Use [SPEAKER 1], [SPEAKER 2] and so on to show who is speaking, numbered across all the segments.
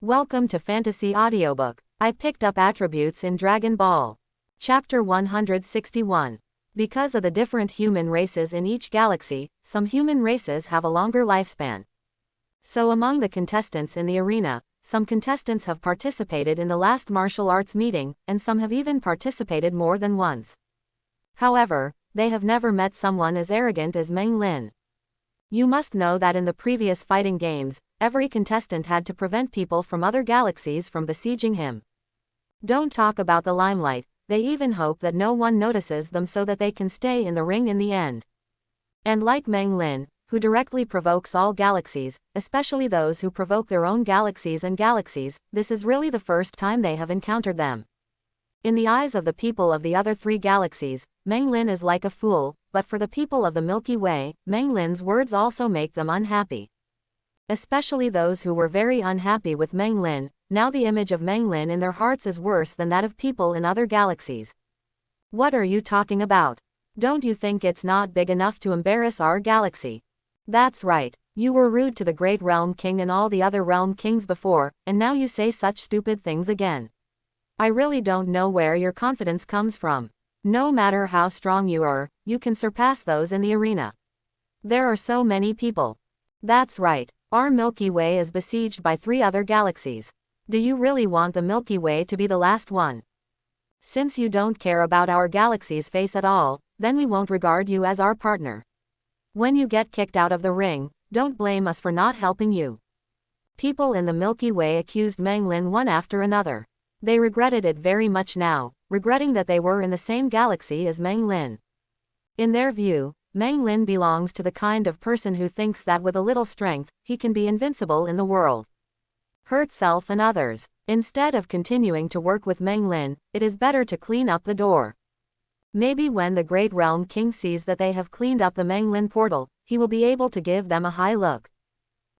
[SPEAKER 1] Welcome to Fantasy Audiobook. I picked up attributes in Dragon Ball. Chapter 161. Because of the different human races in each galaxy, some human races have a longer lifespan. So among the contestants in the arena, some contestants have participated in the last martial arts meeting, and some have even participated more than once. However, they have never met someone as arrogant as Meng Lin. You must know that in the previous fighting games, every contestant had to prevent people from other galaxies from besieging him. Don't talk about the limelight, they even hope that no one notices them so that they can stay in the ring in the end. And like Meng Lin, who directly provokes all galaxies, especially those who provoke their own galaxies and galaxies, this is really the first time they have encountered them. In the eyes of the people of the other three galaxies, Meng Lin is like a fool, but for the people of the Milky Way, Meng Lin's words also make them unhappy. Especially those who were very unhappy with Meng Lin, now the image of Meng Lin in their hearts is worse than that of people in other galaxies. What are you talking about? Don't you think it's not big enough to embarrass our galaxy? That's right, you were rude to the Great Realm King and all the other Realm Kings before, and now you say such stupid things again. I really don't know where your confidence comes from. No matter how strong you are, you can surpass those in the arena. There are so many people. That's right, our Milky Way is besieged by 3 other galaxies. Do you really want the Milky Way to be the last one? Since you don't care about our galaxy's face at all, then we won't regard you as our partner. When you get kicked out of the ring, don't blame us for not helping you. People in the Milky Way accused Meng Lin one after another. They regretted it very much now, regretting that they were in the same galaxy as Meng Lin. In their view, Meng Lin belongs to the kind of person who thinks that with a little strength, he can be invincible in the world. Hurt self and others. Instead of continuing to work with Meng Lin, it is better to clean up the door. Maybe when the Great Realm King sees that they have cleaned up the Meng Lin portal, he will be able to give them a high look.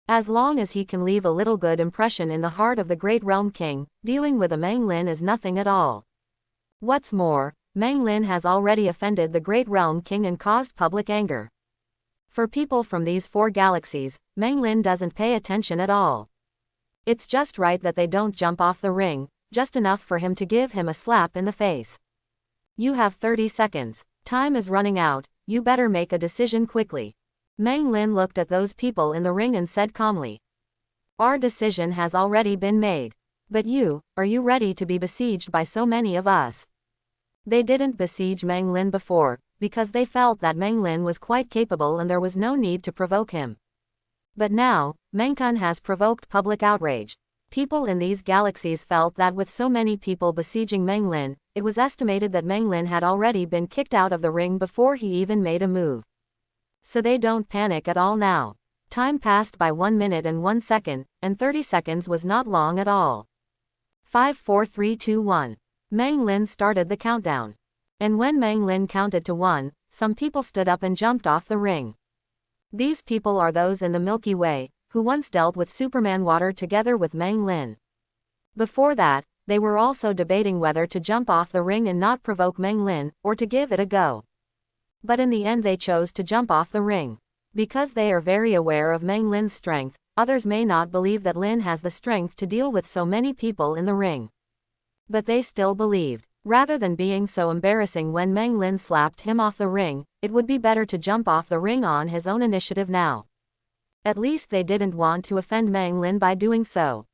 [SPEAKER 1] As long as he can leave a little good impression in the heart of the Great Realm King, dealing with a Meng Lin is nothing at all. What's more, Meng Lin has already offended the Great Realm King and caused public anger. For people from these 4 galaxies, Meng Lin doesn't pay attention at all. It's just right that they don't jump off the ring, just enough for him to give him a slap in the face. You have 30 seconds. Time is running out, you better make a decision quickly. Meng Lin looked at those people in the ring and said calmly. Our decision has already been made. But are you ready to be besieged by so many of us? They didn't besiege Meng Lin before, because they felt that Meng Lin was quite capable and there was no need to provoke him. But now, Meng Kun has provoked public outrage. People in these galaxies felt that with so many people besieging Meng Lin, it was estimated that Meng Lin had already been kicked out of the ring before he even made a move. So they don't panic at all now. Time passed by 1 minute and 1 second, and 30 seconds was not long at all. 5 4 3 2 1. Meng Lin started the countdown. And when Meng Lin counted to 1, some people stood up and jumped off the ring. These people are those in the Milky Way, who once dealt with Superman Water together with Meng Lin. Before that, they were also debating whether to jump off the ring and not provoke Meng Lin, or to give it a go. But in the end they chose to jump off the ring. Because they are very aware of Meng Lin's strength, others may not believe that Lin has the strength to deal with so many people in the ring. But they still believed. Rather than being so embarrassing when Meng Lin slapped him off the ring, it would be better to jump off the ring on his own initiative now. At least they didn't want to offend Meng Lin by doing so.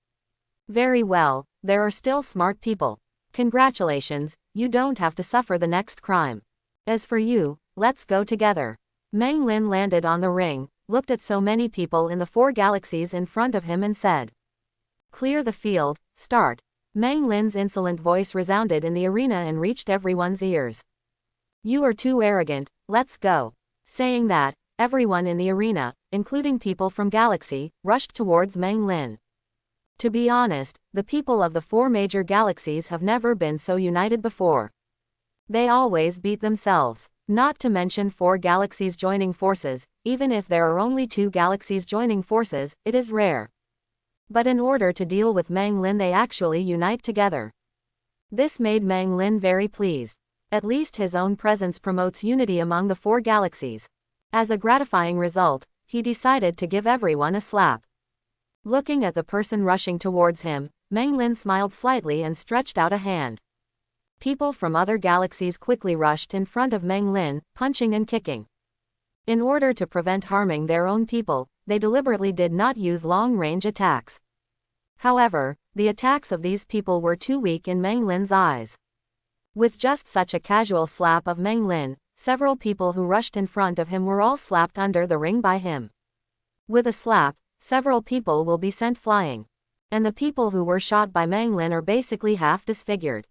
[SPEAKER 1] Very well, there are still smart people. Congratulations, you don't have to suffer the next crime. As for you, let's go together. Meng Lin landed on the ring, looked at so many people in the 4 galaxies in front of him and said, Clear the field, start. Meng Lin's insolent voice resounded in the arena and reached everyone's ears. You are too arrogant, let's go. Saying that, everyone in the arena, including people from Galaxy, rushed towards Meng Lin. To be honest, the people of the 4 major galaxies have never been so united before. They always beat themselves. Not to mention 4 galaxies joining forces, even if there are only 2 galaxies joining forces, it is rare. But in order to deal with Meng Lin they actually unite together. This made Meng Lin very pleased. At least his own presence promotes unity among the 4 galaxies. As a gratifying result, he decided to give everyone a slap. Looking at the person rushing towards him, Meng Lin smiled slightly and stretched out a hand. People from other galaxies quickly rushed in front of Meng Lin, punching and kicking. In order to prevent harming their own people, they deliberately did not use long-range attacks. However, the attacks of these people were too weak in Meng Lin's eyes. With just such a casual slap of Meng Lin, several people who rushed in front of him were all slapped under the ring by him. With a slap, several people will be sent flying. And the people who were shot by Meng Lin are basically half disfigured.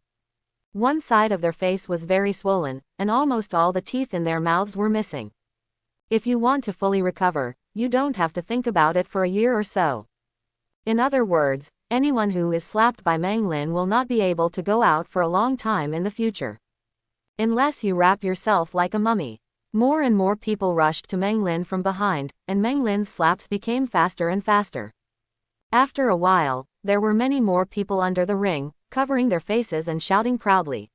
[SPEAKER 1] One side of their face was very swollen, and almost all the teeth in their mouths were missing. If you want to fully recover, you don't have to think about it for a year or so. In other words, anyone who is slapped by Meng Lin will not be able to go out for a long time in the future. Unless you wrap yourself like a mummy. More and more people rushed to Meng Lin from behind, and Meng Lin's slaps became faster and faster. After a while, there were many more people under the ring, covering their faces and shouting proudly.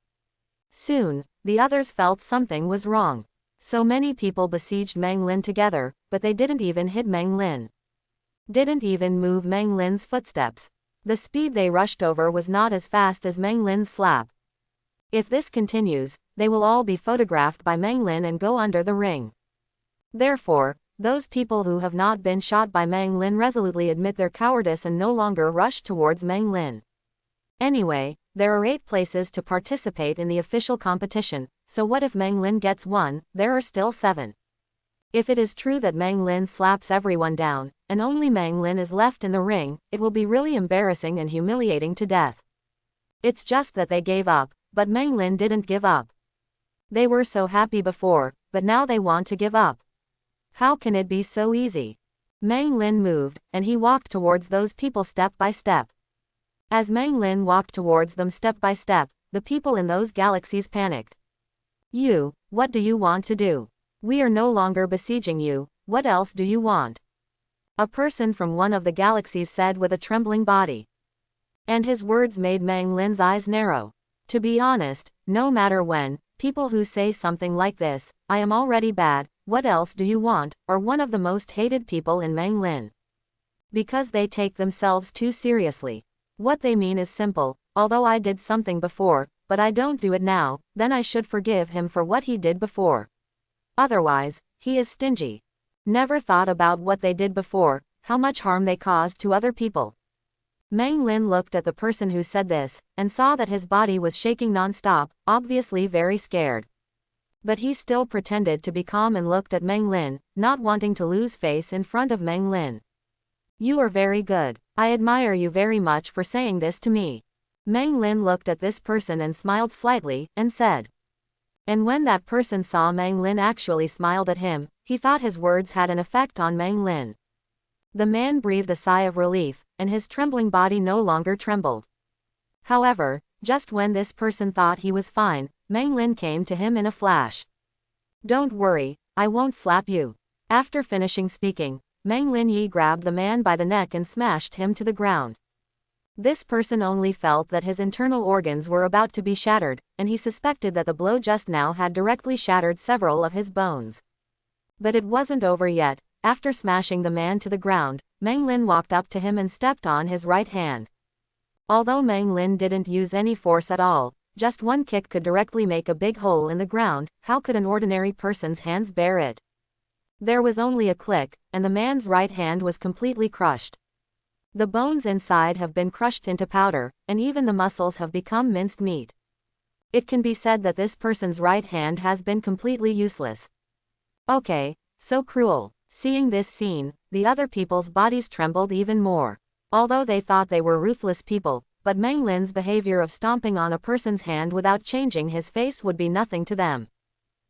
[SPEAKER 1] Soon, the others felt something was wrong. So many people besieged Meng Lin together, but they didn't even hit Meng Lin. Didn't even move Meng Lin's footsteps. The speed they rushed over was not as fast as Meng Lin's slap. If this continues, they will all be photographed by Meng Lin and go under the ring. Therefore, those people who have not been shot by Meng Lin resolutely admit their cowardice and no longer rush towards Meng Lin. Anyway, there are 8 places to participate in the official competition, so what if Meng Lin gets 1, there are still 7. If it is true that Meng Lin slaps everyone down, and only Meng Lin is left in the ring, it will be really embarrassing and humiliating to death. It's just that they gave up, but Meng Lin didn't give up. They were so happy before, but now they want to give up. How can it be so easy? Meng Lin moved, and he walked towards those people step by step. As Meng Lin walked towards them step by step, the people in those galaxies panicked. You, what do you want to do? We are no longer besieging you, what else do you want? A person from one of the galaxies said with a trembling body. And his words made Meng Lin's eyes narrow. To be honest, no matter when, people who say something like this, I am already bad, what else do you want, are one of the most hated people in Meng Lin. Because they take themselves too seriously. What they mean is simple, although I did something before, but I don't do it now, then I should forgive him for what he did before. Otherwise, he is stingy. Never thought about what they did before, how much harm they caused to other people. Meng Lin looked at the person who said this, and saw that his body was shaking non-stop, obviously very scared. But he still pretended to be calm and looked at Meng Lin, not wanting to lose face in front of Meng Lin. You are very good. I admire you very much for saying this to me. Meng Lin looked at this person and smiled slightly, and said. And when that person saw Meng Lin actually smiled at him, he thought his words had an effect on Meng Lin. The man breathed a sigh of relief, and his trembling body no longer trembled. However, just when this person thought he was fine, Meng Lin came to him in a flash. Don't worry, I won't slap you. After finishing speaking, Meng Lin Yi grabbed the man by the neck and smashed him to the ground. This person only felt that his internal organs were about to be shattered, and he suspected that the blow just now had directly shattered several of his bones. But it wasn't over yet. After smashing the man to the ground, Meng Lin walked up to him and stepped on his right hand. Although Meng Lin didn't use any force at all, just one kick could directly make a big hole in the ground. How could an ordinary person's hands bear it? There was only a click, and the man's right hand was completely crushed. The bones inside have been crushed into powder, and even the muscles have become minced meat. It can be said that this person's right hand has been completely useless. Okay, so cruel. Seeing this scene, the other people's bodies trembled even more. Although they thought they were ruthless people, but Meng Lin's behavior of stomping on a person's hand without changing his face would be nothing to them.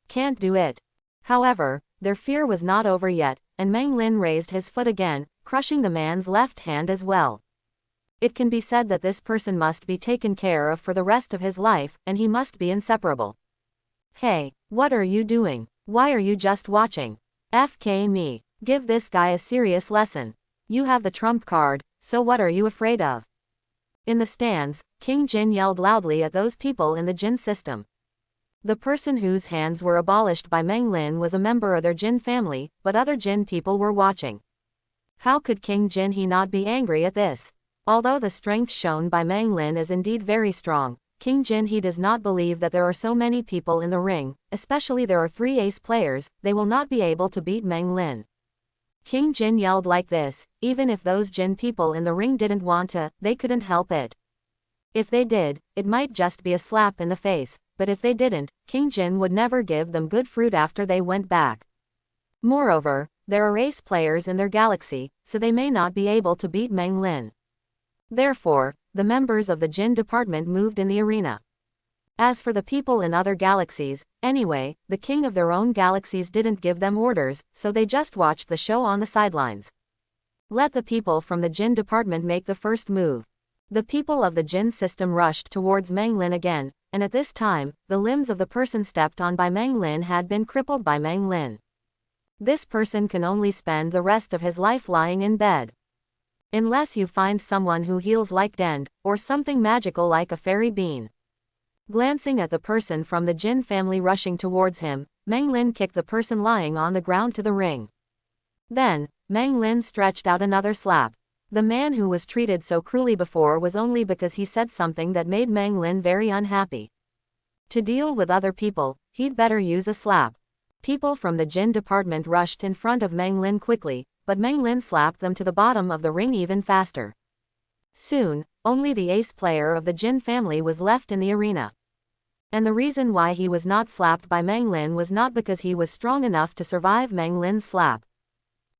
[SPEAKER 1] Can't do it. However, their fear was not over yet, and Meng Lin raised his foot again, crushing the man's left hand as well. It can be said that this person must be taken care of for the rest of his life, and he must be inseparable. Hey, what are you doing? Why are you just watching? FK me. Give this guy a serious lesson. You have the trump card, so what are you afraid of? In the stands, King Jin yelled loudly at those people in the Jin system. The person whose hands were abolished by Meng Lin was a member of their Jin family, but other Jin people were watching. How could King Jin He not be angry at this? Although the strength shown by Mang Lin is indeed very strong, King Jin He does not believe that there are so many people in the ring, especially there are 3 ace players, they will not be able to beat Mang Lin. King Jin yelled like this, even if those Jin people in the ring didn't want to, they couldn't help it. If they did, it might just be a slap in the face, but if they didn't, King Jin would never give them good fruit after they went back. Moreover, there are ace players in their galaxy, so they may not be able to beat Mang Lin. Therefore, the members of the Jin department moved in the arena. As for the people in other galaxies, anyway, the king of their own galaxies didn't give them orders, so they just watched the show on the sidelines. Let the people from the Jin department make the first move. The people of the Jin system rushed towards Mang Lin again, and at this time, the limbs of the person stepped on by Mang Lin had been crippled by Mang Lin. This person can only spend the rest of his life lying in bed. Unless you find someone who heals like Dend, or something magical like a fairy bean. Glancing at the person from the Jin family rushing towards him, Mang Lin kicked the person lying on the ground to the ring. Then, Mang Lin stretched out another slap. The man who was treated so cruelly before was only because he said something that made Mang Lin very unhappy. To deal with other people, he'd better use a slap. People from the Jin department rushed in front of Mang Lin quickly, but Mang Lin slapped them to the bottom of the ring even faster. Soon, only the ace player of the Jin family was left in the arena. And the reason why he was not slapped by Mang Lin was not because he was strong enough to survive Mang Lin's slap.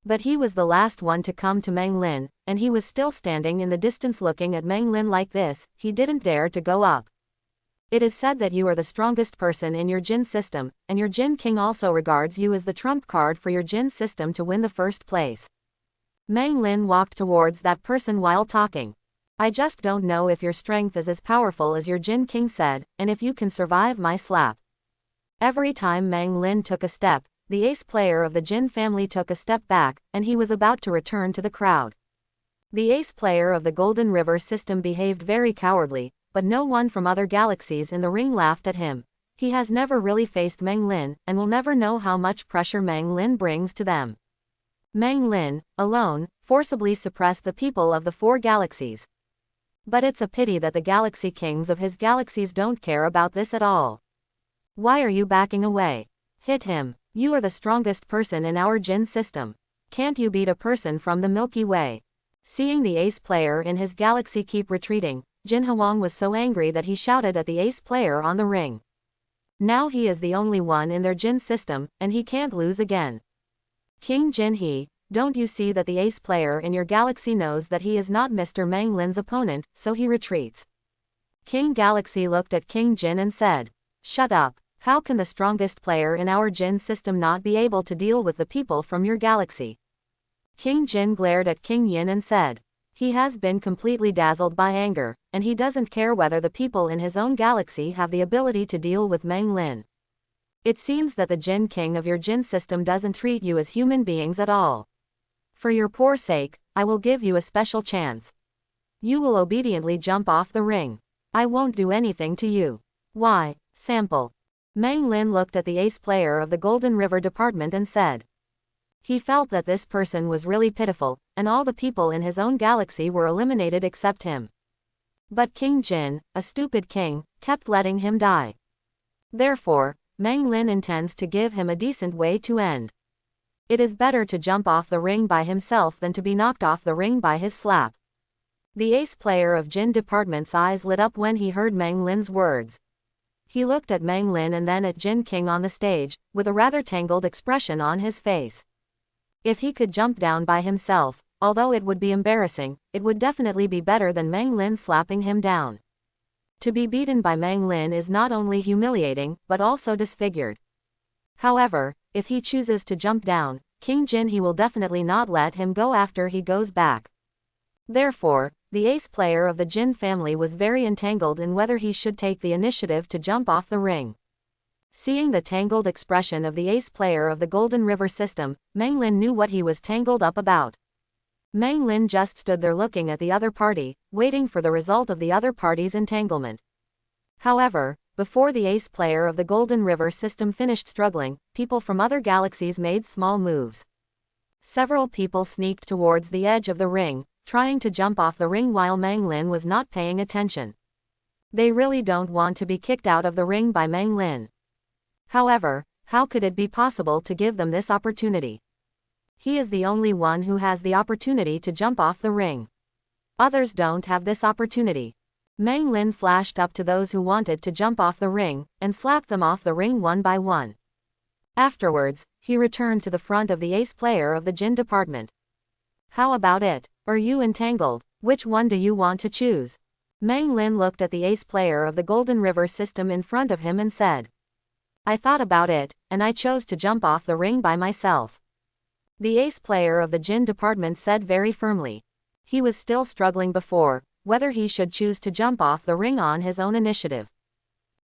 [SPEAKER 1] But he was the last one to come to Mang Lin, and he was still standing in the distance looking at Mang Lin like this, he didn't dare to go up. It is said that you are the strongest person in your Jin system, and your Jin king also regards you as the trump card for your Jin system to win the first place. Mang Lin walked towards that person while talking. I just don't know if your strength is as powerful as your Jin king said, and if you can survive my slap. Every time Mang Lin took a step, the ace player of the Jin family took a step back, and he was about to return to the crowd. The ace player of the Golden River system behaved very cowardly, but no one from other galaxies in the ring laughed at him. He has never really faced Mang Lin, and will never know how much pressure Mang Lin brings to them. Mang Lin, alone, forcibly suppressed the people of the 4 galaxies. But it's a pity that the galaxy kings of his galaxies don't care about this at all. Why are you backing away? Hit him. You are the strongest person in our Jin system. Can't you beat a person from the Milky Way? Seeing the ace player in his galaxy keep retreating, Jin Hwang was so angry that he shouted at the ace player on the ring. Now he is the only one in their Jin system, and he can't lose again. King Jin He, don't you see that the ace player in your galaxy knows that he is not Mr. Mang Lin's opponent, so he retreats. King Galaxy looked at King Jin and said, "Shut up. How can the strongest player in our Jin system not be able to deal with the people from your galaxy?" King Jin glared at King Yin and said, "He has been completely dazzled by anger, and he doesn't care whether the people in his own galaxy have the ability to deal with Mang Lin. It seems that the Jin king of your Jin system doesn't treat you as human beings at all. For your poor sake, I will give you a special chance. You will obediently jump off the ring. I won't do anything to you. Why, sample." Mang Lin looked at the ace player of the Golden River department and said. He felt that this person was really pitiful, and all the people in his own galaxy were eliminated except him. But King Jin, a stupid king, kept letting him die. Therefore, Mang Lin intends to give him a decent way to end. It is better to jump off the ring by himself than to be knocked off the ring by his slap. The ace player of Jin department's eyes lit up when he heard Mang Lin's words. He looked at Mang Lin and then at Jin King on the stage, with a rather tangled expression on his face. If he could jump down by himself, although it would be embarrassing, it would definitely be better than Mang Lin slapping him down. To be beaten by Mang Lin is not only humiliating, but also disfigured. However, if he chooses to jump down, King Jin He will definitely not let him go after he goes back. Therefore, the ace player of the Jin family was very entangled in whether he should take the initiative to jump off the ring. Seeing the tangled expression of the ace player of the Golden River system, Mang Lin knew what he was tangled up about. Mang Lin just stood there looking at the other party, waiting for the result of the other party's entanglement. However, before the ace player of the Golden River system finished struggling, people from other galaxies made small moves. Several people sneaked towards the edge of the ring, trying to jump off the ring while Meng Lin was not paying attention. They really don't want to be kicked out of the ring by Meng Lin. However, how could it be possible to give them this opportunity? He is the only one who has the opportunity to jump off the ring. Others don't have this opportunity. Meng Lin flashed up to those who wanted to jump off the ring, and slapped them off the ring one by one. Afterwards, he returned to the front of the ace player of the Jin department. How about it? Are you entangled? Which one do you want to choose? Meng Lin looked at the ace player of the Golden River system in front of him and said, I thought about it, and I chose to jump off the ring by myself. The ace player of the Jin department said very firmly. He was still struggling before, whether he should choose to jump off the ring on his own initiative.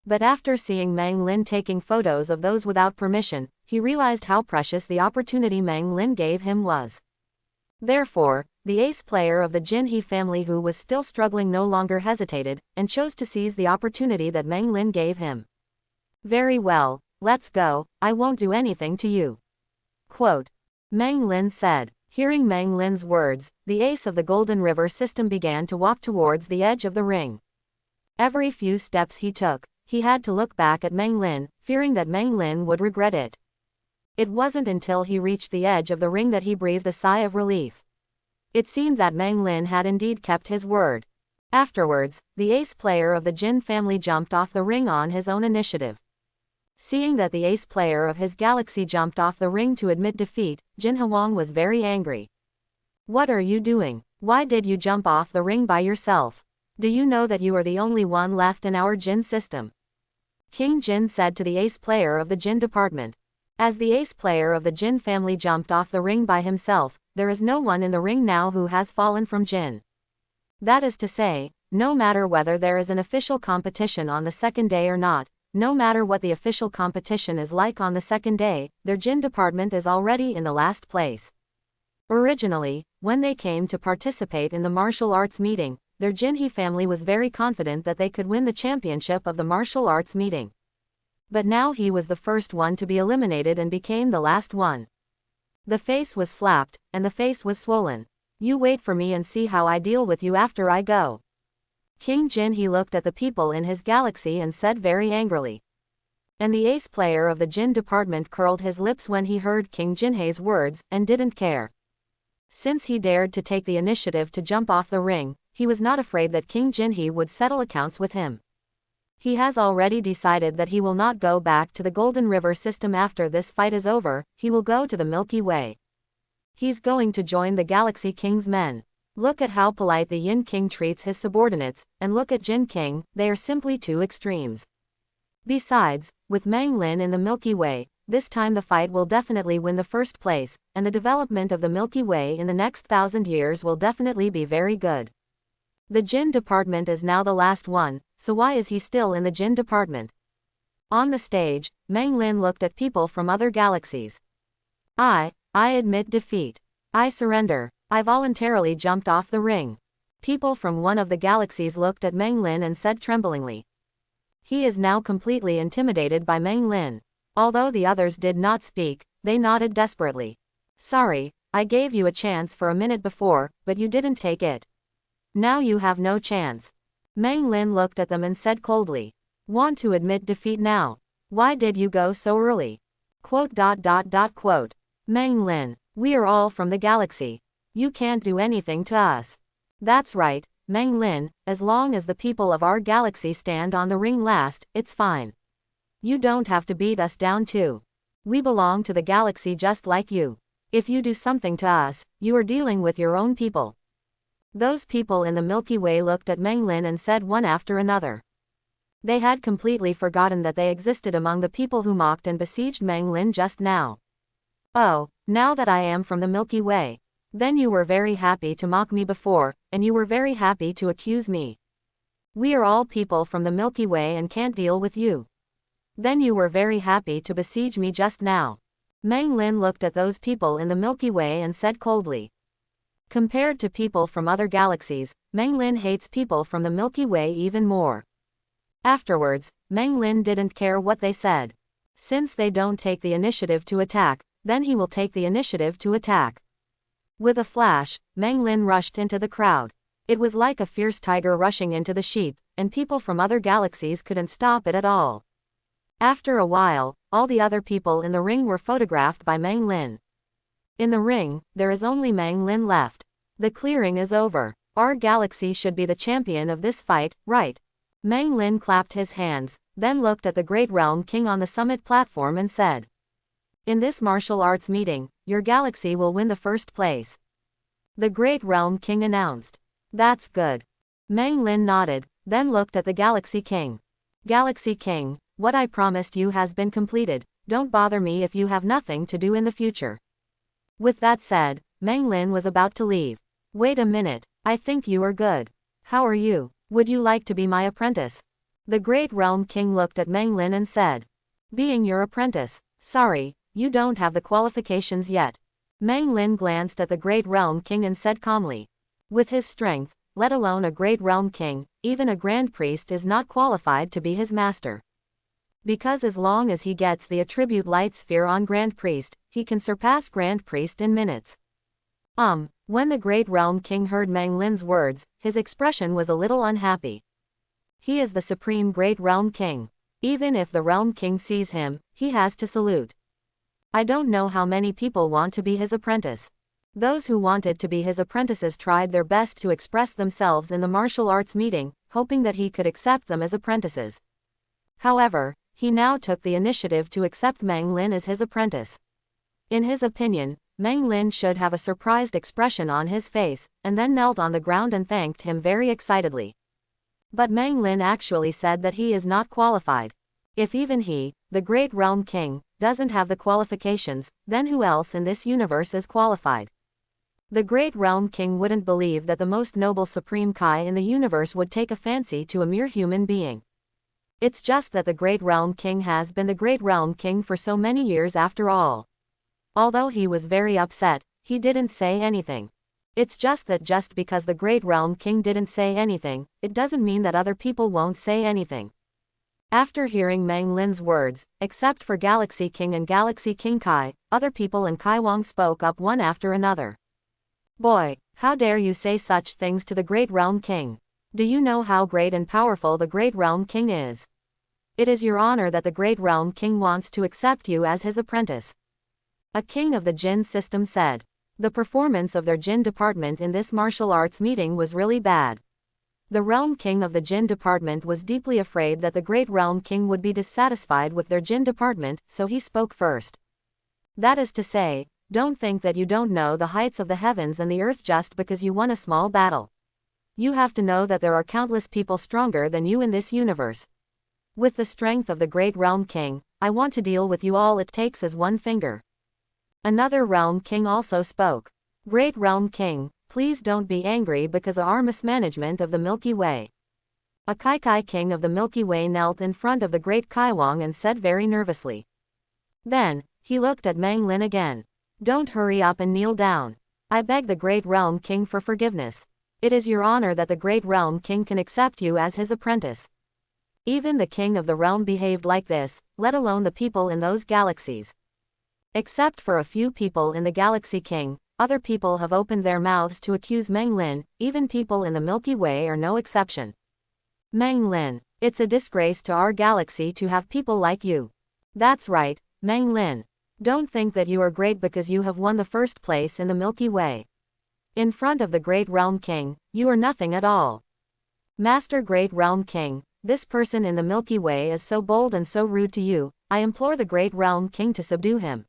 [SPEAKER 1] But after seeing Meng Lin taking photos of those without permission, he realized how precious the opportunity Meng Lin gave him was. Therefore, the ace player of the Jin He family who was still struggling no longer hesitated, and chose to seize the opportunity that Meng Lin gave him. Very well, let's go, I won't do anything to you. Quote. Meng Lin said. Hearing Meng Lin's words, the ace of the Golden River system began to walk towards the edge of the ring. Every few steps he took, he had to look back at Meng Lin, fearing that Meng Lin would regret it. It wasn't until he reached the edge of the ring that he breathed a sigh of relief. It seemed that Meng Lin had indeed kept his word. Afterwards, the ace player of the Jin family jumped off the ring on his own initiative. Seeing that the ace player of his galaxy jumped off the ring to admit defeat, Jin Huang was very angry. What are you doing? Why did you jump off the ring by yourself? Do you know that you are the only one left in our Jin system? King Jin said to the ace player of the Jin department. As the ace player of the Jin family jumped off the ring by himself, there is no one in the ring now who has fallen from Jin. That is to say, no matter whether there is an official competition on the second day or not, no matter what the official competition is like on the second day, their Jin department is already in the last place. Originally, when they came to participate in the martial arts meeting, their Jin He family was very confident that they could win the championship of the martial arts meeting. But now he was the first one to be eliminated and became the last one. The face was slapped, and the face was swollen. You wait for me and see how I deal with you after I go. King Jin He looked at the people in his galaxy and said very angrily. And the ace player of the Jin department curled his lips when he heard King Jinhe's words, and didn't care. Since he dared to take the initiative to jump off the ring, he was not afraid that King Jinhe would settle accounts with him. He has already decided that he will not go back to the Golden River system after this fight is over, he will go to the Milky Way. He's going to join the Galaxy King's men. Look at how polite the Yin King treats his subordinates, and look at Jin King, they are simply two extremes. Besides, with Meng Lin in the Milky Way, this time the fight will definitely win the first place, and the development of the Milky Way in the next 1,000 years will definitely be very good. The Jin department is now the last one, so why is he still in the Jin department? On the stage, Meng Lin looked at people from other galaxies. I admit defeat. I surrender. I voluntarily jumped off the ring. People from one of the galaxies looked at Meng Lin and said tremblingly. He is now completely intimidated by Meng Lin. Although the others did not speak, they nodded desperately. Sorry, I gave you a chance for a minute before, but you didn't take it. Now you have no chance. Meng Lin looked at them and said coldly. Want to admit defeat now? Why did you go so early? Quote. Meng Lin, we are all from the galaxy. You can't do anything to us. That's right, Meng Lin, as long as the people of our galaxy stand on the ring last, it's fine. You don't have to beat us down too. We belong to the galaxy just like you. If you do something to us, you are dealing with your own people. Those people in the Milky Way looked at Meng Lin and said one after another. They had completely forgotten that they existed among the people who mocked and besieged Meng Lin just now. Oh, now that I am from the Milky Way. Then you were very happy to mock me before, and you were very happy to accuse me. We are all people from the Milky Way and can't deal with you. Then you were very happy to besiege me just now. Meng Lin looked at those people in the Milky Way and said coldly. Compared to people from other galaxies, Meng Lin hates people from the Milky Way even more. Afterwards, Meng Lin didn't care what they said. Since they don't take the initiative to attack, then he will take the initiative to attack. With a flash, Meng Lin rushed into the crowd. It was like a fierce tiger rushing into the sheep, and people from other galaxies couldn't stop it at all. After a while, all the other people in the ring were photographed by Meng Lin. In the ring, there is only Meng Lin left. The clearing is over. Our galaxy should be the champion of this fight, right? Meng Lin clapped his hands, then looked at the Great Realm King on the summit platform and said, "In this martial arts meeting, your galaxy will win the first place." The Great Realm King announced. "That's good." Meng Lin nodded, then looked at the Galaxy King. "Galaxy King, what I promised you has been completed. Don't bother me if you have nothing to do in the future." With that said, Meng Lin was about to leave. "Wait a minute, I think you are good. How are you? Would you like to be my apprentice?" The Great Realm King looked at Meng Lin and said, "Being your apprentice? Sorry, you don't have the qualifications yet." Meng Lin glanced at the Great Realm King and said calmly, "With his strength, let alone a Great Realm King, even a Grand Priest is not qualified to be his master. Because as long as he gets the attribute Light Sphere on Grand Priest, he can surpass Grand Priest in minutes." When the Great Realm King heard Meng Lin's words, his expression was a little unhappy. He is the Supreme Great Realm King. Even if the Realm King sees him, he has to salute. I don't know how many people want to be his apprentice. Those who wanted to be his apprentices tried their best to express themselves in the martial arts meeting, hoping that he could accept them as apprentices. However, he now took the initiative to accept Meng Lin as his apprentice. In his opinion, Meng Lin should have a surprised expression on his face, and then knelt on the ground and thanked him very excitedly. But Meng Lin actually said that he is not qualified. If even he, the Great Realm King, doesn't have the qualifications, then who else in this universe is qualified? The Great Realm King wouldn't believe that the most noble Supreme Kai in the universe would take a fancy to a mere human being. It's just that the Great Realm King has been the Great Realm King for so many years after all. Although he was very upset, he didn't say anything. It's just that just because the Great Realm King didn't say anything, it doesn't mean that other people won't say anything. After hearing Meng Lin's words, except for Galaxy King and Galaxy King Kai, other people in Kaiwang spoke up one after another. "Boy, how dare you say such things to the Great Realm King? Do you know how great and powerful the Great Realm King is? It is your honor that the Great Realm King wants to accept you as his apprentice." A king of the Jin system said. The performance of their Jin department in this martial arts meeting was really bad. The Realm King of the Jin department was deeply afraid that the Great Realm King would be dissatisfied with their Jin department, so he spoke first. "That is to say, don't think that you don't know the heights of the heavens and the earth just because you won a small battle. You have to know that there are countless people stronger than you in this universe. With the strength of the Great Realm King, I want to deal with you all it takes is one finger." Another Realm King also spoke. "Great Realm King, please don't be angry because of our mismanagement of the Milky Way." A Kaikai King of the Milky Way knelt in front of the Great Kaiwang and said very nervously. Then, he looked at Meng Lin again. "Don't hurry up and kneel down. I beg the Great Realm King for forgiveness. It is your honor that the Great Realm King can accept you as his apprentice." Even the King of the Realm behaved like this, let alone the people in those galaxies. Except for a few people in the Galaxy King, other people have opened their mouths to accuse Meng Lin, even people in the Milky Way are no exception. "Meng Lin, it's a disgrace to our galaxy to have people like you." "That's right, Meng Lin. Don't think that you are great because you have won the first place in the Milky Way. In front of the Great Realm King, you are nothing at all." "Master Great Realm King, this person in the Milky Way is so bold and so rude to you, I implore the Great Realm King to subdue him.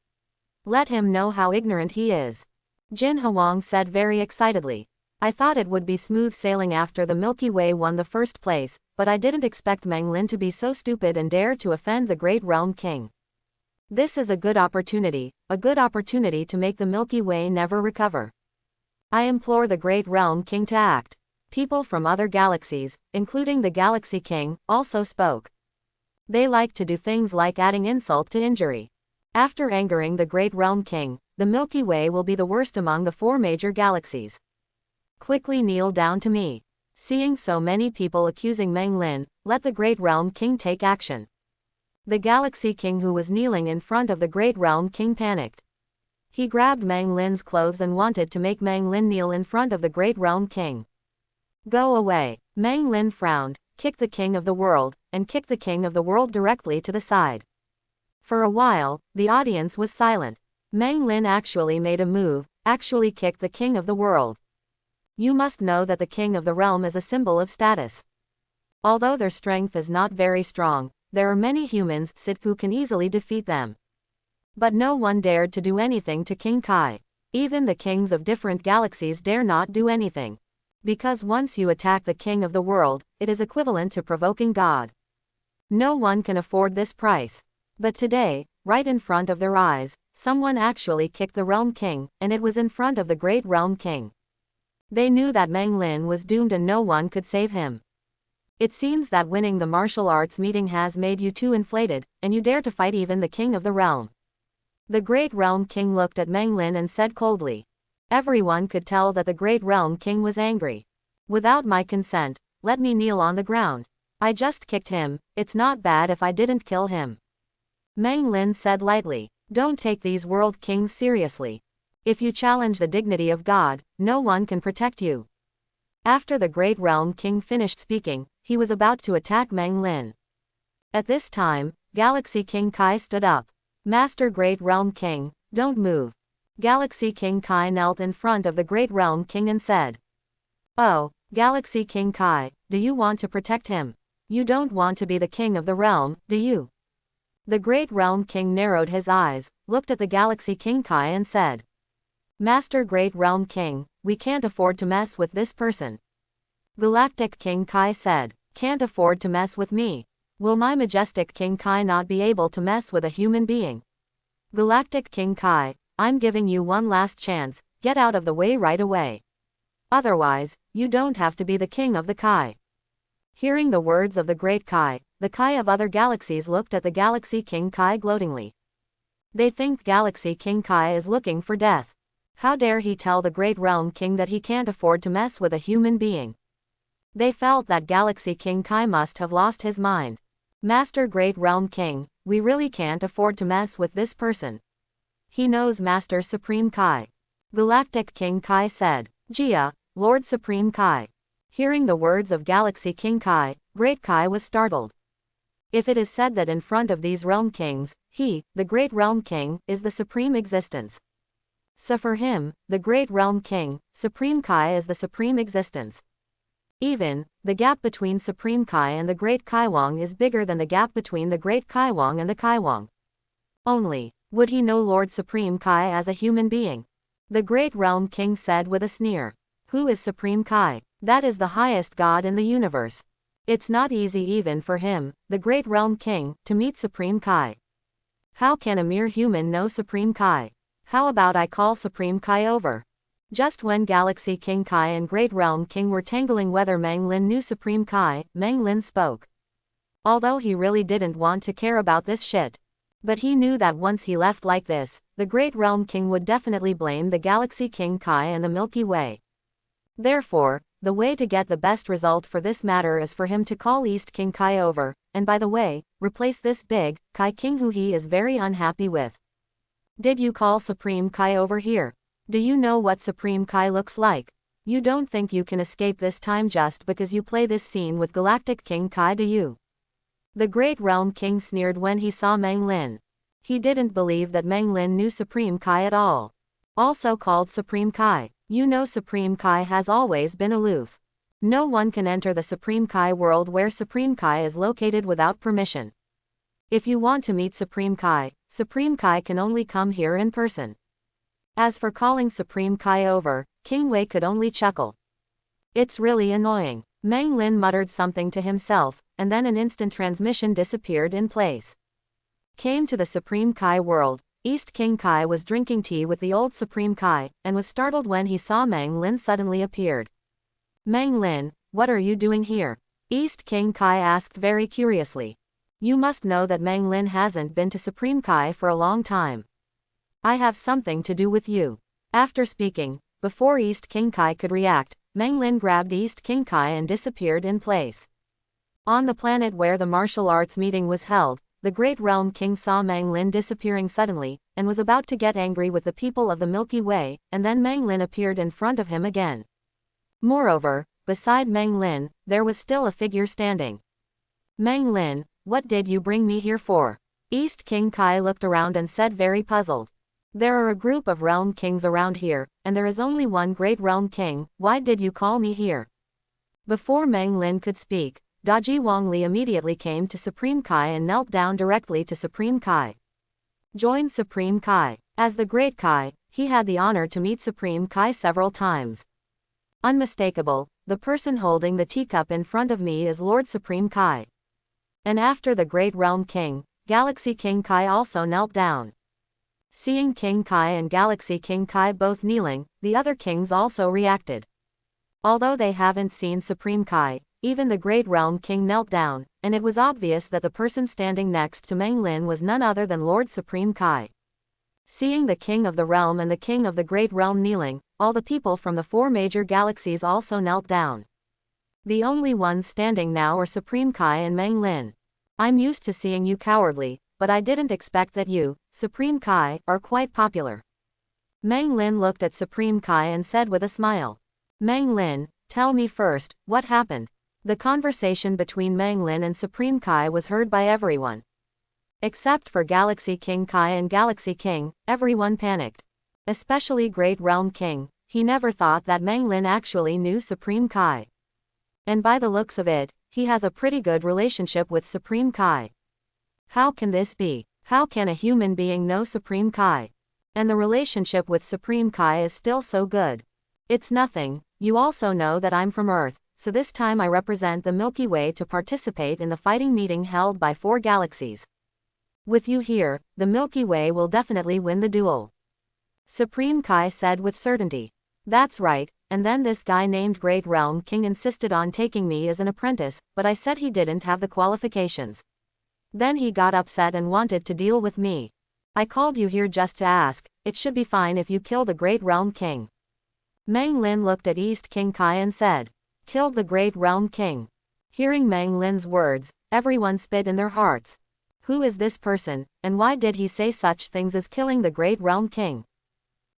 [SPEAKER 1] Let him know how ignorant he is." Jin Hwang said very excitedly. "I thought it would be smooth sailing after the Milky Way won the first place, but I didn't expect Meng Lin to be so stupid and dare to offend the Great Realm King. This is a good opportunity to make the Milky Way never recover. I implore the Great Realm King to act." People from other galaxies, including the Galaxy King, also spoke. They like to do things like adding insult to injury. After angering the Great Realm King, the Milky Way will be the worst among the 4 major galaxies. Quickly kneel down to me. Seeing so many people accusing Meng Lin, let the Great Realm King take action. The Galaxy King who was kneeling in front of the Great Realm King panicked. He grabbed Mang Lin's clothes and wanted to make Mang Lin kneel in front of the Great Realm King. Go away. Mang Lin frowned, kicked the King of the World, and kicked the King of the World directly to the side. For a while, the audience was silent. Mang Lin actually made a move, actually kicked the King of the World. You must know that the King of the Realm is a symbol of status. Although their strength is not very strong, there are many humans who can easily defeat them. But no one dared to do anything to King Kai. Even the kings of different galaxies dare not do anything. Because once you attack the King of the World, it is equivalent to provoking God. No one can afford this price. But today, right in front of their eyes, someone actually kicked the Realm King, and it was in front of the Great Realm King. They knew that Mang Lin was doomed and no one could save him. It seems that winning the martial arts meeting has made you too inflated, and you dare to fight even the King of the Realm. The Great Realm King looked at Mang Lin and said coldly. Everyone could tell that the Great Realm King was angry. Without my consent, let me kneel on the ground. I just kicked him, it's not bad if I didn't kill him. Mang Lin said lightly. Don't take these world kings seriously. If you challenge the dignity of God, no one can protect you. After the Great Realm King finished speaking, he was about to attack Mang Lin. At this time, Galaxy King Kai stood up. Master Great Realm King, don't move. Galaxy King Kai knelt in front of the Great Realm King and said. Oh, Galaxy King Kai, do you want to protect him? You don't want to be the king of the realm, do you? The Great Realm King narrowed his eyes, looked at the Galaxy King Kai and said. Master Great Realm King, we can't afford to mess with this person. Galactic King Kai said, can't afford to mess with me. Will my majestic King Kai not be able to mess with a human being? Galactic King Kai, I'm giving you one last chance, get out of the way right away. Otherwise, you don't have to be the king of the Kai. Hearing the words of the Great Kai, the Kai of other galaxies looked at the Galaxy King Kai gloatingly. They think Galaxy King Kai is looking for death. How dare he tell the Great Realm King that he can't afford to mess with a human being? They felt that Galaxy King Kai must have lost his mind. Master Great Realm King, we really can't afford to mess with this person. He knows Master Supreme Kai. Galactic King Kai said. Jia, Lord Supreme Kai. Hearing the words of Galaxy King Kai, Great Kai was startled. If it is said that in front of these realm kings, he, the Great Realm King, is the supreme existence. So for him, the Great Realm King, Supreme Kai is the supreme existence. Even, the gap between Supreme Kai and the Great Kaiwang is bigger than the gap between the Great Kaiwang and the Kaiwang. Only, would he know Lord Supreme Kai as a human being? The Great Realm King said with a sneer. Who is Supreme Kai? That is the highest god in the universe. It's not easy even for him, the Great Realm King, to meet Supreme Kai. How can a mere human know Supreme Kai? How about I call Supreme Kai over? Just when Galaxy King Kai and Great Realm King were tangling whether Mang Lin knew Supreme Kai, Mang Lin spoke. Although he really didn't want to care about this shit. But he knew that once he left like this, the Great Realm King would definitely blame the Galaxy King Kai and the Milky Way. Therefore, the way to get the best result for this matter is for him to call East King Kai over, and by the way, replace this big Kai King who he is very unhappy with. Did you call Supreme Kai over here? Do you know what Supreme Kai looks like? You don't think you can escape this time just because you play this scene with Galactic King Kai, do you? The Great Realm King sneered when he saw Mang Lin. He didn't believe that Mang Lin knew Supreme Kai at all. Also called Supreme Kai. You know Supreme Kai has always been aloof. No one can enter the Supreme Kai world where Supreme Kai is located without permission. If you want to meet Supreme Kai can only come here in person. As for calling Supreme Kai over, King Wei could only chuckle. It's really annoying. Mang Lin muttered something to himself, and then an instant transmission disappeared in place. Came to the Supreme Kai world, East King Kai was drinking tea with the old Supreme Kai, and was startled when he saw Mang Lin suddenly appeared. Mang Lin, what are you doing here? East King Kai asked very curiously. You must know that Mang Lin hasn't been to Supreme Kai for a long time. I have something to do with you. After speaking, before East King Kai could react, Mang Lin grabbed East King Kai and disappeared in place. On the planet where the martial arts meeting was held, the Great Realm King saw Mang Lin disappearing suddenly, and was about to get angry with the people of the Milky Way, and then Meng Lin appeared in front of him again. Moreover, beside Meng Lin, there was still a figure standing. Meng Lin, what did you bring me here for? East King Kai looked around and said, very puzzled. There are a group of realm kings around here, and there is only one great realm king. Why did you call me here? Before Meng Lin could speak, Daji Wangli immediately came to Supreme Kai and knelt down directly to Supreme Kai. Joined Supreme Kai. As the Great Kai, he had the honor to meet Supreme Kai several times. Unmistakable, the person holding the teacup in front of me is Lord Supreme Kai. And after the Great Realm King, Galaxy King Kai also knelt down. Seeing King Kai and Galaxy King Kai both kneeling, the other kings also reacted. Although they haven't seen Supreme Kai, even the Great Realm King knelt down, and it was obvious that the person standing next to Meng Lin was none other than Lord Supreme Kai. Seeing the King of the Realm and the King of the Great Realm kneeling, all the people from the 4 major galaxies also knelt down. The only ones standing now are Supreme Kai and Meng Lin. I'm used to seeing you cowardly, but I didn't expect that you, Supreme Kai, are quite popular. Meng Lin looked at Supreme Kai and said with a smile. Meng Lin, tell me first, what happened? The conversation between Meng Lin and Supreme Kai was heard by everyone. Except for Galaxy King Kai and Galaxy King, everyone panicked. Especially Great Realm King, he never thought that Meng Lin actually knew Supreme Kai. And by the looks of it, he has a pretty good relationship with Supreme Kai. How can this be? How can a human being know Supreme Kai? And the relationship with Supreme Kai is still so good. It's nothing, you also know that I'm from Earth. So this time I represent the Milky Way to participate in the fighting meeting held by 4 galaxies. With you here, the Milky Way will definitely win the duel. Supreme Kai said with certainty. That's right, and then this guy named Great Realm King insisted on taking me as an apprentice, but I said he didn't have the qualifications. Then he got upset and wanted to deal with me. I called you here just to ask, it should be fine if you kill the Great Realm King. Meng Lin looked at East King Kai and said. Killed the Great Realm King. Hearing Meng Lin's words, everyone spit in their hearts. Who is this person, and why did he say such things as killing the Great Realm King?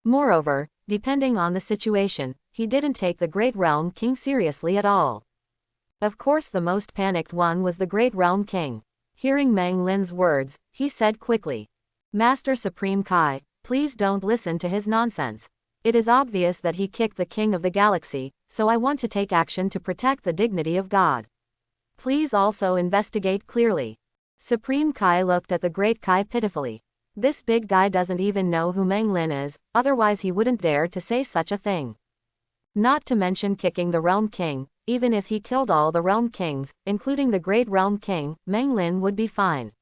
[SPEAKER 1] Moreover, depending on the situation, he didn't take the Great Realm King seriously at all. Of course the most panicked one was the Great Realm King. Hearing Meng Lin's words, he said quickly. Master Supreme Kai, please don't listen to his nonsense. It is obvious that he kicked the King of the Galaxy, so I want to take action to protect the dignity of God. Please also investigate clearly. Supreme Kai looked at the Great Kai pitifully. This big guy doesn't even know who Meng Lin is, otherwise he wouldn't dare to say such a thing. Not to mention kicking the Realm King, even if he killed all the Realm Kings, including the Great Realm King, Meng Lin would be fine.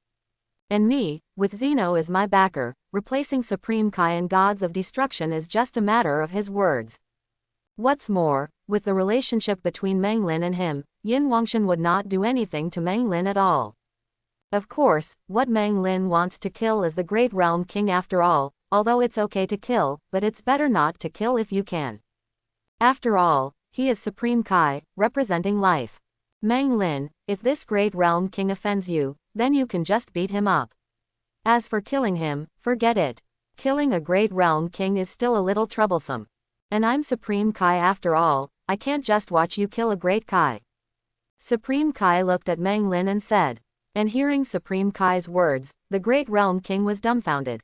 [SPEAKER 1] And me, with Zeno as my backer, replacing Supreme Kai and Gods of Destruction is just a matter of his words. What's more, with the relationship between Meng Lin and him, Yin Wangshan would not do anything to Meng Lin at all. Of course, what Meng Lin wants to kill is the Great Realm King after all, although it's okay to kill, but it's better not to kill if you can. After all, he is Supreme Kai, representing life. Meng Lin, if this Great Realm King offends you, then you can just beat him up. As for killing him, forget it. Killing a Great Realm King is still a little troublesome. And I'm Supreme Kai after all, I can't just watch you kill a Great Kai. Supreme Kai looked at Meng Lin and said. And hearing Supreme Kai's words, the Great Realm King was dumbfounded.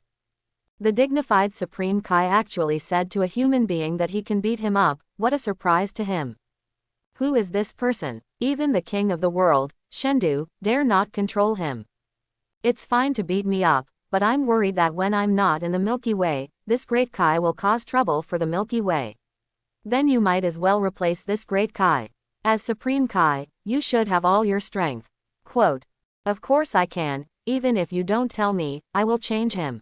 [SPEAKER 1] The dignified Supreme Kai actually said to a human being that he can beat him up, what a surprise to him. Who is this person? Even the king of the world, Shendu, dare not control him. It's fine to beat me up, but I'm worried that when I'm not in the Milky Way, this Great Kai will cause trouble for the Milky Way. Then you might as well replace this Great Kai. As Supreme Kai, you should have all your strength. Quote. Of course I can, even if you don't tell me, I will change him.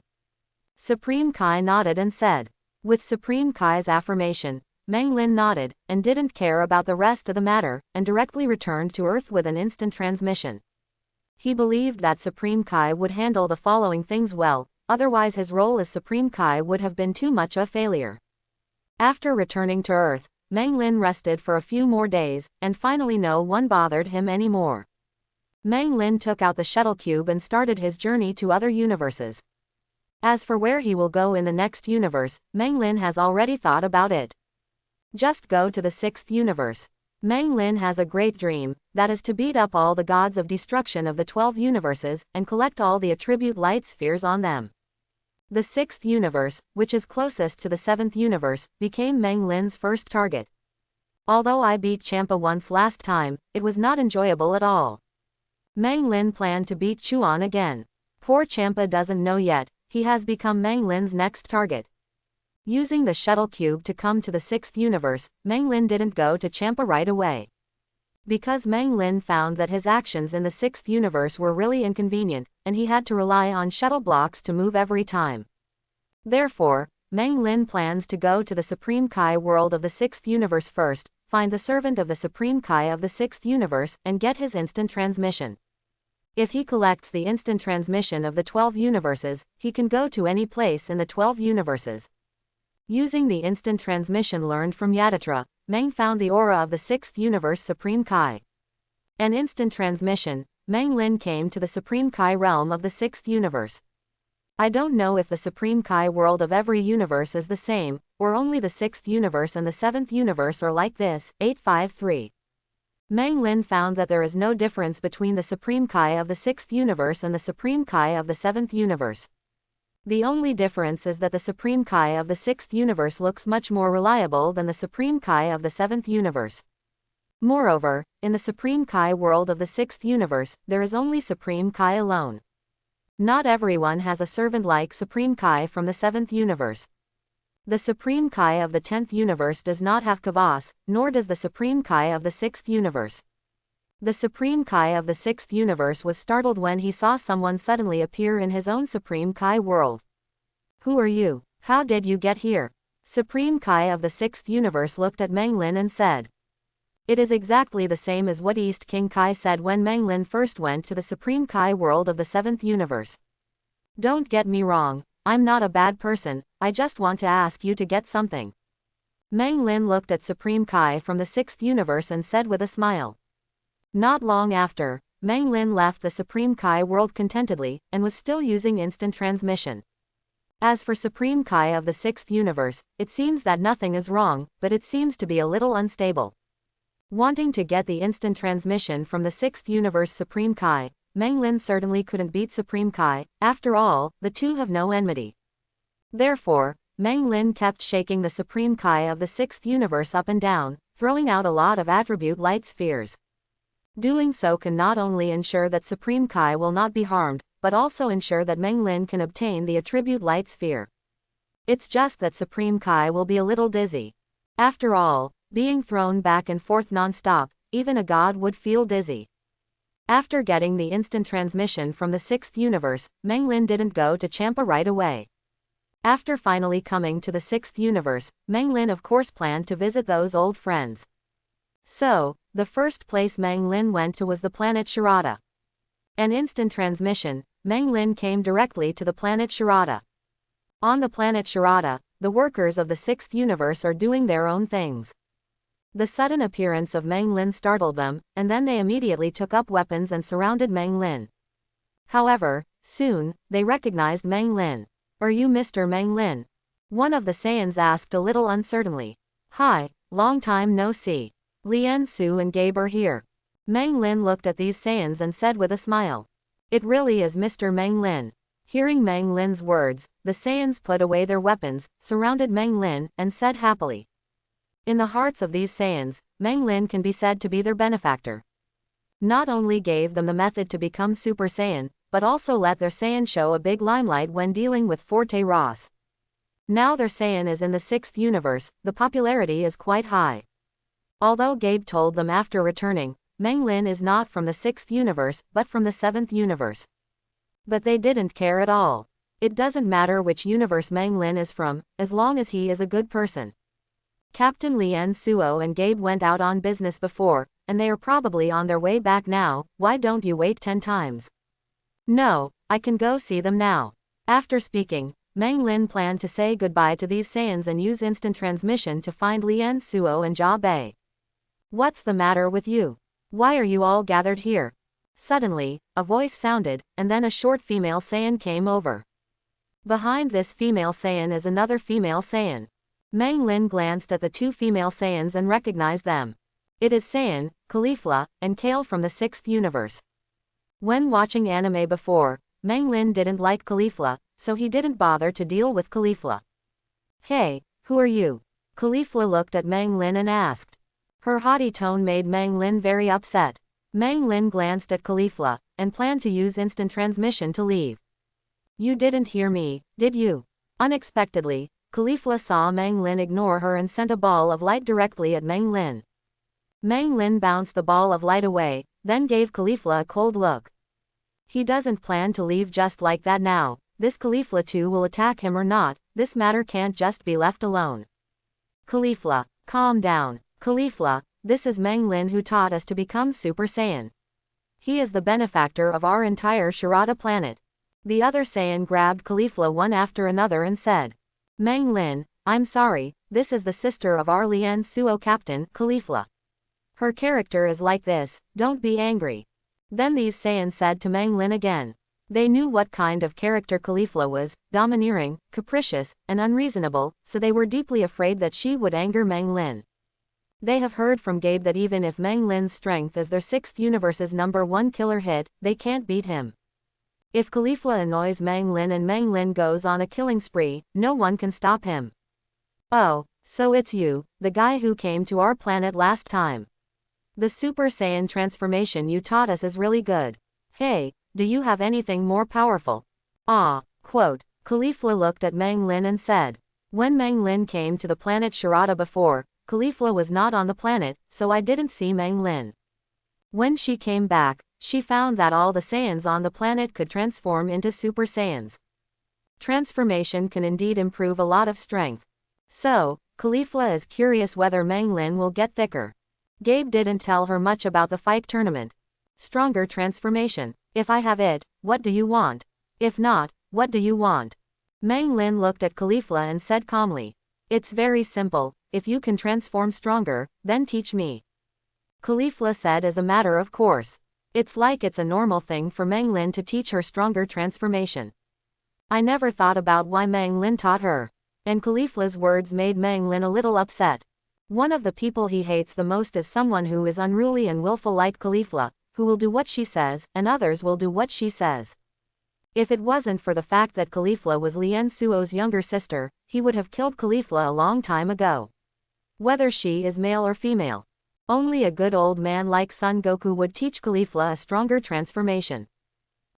[SPEAKER 1] Supreme Kai nodded and said. With Supreme Kai's affirmation, Meng Lin nodded, and didn't care about the rest of the matter, and directly returned to Earth with an instant transmission. He believed that Supreme Kai would handle the following things well, otherwise his role as Supreme Kai would have been too much a failure. After returning to Earth, Meng Lin rested for a few more days, and finally no one bothered him anymore. Meng Lin took out the shuttle cube and started his journey to other universes. As for where he will go in the next universe, Meng Lin has already thought about it. Just go to the 6th universe. Meng Lin has a great dream, that is to beat up all the gods of destruction of the 12 universes, and collect all the attribute light spheres on them. The 6th universe, which is closest to the 7th universe, became Meng Lin's first target. Although I beat Champa once last time, it was not enjoyable at all. Meng Lin planned to beat Chuan again. Poor Champa doesn't know yet, he has become Meng Lin's next target. Using the shuttle cube to come to the 6th universe, Meng Lin didn't go to Champa right away. Because Meng Lin found that his actions in the 6th universe were really inconvenient, and he had to rely on shuttle blocks to move every time. Therefore, Meng Lin plans to go to the Supreme Kai world of the 6th universe first, find the servant of the Supreme Kai of the 6th universe, and get his instant transmission. If he collects the instant transmission of the 12 universes, he can go to any place in the 12 universes. Using the instant transmission learned from Yadatra, Meng found the aura of the 6th universe Supreme Kai. An instant transmission, Meng Lin came to the Supreme Kai realm of the 6th universe. I don't know if the Supreme Kai world of every universe is the same, or only the 6th universe and the 7th universe are like this. 853. Meng Lin found that there is no difference between the Supreme Kai of the 6th universe and the Supreme Kai of the 7th universe. The only difference is that the Supreme Kai of the 6th universe looks much more reliable than the Supreme Kai of the 7th universe. Moreover, in the Supreme Kai world of the 6th universe, there is only Supreme Kai alone. Not everyone has a servant like Supreme Kai from the 7th universe. The Supreme Kai of the 10th universe does not have Kavas, nor does the Supreme Kai of the 6th universe. The Supreme Kai of the 6th universe was startled when he saw someone suddenly appear in his own Supreme Kai world. Who are you? How did you get here? Supreme Kai of the 6th universe looked at Meng Lin and said. It is exactly the same as what East King Kai said when Meng Lin first went to the Supreme Kai world of the 7th universe. Don't get me wrong, I'm not a bad person, I just want to ask you to get something. Meng Lin looked at Supreme Kai from the 6th universe and said with a smile. Not long after, Meng Lin left the Supreme Kai world contentedly, and was still using instant transmission. As for Supreme Kai of the 6th universe, it seems that nothing is wrong, but it seems to be a little unstable. Wanting to get the instant transmission from the 6th universe Supreme Kai, Meng Lin certainly couldn't beat Supreme Kai, after all, the two have no enmity. Therefore, Meng Lin kept shaking the Supreme Kai of the 6th universe up and down, throwing out a lot of attribute light spheres. Doing so can not only ensure that Supreme Kai will not be harmed, but also ensure that Meng Lin can obtain the attribute light sphere. It's just that Supreme Kai will be a little dizzy. After all, being thrown back and forth non-stop, even a god would feel dizzy. After getting the instant transmission from the 6th universe, Meng Lin didn't go to Champa right away. After finally coming to the 6th universe, Meng Lin of course planned to visit those old friends. So, the first place Meng Lin went to was the planet Sharada. An instant transmission, Meng Lin came directly to the planet Sharada. On the planet Sharada, the workers of the 6th universe are doing their own things. The sudden appearance of Meng Lin startled them, and then they immediately took up weapons and surrounded Meng Lin. However, soon, they recognized Meng Lin. Are you Mr. Meng Lin? One of the Saiyans asked a little uncertainly. Hi, long time no see. Lien Su and Gabe are here. Meng Lin looked at these Saiyans and said with a smile. It really is Mr. Meng Lin. Hearing Meng Lin's words, the Saiyans put away their weapons, surrounded Meng Lin, and said happily. In the hearts of these Saiyans, Meng Lin can be said to be their benefactor. Not only gave them the method to become Super Saiyan, but also let their Saiyan show a big limelight when dealing with Forte Ross. Now their Saiyan is in the 6th universe, the popularity is quite high. Although Gabe told them after returning, Meng Lin is not from the 6th universe, but from the 7th universe. But they didn't care at all. It doesn't matter which universe Meng Lin is from, as long as he is a good person. Captain Lien Suo and Gabe went out on business before, and they are probably on their way back now. Why don't you wait 10 times? No, I can go see them now. After speaking, Meng Lin planned to say goodbye to these Saiyans and use instant transmission to find Lien Suo and Jia Bei. What's the matter with you? Why are you all gathered here? Suddenly, a voice sounded, and then a short female Saiyan came over. Behind this female Saiyan is another female Saiyan. Meng Lin glanced at the two female Saiyans and recognized them. It is Saiyan, Caulifla, and Kale from the 6th universe. When watching anime before, Meng Lin didn't like Caulifla, so he didn't bother to deal with Caulifla. Hey, who are you? Caulifla looked at Meng Lin and asked. Her haughty tone made Meng Lin very upset. Meng Lin glanced at Caulifla, and planned to use instant transmission to leave. You didn't hear me, did you? Unexpectedly, Caulifla saw Meng Lin ignore her and sent a ball of light directly at Meng Lin. Meng Lin bounced the ball of light away, then gave Caulifla a cold look. He doesn't plan to leave just like that now. This Caulifla too will attack him or not, this matter can't just be left alone. Caulifla, calm down. Caulifla, this is Meng Lin who taught us to become Super Saiyan. He is the benefactor of our entire Sharada planet. The other Saiyan grabbed Caulifla one after another and said. Meng Lin, I'm sorry, this is the sister of our Lien Suo captain, Caulifla. Her character is like this, don't be angry. Then these Saiyans said to Meng Lin again. They knew what kind of character Caulifla was, domineering, capricious, and unreasonable, so they were deeply afraid that she would anger Meng Lin. They have heard from Gabe that even if Meng Lin's strength is their 6th universe's #1 killer hit, they can't beat him. If Caulifla annoys Meng Lin and Meng Lin goes on a killing spree, no one can stop him. Oh, so it's you, the guy who came to our planet last time. The Super Saiyan transformation you taught us is really good. Hey, do you have anything more powerful? Quote, Caulifla looked at Meng Lin and said. When Meng Lin came to the planet Sharada before, Caulifla was not on the planet, so I didn't see Meng Lin. When she came back, she found that all the Saiyans on the planet could transform into Super Saiyans. Transformation can indeed improve a lot of strength. So, Caulifla is curious whether Meng Lin will get thicker. Gabe didn't tell her much about the fight tournament. Stronger transformation. If I have it, what do you want? If not, what do you want? Meng Lin looked at Caulifla and said calmly. It's very simple, if you can transform stronger, then teach me. Caulifla said as a matter of course. It's like it's a normal thing for Meng Lin to teach her stronger transformation. I never thought about why Meng Lin taught her. And Caulifla's words made Meng Lin a little upset. One of the people he hates the most is someone who is unruly and willful like Caulifla, who will do what she says, and others will do what she says. If it wasn't for the fact that Caulifla was Lien Suo's younger sister, he would have killed Caulifla a long time ago. Whether she is male or female. Only a good old man like Son Goku would teach Caulifla a stronger transformation.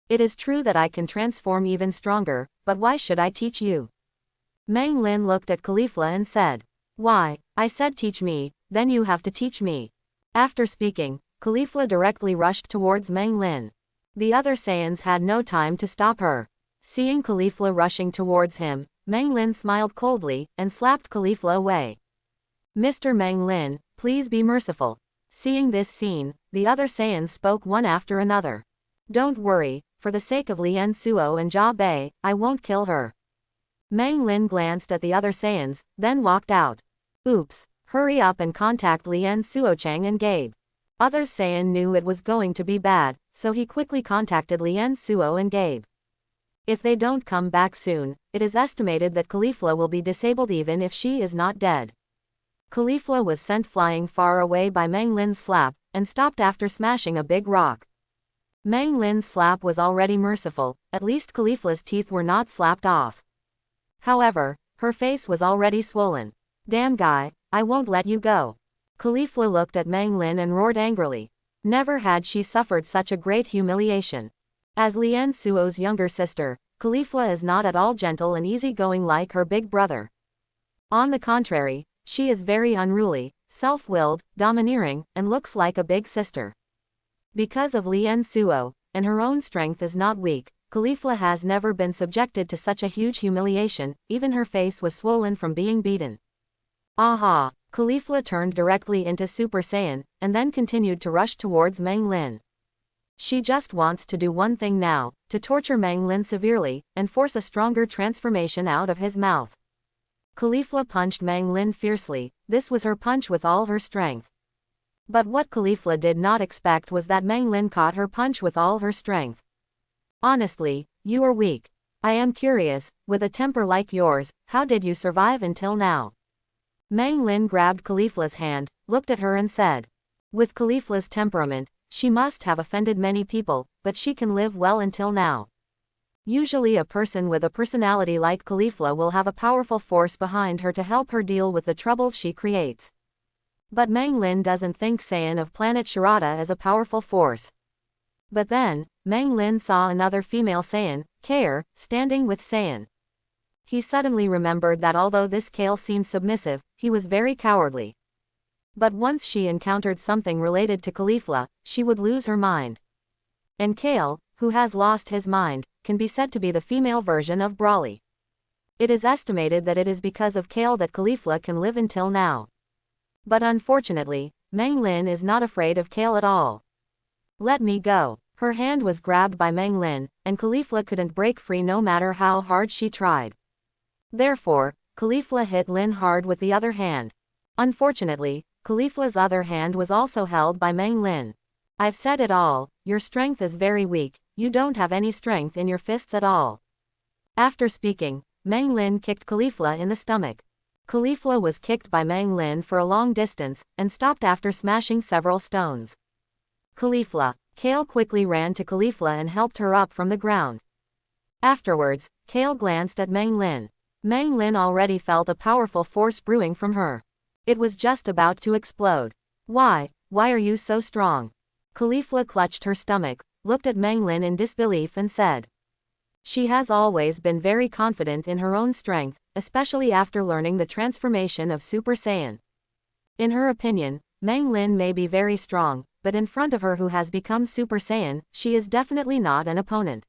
[SPEAKER 1] It is true that I can transform even stronger, but why should I teach you? Meng Lin looked at Caulifla and said. Why, I said teach me, then you have to teach me. After speaking, Caulifla directly rushed towards Meng Lin. The other Saiyans had no time to stop her. Seeing Caulifla rushing towards him, Meng Lin smiled coldly, and slapped Caulifla away. Mr. Meng Lin, please be merciful. Seeing this scene, the other Saiyans spoke one after another. Don't worry, for the sake of Lien Suo and Jia Bei, I won't kill her. Meng Lin glanced at the other Saiyans, then walked out. Oops, hurry up and contact Lien Suochang and Gabe. Other Saiyan knew it was going to be bad, so he quickly contacted Lien Suo and Gabe. If they don't come back soon, it is estimated that Caulifla will be disabled even if she is not dead. Caulifla was sent flying far away by Meng Lin's slap, and stopped after smashing a big rock. Meng Lin's slap was already merciful, at least Caulifla's teeth were not slapped off. However, her face was already swollen. Damn guy, I won't let you go. Caulifla looked at Meng Lin and roared angrily. Never had she suffered such a great humiliation. As Lien Suo's younger sister, Caulifla is not at all gentle and easygoing like her big brother. On the contrary, she is very unruly, self-willed, domineering, and looks like a big sister. Because of Lien Suo, and her own strength is not weak, Caulifla has never been subjected to such a huge humiliation, even her face was swollen from being beaten. Aha! Caulifla turned directly into Super Saiyan, and then continued to rush towards Meng Lin. She just wants to do one thing now, to torture Meng Lin severely, and force a stronger transformation out of his mouth. Caulifla punched Meng Lin fiercely, this was her punch with all her strength. But what Caulifla did not expect was that Meng Lin caught her punch with all her strength. Honestly, you are weak. I am curious, with a temper like yours, how did you survive until now? Mang Lin grabbed Khalifla's hand, looked at her and said. With Khalifla's temperament, she must have offended many people, but she can live well until now. Usually a person with a personality like Khalifla will have a powerful force behind her to help her deal with the troubles she creates. But Mang Lin doesn't think Saiyan of planet Sharada as a powerful force. But then, Mang Lin saw another female Saiyan, Kale, standing with Saiyan. He suddenly remembered that although this Kale seemed submissive, he was very cowardly. But once she encountered something related to Khalifla, she would lose her mind. And Kale, who has lost his mind, can be said to be the female version of Brawly. It is estimated that it is because of Kale that Khalifla can live until now. But unfortunately, Mang Lin is not afraid of Kale at all. Let me go. Her hand was grabbed by Mang Lin, and Khalifla couldn't break free no matter how hard she tried. Therefore, Khalifla hit Lin hard with the other hand. Unfortunately, Khalifla's other hand was also held by Mang Lin. I've said it all, your strength is very weak, you don't have any strength in your fists at all. After speaking, Mang Lin kicked Khalifla in the stomach. Khalifla was kicked by Mang Lin for a long distance, and stopped after smashing several stones. Khalifla. Kale quickly ran to Khalifla and helped her up from the ground. Afterwards, Kale glanced at Mang Lin. Mang Lin already felt a powerful force brewing from her. It was just about to explode. Why are you so strong? Khalifla clutched her stomach, looked at Mang Lin in disbelief and said. She has always been very confident in her own strength, especially after learning the transformation of Super Saiyan. In her opinion, Mang Lin may be very strong, but in front of her who has become Super Saiyan, she is definitely not an opponent.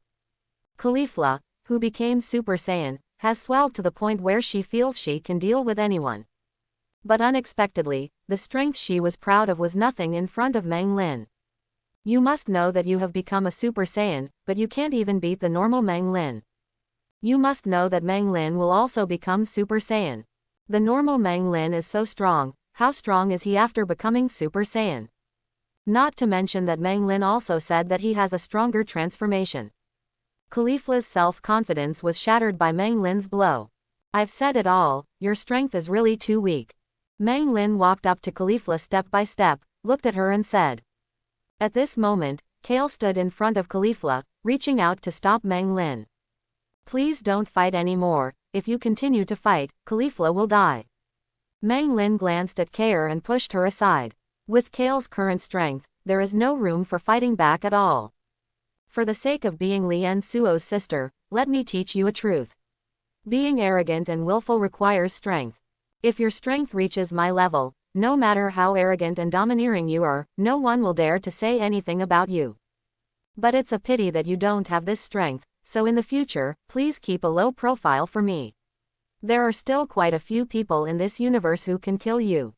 [SPEAKER 1] Khalifla, who became Super Saiyan, has swelled to the point where she feels she can deal with anyone. But unexpectedly, the strength she was proud of was nothing in front of Mang Lin. You must know that you have become a Super Saiyan, but you can't even beat the normal Mang Lin. You must know that Mang Lin will also become Super Saiyan. The normal Mang Lin is so strong, how strong is he after becoming Super Saiyan? Not to mention that Mang Lin also said that he has a stronger transformation. Khalifla's self-confidence was shattered by Mang Lin's blow. I've said it all, your strength is really too weak. Mang Lin walked up to Khalifla step by step, looked at her and said. At this moment, Kale stood in front of Khalifla, reaching out to stop Mang Lin. Please don't fight anymore, if you continue to fight, Khalifla will die. Mang Lin glanced at Kale and pushed her aside. With Kale's current strength, there is no room for fighting back at all. For the sake of being Lien Suo's sister, let me teach you a truth. Being arrogant and willful requires strength. If your strength reaches my level, no matter how arrogant and domineering you are, no one will dare to say anything about you. But it's a pity that you don't have this strength, so in the future, please keep a low profile for me. There are still quite a few people in this universe who can kill you.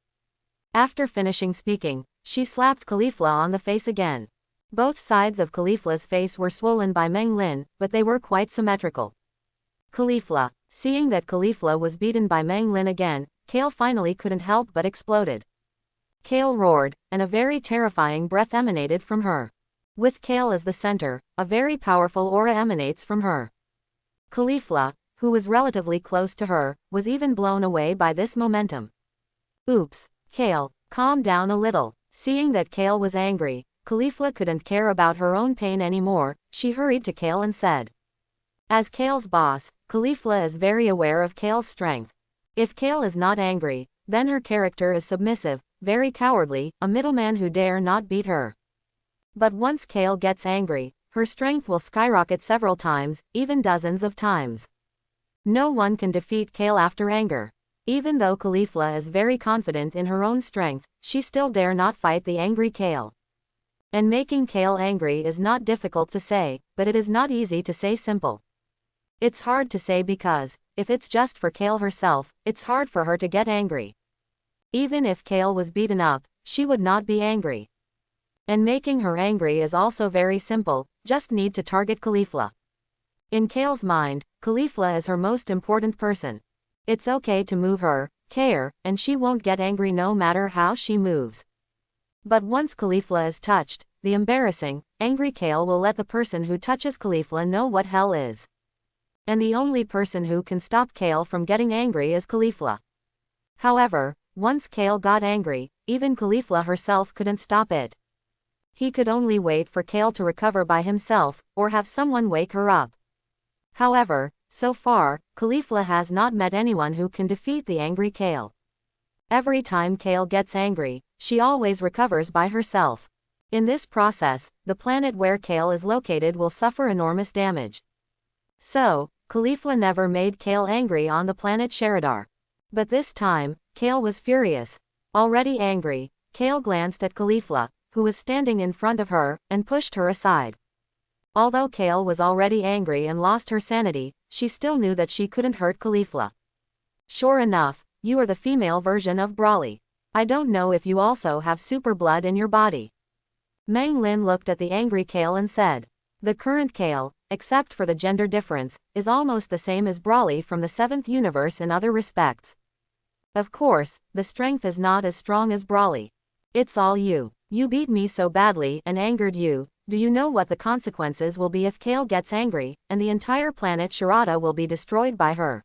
[SPEAKER 1] After finishing speaking, she slapped Khalifla on the face again. Both sides of Khalifla's face were swollen by Mang Lin, but they were quite symmetrical. Khalifla. Seeing that Khalifla was beaten by Mang Lin again, Kale finally couldn't help but exploded. Kale roared, and a very terrifying breath emanated from her. With Kale as the center, a very powerful aura emanates from her. Khalifla, who was relatively close to her, was even blown away by this momentum. Oops, Kale, calm down a little. Seeing that Kale was angry, Khalifla couldn't care about her own pain anymore. She hurried to Kale and said. As Kale's boss, Khalifla is very aware of Kale's strength. If Kale is not angry, then her character is submissive, very cowardly, a middleman who dare not beat her. But once Kale gets angry, her strength will skyrocket several times, even dozens of times. No one can defeat Kale after anger. Even though Khalifla is very confident in her own strength, she still dare not fight the angry Kale. And making Kale angry is not difficult to say, but it is not easy to say simple. It's hard to say because, if it's just for Kale herself, it's hard for her to get angry. Even if Kale was beaten up, she would not be angry. And making her angry is also very simple, just need to target Khalifla. In Kale's mind, Khalifla is her most important person. It's okay to move her, Kale, and she won't get angry no matter how she moves. But once Khalifla is touched, the embarrassing, angry Kale will let the person who touches Khalifla know what hell is. And the only person who can stop Kale from getting angry is Caulifla. However, once Kale got angry, even Caulifla herself couldn't stop it. He could only wait for Kale to recover by himself, or have someone wake her up. However, so far, Caulifla has not met anyone who can defeat the angry Kale. Every time Kale gets angry, she always recovers by herself. In this process, the planet where Kale is located will suffer enormous damage. So, Caulifla never made Kale angry on the planet Sheridar. But this time, Kale was furious. Already angry, Kale glanced at Caulifla, who was standing in front of her, and pushed her aside. Although Kale was already angry and lost her sanity, she still knew that she couldn't hurt Caulifla. Sure enough, you are the female version of Brawly. I don't know if you also have super blood in your body. Meng Lin looked at the angry Kale and said, the current Kale, except for the gender difference, is almost the same as Brawly from the 7th universe in other respects. Of course, the strength is not as strong as Brawly. It's all you. You beat me so badly and angered you. Do you know what the consequences will be if Kale gets angry, and the entire planet Sharada will be destroyed by her?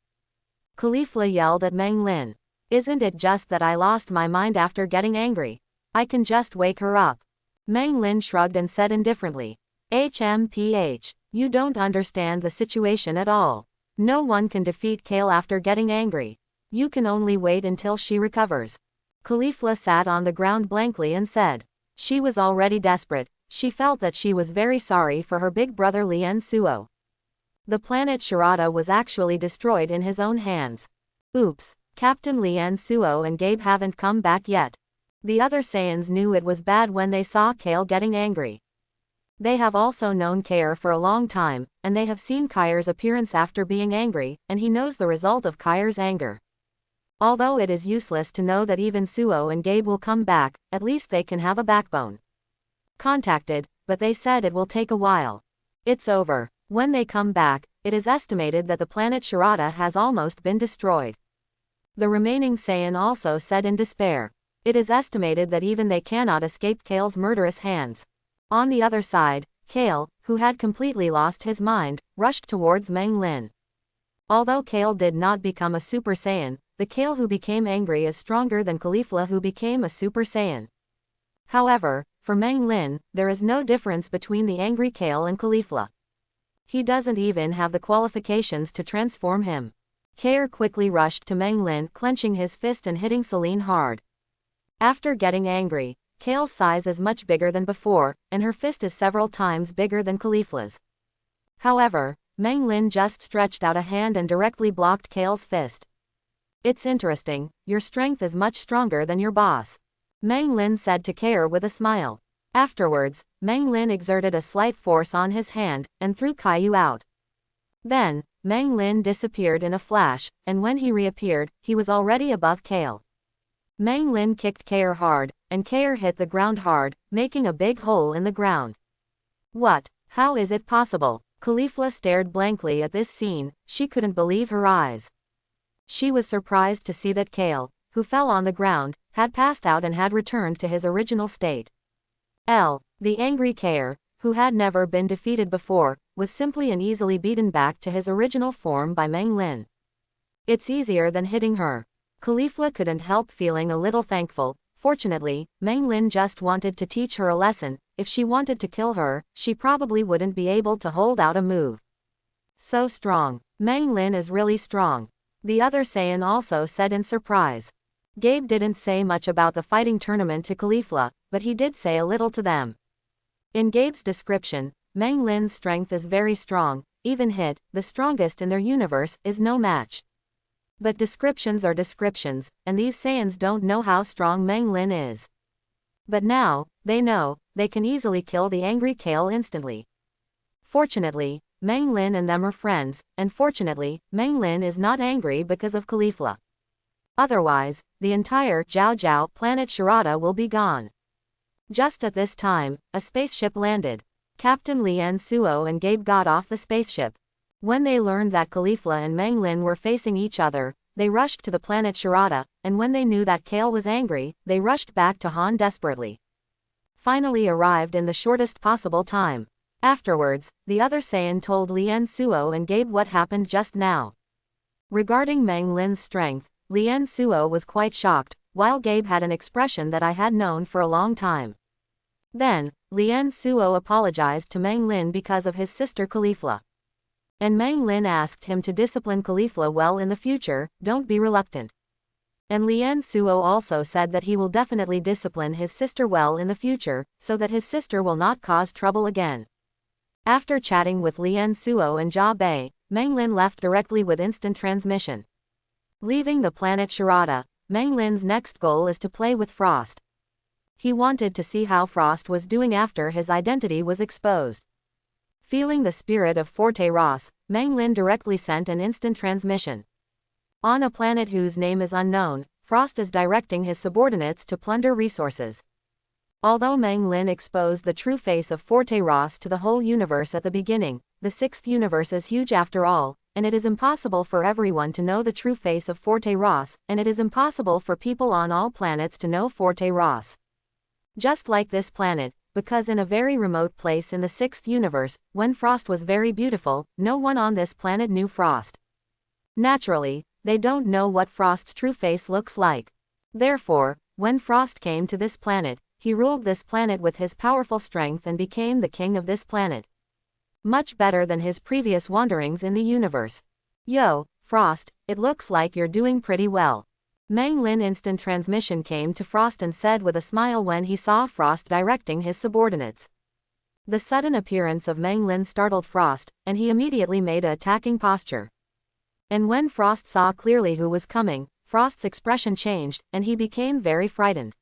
[SPEAKER 1] Caulifla yelled at Meng Lin. Isn't it just that I lost my mind after getting angry? I can just wake her up. Meng Lin shrugged and said indifferently. HMPH. You don't understand the situation at all. No one can defeat Kale after getting angry. You can only wait until she recovers. Caulifla sat on the ground blankly and said. She was already desperate. She felt that she was very sorry for her big brother Lien Suo. The planet Sharada was actually destroyed in his own hands. Oops, Captain Lien Suo and Gabe haven't come back yet. The other Saiyans knew it was bad when they saw Kale getting angry. They have also known Kair for a long time, and they have seen Kair's appearance after being angry, and he knows the result of Kair's anger. Although it is useless to know that even Suo and Gabe will come back, at least they can have a backbone. Contacted, but they said it will take a while. It's over. When they come back, it is estimated that the planet Sharada has almost been destroyed. The remaining Saiyan also said in despair. It is estimated that even they cannot escape Kale's murderous hands. On the other side, Kale, who had completely lost his mind, rushed towards Meng Lin. Although Kale did not become a Super Saiyan, the Kale who became angry is stronger than Caulifla who became a Super Saiyan. However, for Meng Lin, there is no difference between the angry Kale and Caulifla. He doesn't even have the qualifications to transform him. Kair quickly rushed to Meng Lin, clenching his fist and hitting Celine hard. After getting angry, Kale's size is much bigger than before, and her fist is several times bigger than Caulifla's. However, Meng Lin just stretched out a hand and directly blocked Kale's fist. It's interesting, your strength is much stronger than your boss. Meng Lin said to Kair with a smile. Afterwards, Meng Lin exerted a slight force on his hand, and threw Caillou out. Then, Meng Lin disappeared in a flash, and when he reappeared, he was already above Kale. Meng Lin kicked Kair hard, and Kair hit the ground hard, making a big hole in the ground. What? How is it possible? Caulifla stared blankly at this scene, she couldn't believe her eyes. She was surprised to see that Kale, who fell on the ground, had passed out and had returned to his original state. The angry Kair, who had never been defeated before, was simply and easily beaten back to his original form by Meng Lin. It's easier than hitting her. Caulifla couldn't help feeling a little thankful. Fortunately, Meng Lin just wanted to teach her a lesson. If she wanted to kill her, she probably wouldn't be able to hold out a move. So strong. Meng Lin is really strong. The other Saiyan also said in surprise. Gabe didn't say much about the fighting tournament to Caulifla, but he did say a little to them. In Gabe's description, Meng Lin's strength is very strong, even Hit, the strongest in their universe, is no match. But descriptions are descriptions, and these Saiyans don't know how strong Meng Lin is. But now, they know, they can easily kill the angry Kale instantly. Fortunately, Meng Lin and them are friends, and fortunately, Meng Lin is not angry because of Caulifla. Otherwise, the entire Jiao Jiao planet Sharada will be gone. Just at this time, a spaceship landed. Captain Lien Suo and Gabe got off the spaceship. When they learned that Caulifla and Meng Lin were facing each other, they rushed to the planet Sharada, and when they knew that Kale was angry, they rushed back to Han desperately. Finally arrived in the shortest possible time. Afterwards, the other Saiyan told Lien Suo and Gabe what happened just now. Regarding Meng Lin's strength, Lien Suo was quite shocked, while Gabe had an expression that I had known for a long time. Then, Lien Suo apologized to Meng Lin because of his sister Caulifla. And Meng Lin asked him to discipline Caulifla well in the future, don't be reluctant. And Lien Suo also said that he will definitely discipline his sister well in the future, so that his sister will not cause trouble again. After chatting with Lien Suo and Jia Bei, Meng Lin left directly with instant transmission. Leaving the planet Sharada, Meng Lin's next goal is to play with Frost. He wanted to see how Frost was doing after his identity was exposed. Feeling the spirit of Forte Ross, Meng Lin directly sent an instant transmission. On a planet whose name is unknown, Frost is directing his subordinates to plunder resources. Although Meng Lin exposed the true face of Forte Ross to the whole universe at the beginning, the sixth universe is huge after all, and it is impossible for everyone to know the true face of Forte Ross, and it is impossible for people on all planets to know Forte Ross. Just like this planet, because in a very remote place in the sixth universe, when Frost was very beautiful, no one on this planet knew Frost. Naturally, they don't know what Frost's true face looks like. Therefore, when Frost came to this planet, he ruled this planet with his powerful strength and became the king of this planet. Much better than his previous wanderings in the universe. Yo, Frost, it looks like you're doing pretty well. Meng Lin instant transmission came to Frost and said with a smile when he saw Frost directing his subordinates. The sudden appearance of Meng Lin startled Frost, and he immediately made an attacking posture. And when Frost saw clearly who was coming, Frost's expression changed, and he became very frightened.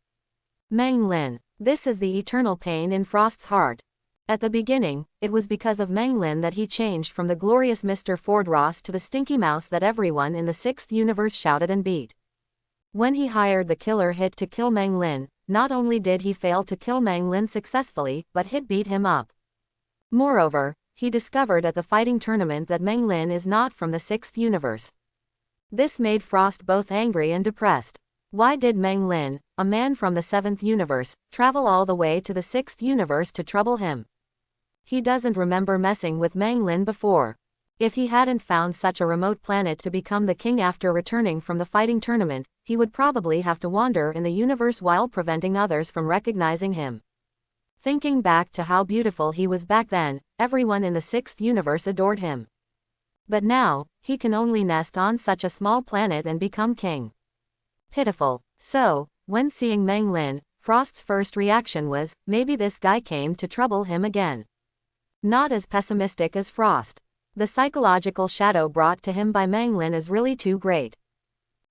[SPEAKER 1] Meng Lin. This is the eternal pain in Frost's heart. At the beginning, it was because of Meng Lin that he changed from the glorious Mr. Ford Ross to the stinky mouse that everyone in the sixth universe shouted and beat. When he hired the killer Hit to kill Meng Lin, not only did he fail to kill Meng Lin successfully, but Hit beat him up. Moreover, he discovered at the fighting tournament that Meng Lin is not from the sixth universe. This made Frost both angry and depressed. Why did Meng Lin, a man from the seventh universe, travel all the way to the sixth universe to trouble him? He doesn't remember messing with Meng Lin before. If he hadn't found such a remote planet to become the king after returning from the fighting tournament, he would probably have to wander in the universe while preventing others from recognizing him. Thinking back to how beautiful he was back then, everyone in the sixth universe adored him. But now, he can only nest on such a small planet and become king. Pitiful. So, when seeing Meng Lin, Frost's first reaction was, maybe this guy came to trouble him again. Not as pessimistic as Frost. The psychological shadow brought to him by Meng Lin is really too great.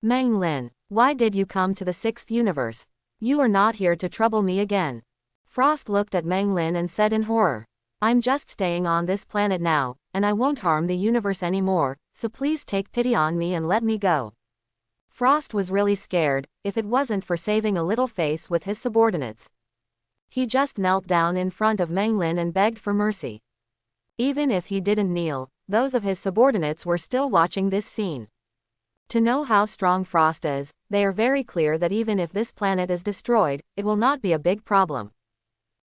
[SPEAKER 1] Meng Lin, why did you come to the sixth universe? You are not here to trouble me again. Frost looked at Meng Lin and said in horror. I'm just staying on this planet now, and I won't harm the universe anymore, so please take pity on me and let me go. Frost was really scared, if it wasn't for saving a little face with his subordinates. He just knelt down in front of Meng Lin and begged for mercy. Even if he didn't kneel, those of his subordinates were still watching this scene. To know how strong Frost is, they are very clear that even if this planet is destroyed, it will not be a big problem.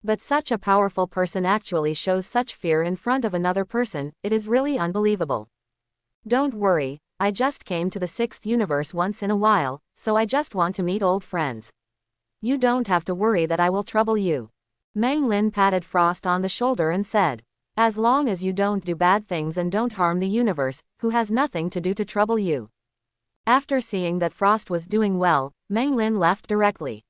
[SPEAKER 1] But such a powerful person actually shows such fear in front of another person, it is really unbelievable. Don't worry, I just came to the sixth universe once in a while, so I just want to meet old friends. You don't have to worry that I will trouble you. Meng Lin patted Frost on the shoulder and said, as long as you don't do bad things and don't harm the universe, who has nothing to do to trouble you. After seeing that Frost was doing well, Meng Lin left directly.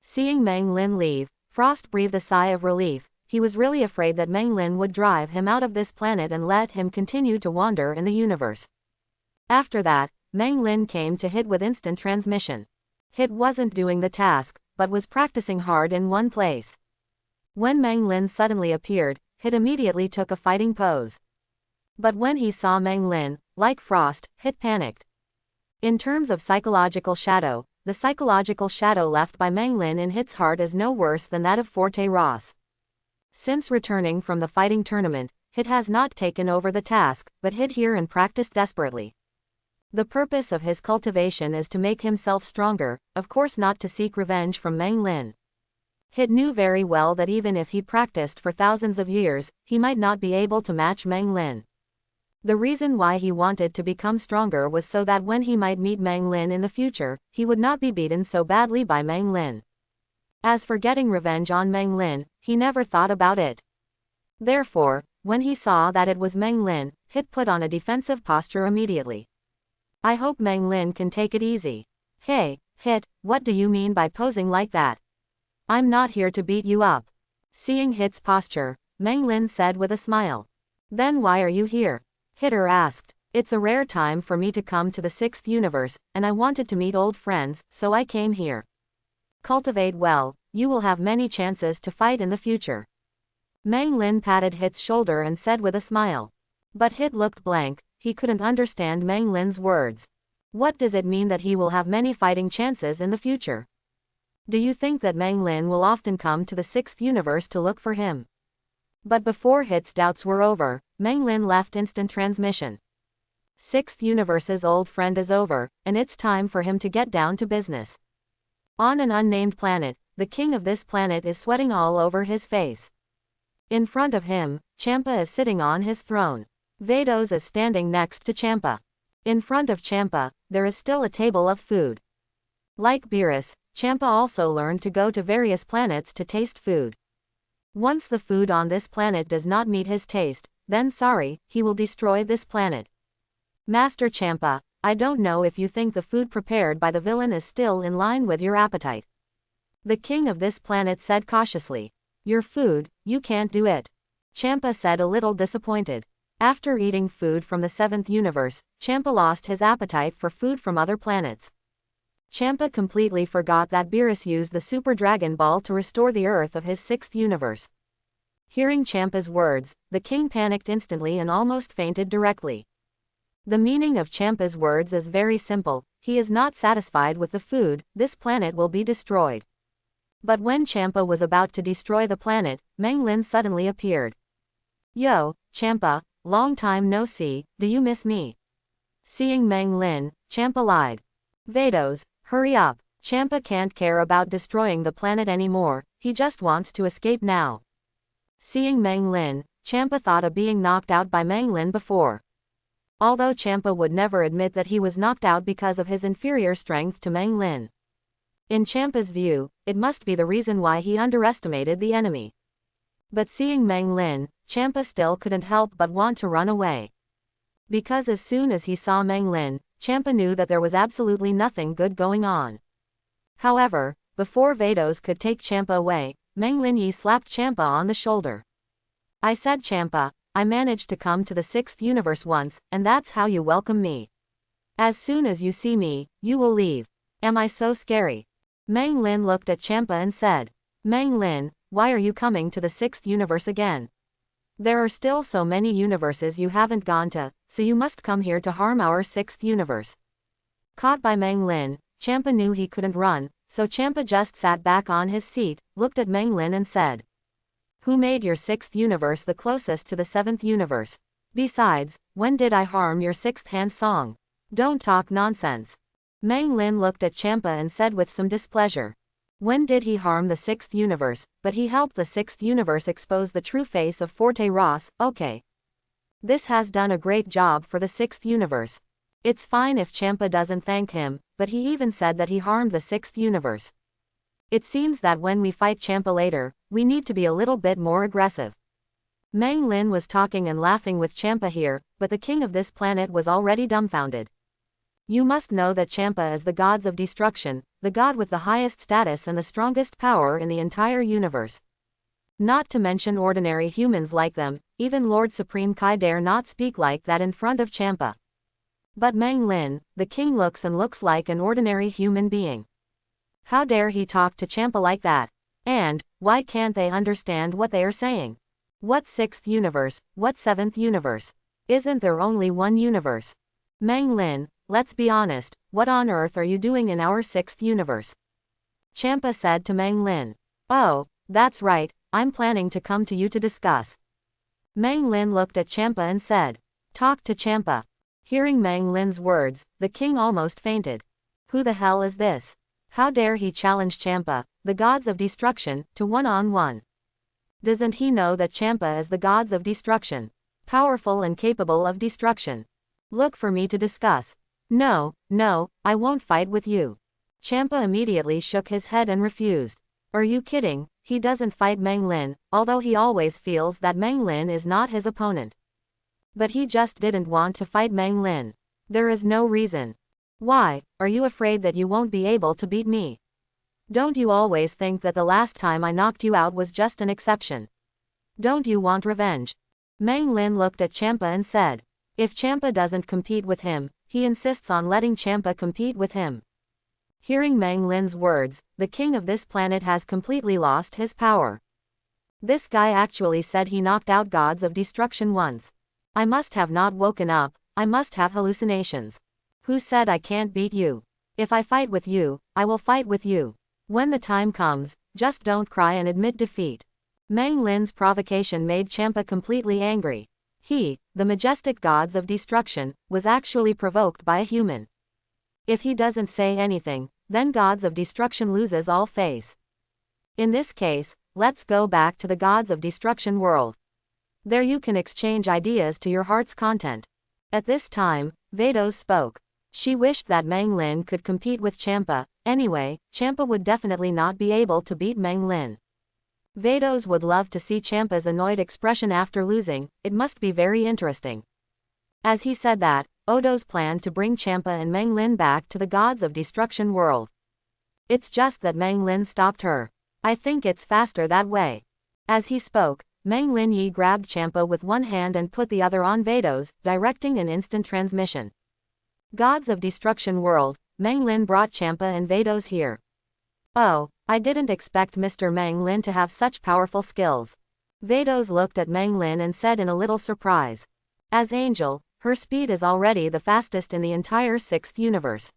[SPEAKER 1] Seeing Meng Lin leave, Frost breathed a sigh of relief. He was really afraid that Meng Lin would drive him out of this planet and let him continue to wander in the universe. After that, Meng Lin came to Hit with instant transmission. Hit wasn't doing the task, but was practicing hard in one place. When Meng Lin suddenly appeared, Hit immediately took a fighting pose. But when he saw Meng Lin, like Frost, Hit panicked. In terms of psychological shadow, the psychological shadow left by Meng Lin in Hit's heart is no worse than that of Forte Ross. Since returning from the fighting tournament, Hit has not taken over the task, but hid here and practiced desperately. The purpose of his cultivation is to make himself stronger, of course not to seek revenge from Meng Lin. Hit knew very well that even if he practiced for thousands of years, he might not be able to match Meng Lin. The reason why he wanted to become stronger was so that when he might meet Meng Lin in the future, he would not be beaten so badly by Meng Lin. As for getting revenge on Meng Lin, he never thought about it. Therefore, when he saw that it was Meng Lin, Hit put on a defensive posture immediately. I hope Meng Lin can take it easy. Hey, Hit, what do you mean by posing like that? I'm not here to beat you up. Seeing Hit's posture, Meng Lin said with a smile. Then why are you here? Hitter asked. It's a rare time for me to come to the 6th universe, and I wanted to meet old friends, so I came here. Cultivate well, you will have many chances to fight in the future. Meng Lin patted Hit's shoulder and said with a smile. But Hit looked blank, he couldn't understand Meng Lin's words. What does it mean that he will have many fighting chances in the future? Do you think that Meng Lin will often come to the 6th universe to look for him? But before Hit's doubts were over, Meng Lin left instant transmission. 6th universe's old friend is over, and it's time for him to get down to business. On an unnamed planet, the king of this planet is sweating all over his face. In front of him, Champa is sitting on his throne. Vados is standing next to Champa. In front of Champa, there is still a table of food. Like Beerus, Champa also learned to go to various planets to taste food. Once the food on this planet does not meet his taste, then sorry, he will destroy this planet. Master Champa, I don't know if you think the food prepared by the villain is still in line with your appetite. The king of this planet said cautiously. Your food, you can't do it. Champa said a little disappointed. After eating food from the 7th universe, Champa lost his appetite for food from other planets. Champa completely forgot that Beerus used the Super Dragon Ball to restore the Earth of his 6th universe. Hearing Champa's words, the king panicked instantly and almost fainted directly. The meaning of Champa's words is very simple, he is not satisfied with the food, this planet will be destroyed. But when Champa was about to destroy the planet, Meng Lin suddenly appeared. Yo, Champa, long time no see, do you miss me? Seeing Meng Lin, Champa lied. Vados, hurry up, Champa can't care about destroying the planet anymore, he just wants to escape now. Seeing Meng Lin, Champa thought of being knocked out by Meng Lin before. Although Champa would never admit that he was knocked out because of his inferior strength to Meng Lin. In Champa's view, it must be the reason why he underestimated the enemy. But seeing Meng Lin, Champa still couldn't help but want to run away. Because as soon as he saw Meng Lin, Champa knew that there was absolutely nothing good going on. However, before Vados could take Champa away, Meng Lin Yi slapped Champa on the shoulder. I said Champa, I managed to come to the 6th universe once, and that's how you welcome me. As soon as you see me, you will leave. Am I so scary? Meng Lin looked at Champa and said, Meng Lin, why are you coming to the 6th universe again? There are still so many universes you haven't gone to, so you must come here to harm our 6th universe. Caught by Meng Lin, Champa knew he couldn't run, so Champa just sat back on his seat, looked at Meng Lin and said, who made your 6th universe the closest to the 7th universe? Besides, when did I harm your 6th hand song? Don't talk nonsense. Meng Lin looked at Champa and said with some displeasure. When did he harm the 6th universe, but he helped the 6th universe expose the true face of Forte Ross, okay. This has done a great job for the 6th universe. It's fine if Champa doesn't thank him, but he even said that he harmed the 6th universe. It seems that when we fight Champa later, we need to be a little bit more aggressive. Meng Lin was talking and laughing with Champa here, but the king of this planet was already dumbfounded. You must know that Champa is the gods of destruction, the god with the highest status and the strongest power in the entire universe. Not to mention ordinary humans like them, even Lord Supreme Kai dare not speak like that in front of Champa. But Meng Lin, the king looks like an ordinary human being. How dare he talk to Champa like that? And, why can't they understand what they are saying? What 6th universe, what 7th universe? Isn't there only one universe? Meng Lin, let's be honest, what on earth are you doing in our 6th universe? Champa said to Meng Lin. Oh, that's right, I'm planning to come to you to discuss. Meng Lin looked at Champa and said, talk to Champa. Hearing Meng Lin's words, the king almost fainted. Who the hell is this? How dare he challenge Champa, the gods of destruction, to one-on-one. Doesn't he know that Champa is the gods of destruction? Powerful and capable of destruction. Look for me to discuss. No, no, I won't fight with you. Champa immediately shook his head and refused. Are you kidding? He doesn't fight Meng Lin, although he always feels that Meng Lin is not his opponent. But he just didn't want to fight Meng Lin. There is no reason. Why, are you afraid that you won't be able to beat me? Don't you always think that the last time I knocked you out was just an exception? Don't you want revenge? Meng Lin looked at Champa and said. If Champa doesn't compete with him, he insists on letting Champa compete with him. Hearing Meng Lin's words, the king of this planet has completely lost his power. This guy actually said he knocked out gods of destruction once. I must have not woken up, I must have hallucinations. Who said I can't beat you? If I fight with you, I will fight with you. When the time comes, just don't cry and admit defeat. Meng Lin's provocation made Champa completely angry. He, the majestic gods of destruction, was actually provoked by a human. If he doesn't say anything, then gods of destruction loses all face. In this case, let's go back to the gods of destruction world. There you can exchange ideas to your heart's content. At this time, Vados spoke. She wished that Meng Lin could compete with Champa. Anyway, Champa would definitely not be able to beat Meng Lin. Vados would love to see Champa's annoyed expression after losing. It must be very interesting. As he said that, Odo's planned to bring Champa and Meng Lin back to the gods of destruction world. It's just that Meng Lin stopped her. I think it's faster that way. As he spoke, Meng Lin Yi grabbed Champa with one hand and put the other on Vados, directing an instant transmission. Gods of destruction world, Meng Lin brought Champa and Vados here. Oh, I didn't expect Mr. Meng Lin to have such powerful skills. Vados looked at Meng Lin and said in a little surprise. As Angel, her speed is already the fastest in the entire 6th universe.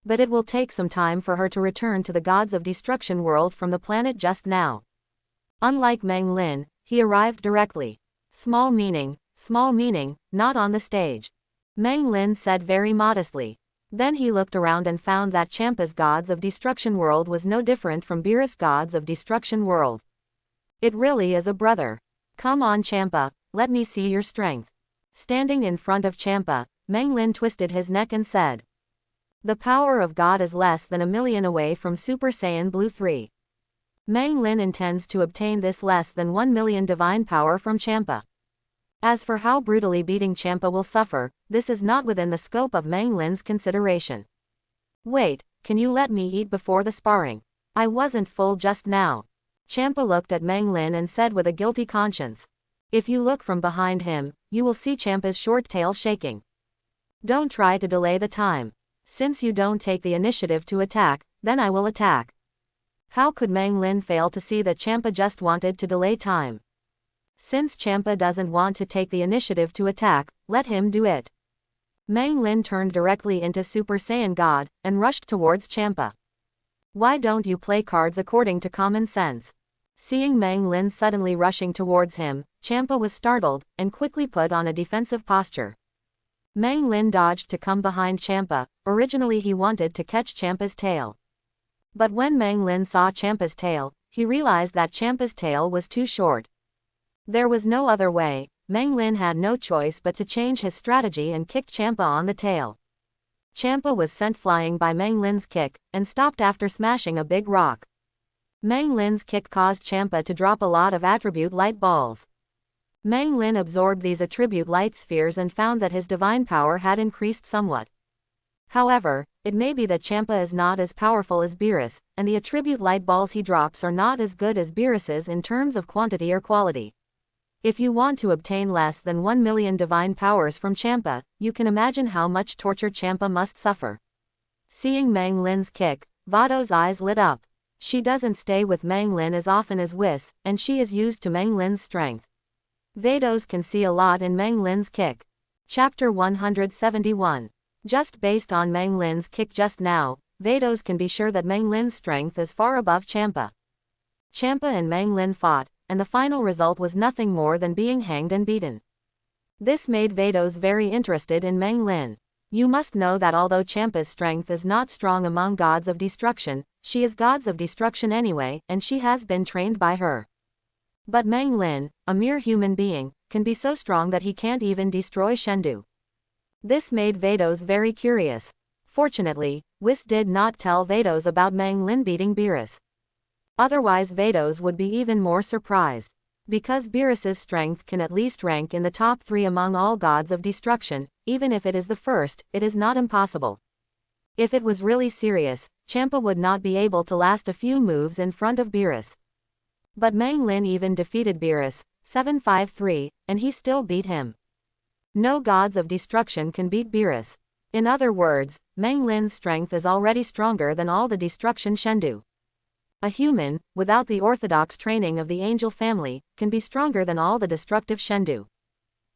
[SPEAKER 1] But it will take some time for her to return to the gods of destruction world from the planet just now. Unlike Meng Lin, he arrived directly. Small meaning, not on the stage. Meng Lin said very modestly. Then he looked around and found that Champa's gods of destruction world was no different from Beerus gods of destruction world. It really is a brother. Come on Champa, let me see your strength. Standing in front of Champa, Meng Lin twisted his neck and said. The power of God is less than a million away from Super Saiyan Blue 3. Meng Lin intends to obtain this less than 1 million divine power from Champa. As for how brutally beating Champa will suffer, this is not within the scope of Meng Lin's consideration. Wait, can you let me eat before the sparring? I wasn't full just now. Champa looked at Meng Lin and said with a guilty conscience. If you look from behind him, you will see Champa's short tail shaking. Don't try to delay the time. Since you don't take the initiative to attack, then I will attack. How could Meng Lin fail to see that Champa just wanted to delay time? Since Champa doesn't want to take the initiative to attack, let him do it. Meng Lin turned directly into Super Saiyan God, and rushed towards Champa. Why don't you play cards according to common sense? Seeing Meng Lin suddenly rushing towards him, Champa was startled, and quickly put on a defensive posture. Meng Lin dodged to come behind Champa. Originally he wanted to catch Champa's tail. But when Meng Lin saw Champa's tail, he realized that Champa's tail was too short. There was no other way. Meng Lin had no choice but to change his strategy and kick Champa on the tail. Champa was sent flying by Meng Lin's kick, and stopped after smashing a big rock. Meng Lin's kick caused Champa to drop a lot of attribute light balls. Meng Lin absorbed these attribute light spheres and found that his divine power had increased somewhat. However, it may be that Champa is not as powerful as Beerus, and the attribute light balls he drops are not as good as Beerus's in terms of quantity or quality. If you want to obtain less than 1 million divine powers from Champa, you can imagine how much torture Champa must suffer. Seeing Meng Lin's kick, Vado's eyes lit up. She doesn't stay with Meng Lin as often as Whis, and she is used to Meng Lin's strength. Vados can see a lot in Meng Lin's kick. Chapter 171. Just based on Meng Lin's kick just now, Vados can be sure that Meng Lin's strength is far above Champa. Champa and Meng Lin fought, and the final result was nothing more than being hanged and beaten. This made Vados very interested in Meng Lin. You must know that although Champa's strength is not strong among gods of destruction, she is gods of destruction anyway, and she has been trained by her. But Meng Lin, a mere human being, can be so strong that he can't even destroy Shendu. This made Vados very curious. Fortunately, Whis did not tell Vados about Meng Lin beating Beerus. Otherwise Vados would be even more surprised. Because Beerus's strength can at least rank in the top 3 among all gods of destruction, even if it is the first, it is not impossible. If it was really serious, Champa would not be able to last a few moves in front of Beerus. But Meng Lin even defeated Beerus, 753, and he still beat him. No gods of destruction can beat Beerus. In other words, Meng Lin's strength is already stronger than all the destruction Shendu. A human, without the orthodox training of the angel family, can be stronger than all the destructive Shendu.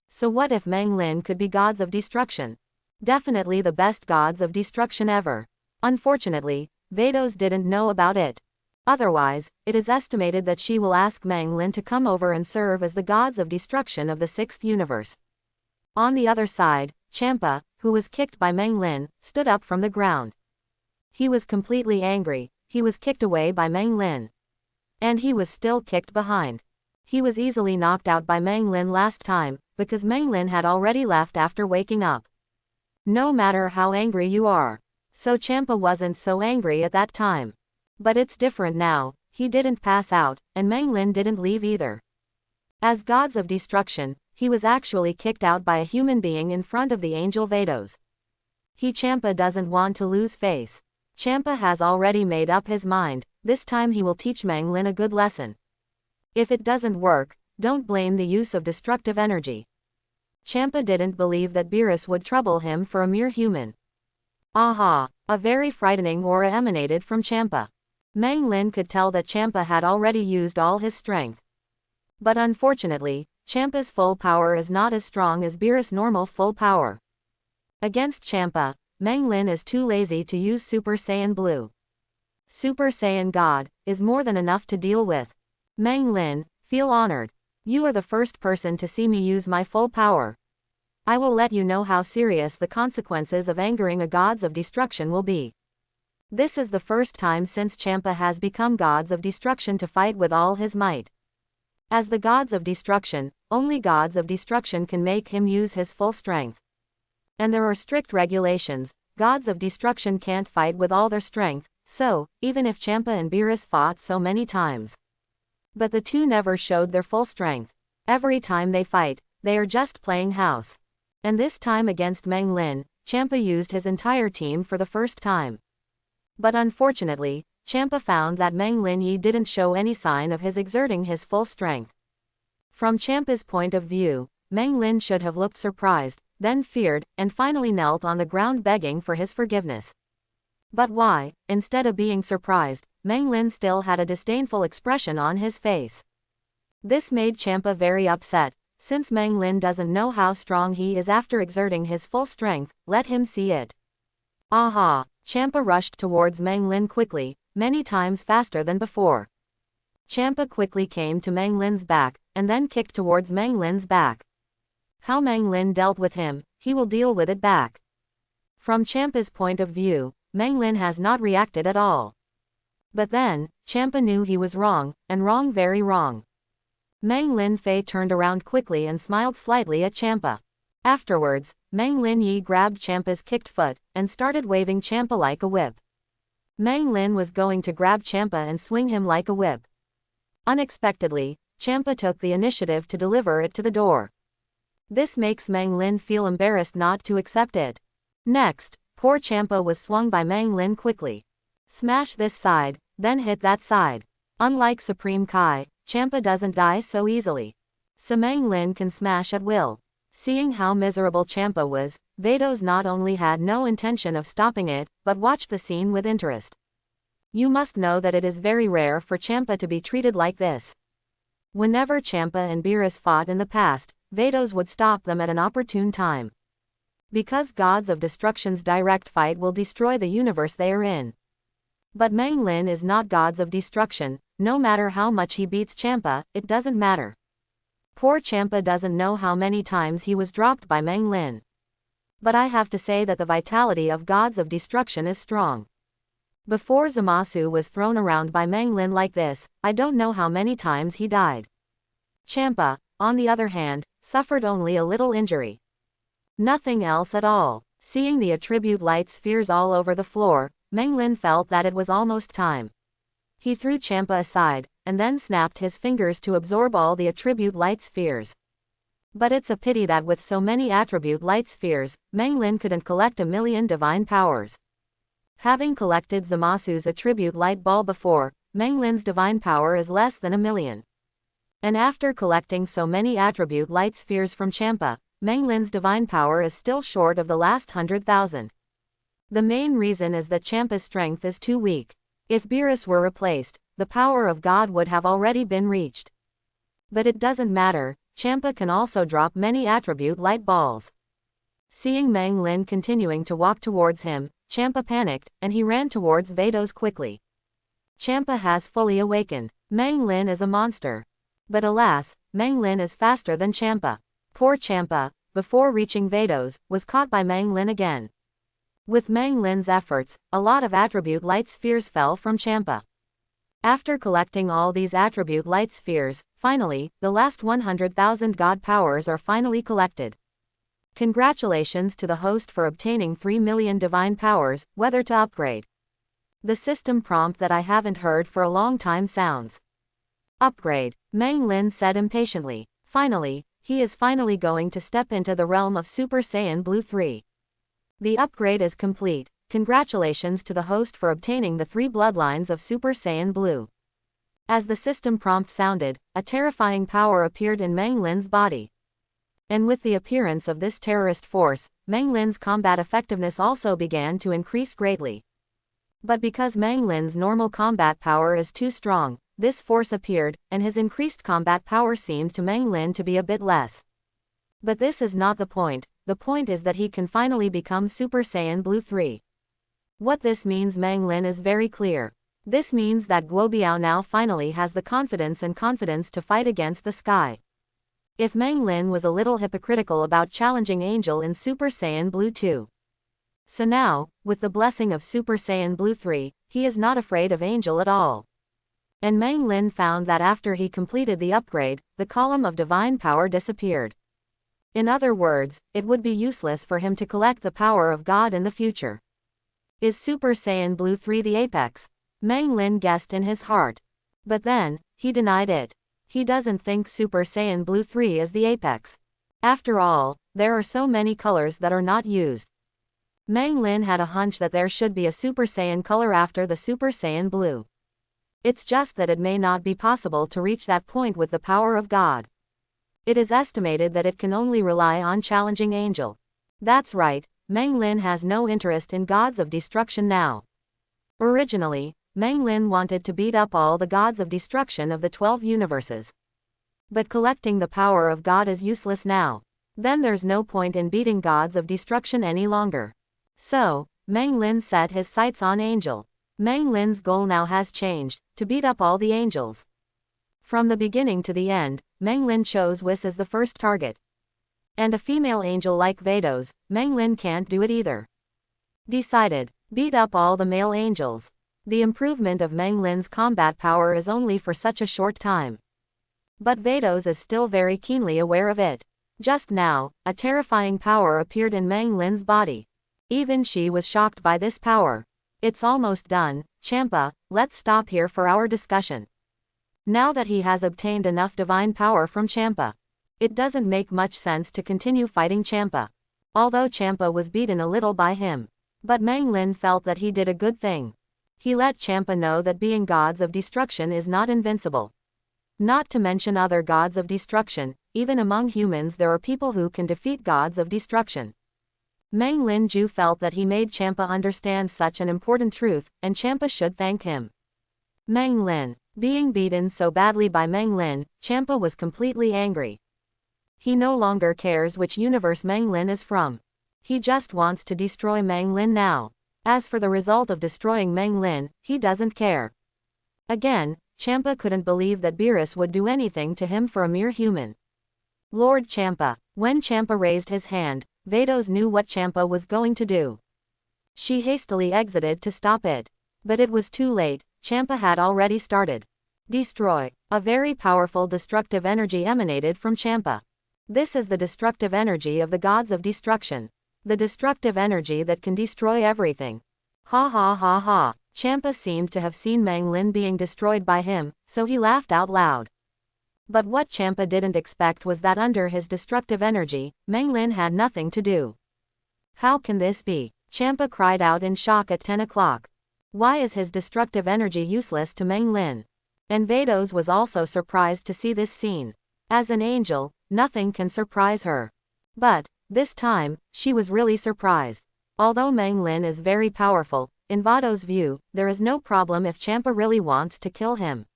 [SPEAKER 1] So what if Meng Lin could be gods of destruction? Definitely the best gods of destruction ever. Unfortunately, Vados didn't know about it. Otherwise, it is estimated that she will ask Meng Lin to come over and serve as the gods of destruction of the 6th universe. On the other side, Champa, who was kicked by Meng Lin, stood up from the ground. He was completely angry. He was kicked away by Meng Lin. And he was still kicked behind. He was easily knocked out by Meng Lin last time, because Meng Lin had already left after waking up. No matter how angry you are. So Champa wasn't so angry at that time. But it's different now, he didn't pass out, and Meng Lin didn't leave either. As gods of destruction, he was actually kicked out by a human being in front of the angel Vados. Champa doesn't want to lose face. Champa has already made up his mind, this time he will teach Meng Lin a good lesson. If it doesn't work, don't blame the use of destructive energy. Champa didn't believe that Beerus would trouble him for a mere human. Aha! A very frightening aura emanated from Champa. Meng Lin could tell that Champa had already used all his strength. But unfortunately, Champa's full power is not as strong as Beerus' normal full power. Against Champa, Meng Lin is too lazy to use Super Saiyan Blue. Super Saiyan God is more than enough to deal with. Meng Lin, feel honored. You are the first person to see me use my full power. I will let you know how serious the consequences of angering a gods of destruction will be. This is the first time since Champa has become gods of destruction to fight with all his might. As the gods of destruction, only gods of destruction can make him use his full strength. And there are strict regulations, gods of destruction can't fight with all their strength, so, even if Champa and Beerus fought so many times. But the two never showed their full strength. Every time they fight, they are just playing house. And this time against Meng Lin, Champa used his entire team for the first time. But unfortunately, Champa found that Meng Lin Yi didn't show any sign of his exerting his full strength. From Champa's point of view, Meng Lin should have looked surprised, then feared, and finally knelt on the ground begging for his forgiveness. But why, instead of being surprised, Meng Lin still had a disdainful expression on his face. This made Champa very upset. Since Meng Lin doesn't know how strong he is after exerting his full strength, let him see it. Aha! Champa rushed towards Meng Lin quickly, many times faster than before. Champa quickly came to Meng Lin's back, and then kicked towards Meng Lin's back. How Meng Lin dealt with him, he will deal with it back. From Champa's point of view, Meng Lin has not reacted at all. But then, Champa knew he was wrong, and wrong, very wrong. Meng Lin Fei turned around quickly and smiled slightly at Champa. Afterwards, Meng Lin Yi grabbed Champa's kicked foot, and started waving Champa like a whip. Meng Lin was going to grab Champa and swing him like a whip. Unexpectedly, Champa took the initiative to deliver it to the door. This makes Meng Lin feel embarrassed not to accept it. Next, poor Champa was swung by Meng Lin quickly. Smash this side, then hit that side. Unlike Supreme Kai, Champa doesn't die so easily. So Meng Lin can smash at will. Seeing how miserable Champa was, Vados not only had no intention of stopping it, but watched the scene with interest. You must know that it is very rare for Champa to be treated like this. Whenever Champa and Beerus fought in the past, Vados would stop them at an opportune time. Because gods of destruction's direct fight will destroy the universe they are in. But Meng Lin is not gods of destruction. No matter how much he beats Champa, it doesn't matter. Poor Champa doesn't know how many times he was dropped by Meng Lin. But I have to say that the vitality of gods of destruction is strong. Before Zamasu was thrown around by Menglin like this, I don't know how many times he died. Champa, on the other hand, suffered only a little injury. Nothing else at all. Seeing the attribute light spheres all over the floor, Menglin felt that it was almost time. He threw Champa aside, and then snapped his fingers to absorb all the attribute light spheres. But it's a pity that with so many attribute light spheres, Menglin couldn't collect 1,000,000 divine powers. Having collected Zamasu's attribute light ball before, Menglin's divine power is less than 1,000,000. And after collecting so many attribute light spheres from Champa, Menglin's divine power is still short of the last 100,000. The main reason is that Champa's strength is too weak. If Beerus were replaced, the power of God would have already been reached. But it doesn't matter, Champa can also drop many attribute light balls. Seeing Menglin continuing to walk towards him, Champa panicked, and he ran towards Vados quickly. Champa has fully awakened. Menglin is a monster. But alas, Menglin is faster than Champa. Poor Champa, before reaching Vados, was caught by Menglin again. With Menglin's efforts, a lot of attribute light spheres fell from Champa. After collecting all these attribute light spheres, finally, the last 100,000 god powers are finally collected. Congratulations to the host for obtaining 3,000,000 divine powers, whether to upgrade. The system prompt that I haven't heard for a long time sounds. Upgrade, Menglin said impatiently. Finally, he is finally going to step into the realm of Super Saiyan Blue 3. The upgrade is complete. Congratulations to the host for obtaining the 3 bloodlines of Super Saiyan Blue. As the system prompt sounded, a terrifying power appeared in Menglin's body. And with the appearance of this terrorist force, Menglin's combat effectiveness also began to increase greatly. But because Menglin's normal combat power is too strong, this force appeared, and his increased combat power seemed to Menglin to be a bit less. But this is not the point is that he can finally become Super Saiyan Blue 3. What this means Menglin is very clear. This means that Guobiao now finally has the confidence to fight against the sky. If Menglin was a little hypocritical about challenging Angel in Super Saiyan Blue 2. So now, with the blessing of Super Saiyan Blue 3, he is not afraid of Angel at all. And Menglin found that after he completed the upgrade, the column of divine power disappeared. In other words, it would be useless for him to collect the power of God in the future. Is Super Saiyan Blue 3 the apex? Menglin guessed in his heart. But then, he denied it. He doesn't think Super Saiyan Blue 3 is the apex. After all, there are so many colors that are not used. Menglin had a hunch that there should be a Super Saiyan color after the Super Saiyan Blue. It's just that it may not be possible to reach that point with the power of God. It is estimated that it can only rely on challenging Angel. That's right, Menglin has no interest in gods of destruction now. Originally, Menglin wanted to beat up all the gods of destruction of the 12 universes. But collecting the power of God is useless now. Then there's no point in beating gods of destruction any longer. So, Menglin set his sights on Angel. Menglin's goal now has changed, to beat up all the angels. From the beginning to the end, Menglin chose Whis as the first target. And a female angel like Vados, Menglin can't do it either. Decided, beat up all the male angels. The improvement of Menglin's combat power is only for such a short time. But Vados is still very keenly aware of it. Just now, a terrifying power appeared in Menglin's body. Even she was shocked by this power. It's almost done, Champa, let's stop here for our discussion. Now that he has obtained enough divine power from Champa, it doesn't make much sense to continue fighting Champa. Although Champa was beaten a little by him. But Menglin felt that he did a good thing. He let Champa know that being gods of destruction is not invincible. Not to mention other gods of destruction, even among humans there are people who can defeat gods of destruction. Menglin Ju felt that he made Champa understand such an important truth, and Champa should thank him. Menglin. Being beaten so badly by Menglin, Champa was completely angry. He no longer cares which universe Menglin is from. He just wants to destroy Menglin now. As for the result of destroying Menglin, he doesn't care. Again, Champa couldn't believe that Beerus would do anything to him for a mere human. Lord Champa. When Champa raised his hand, Vados knew what Champa was going to do. She hastily exited to stop it. But it was too late, Champa had already started. Destroy. A very powerful destructive energy emanated from Champa. This is the destructive energy of the gods of destruction. The destructive energy that can destroy everything. Ha ha ha ha. Champa seemed to have seen Meng Lin being destroyed by him, so he laughed out loud. But what Champa didn't expect was that under his destructive energy, Meng Lin had nothing to do. How can this be? Champa cried out in shock at 10 o'clock. Why is his destructive energy useless to Meng Lin? And Vados was also surprised to see this scene. As an angel, nothing can surprise her. But, this time, she was really surprised. Although Meng Lin is very powerful, in Vados' view, there is no problem if Champa really wants to kill him.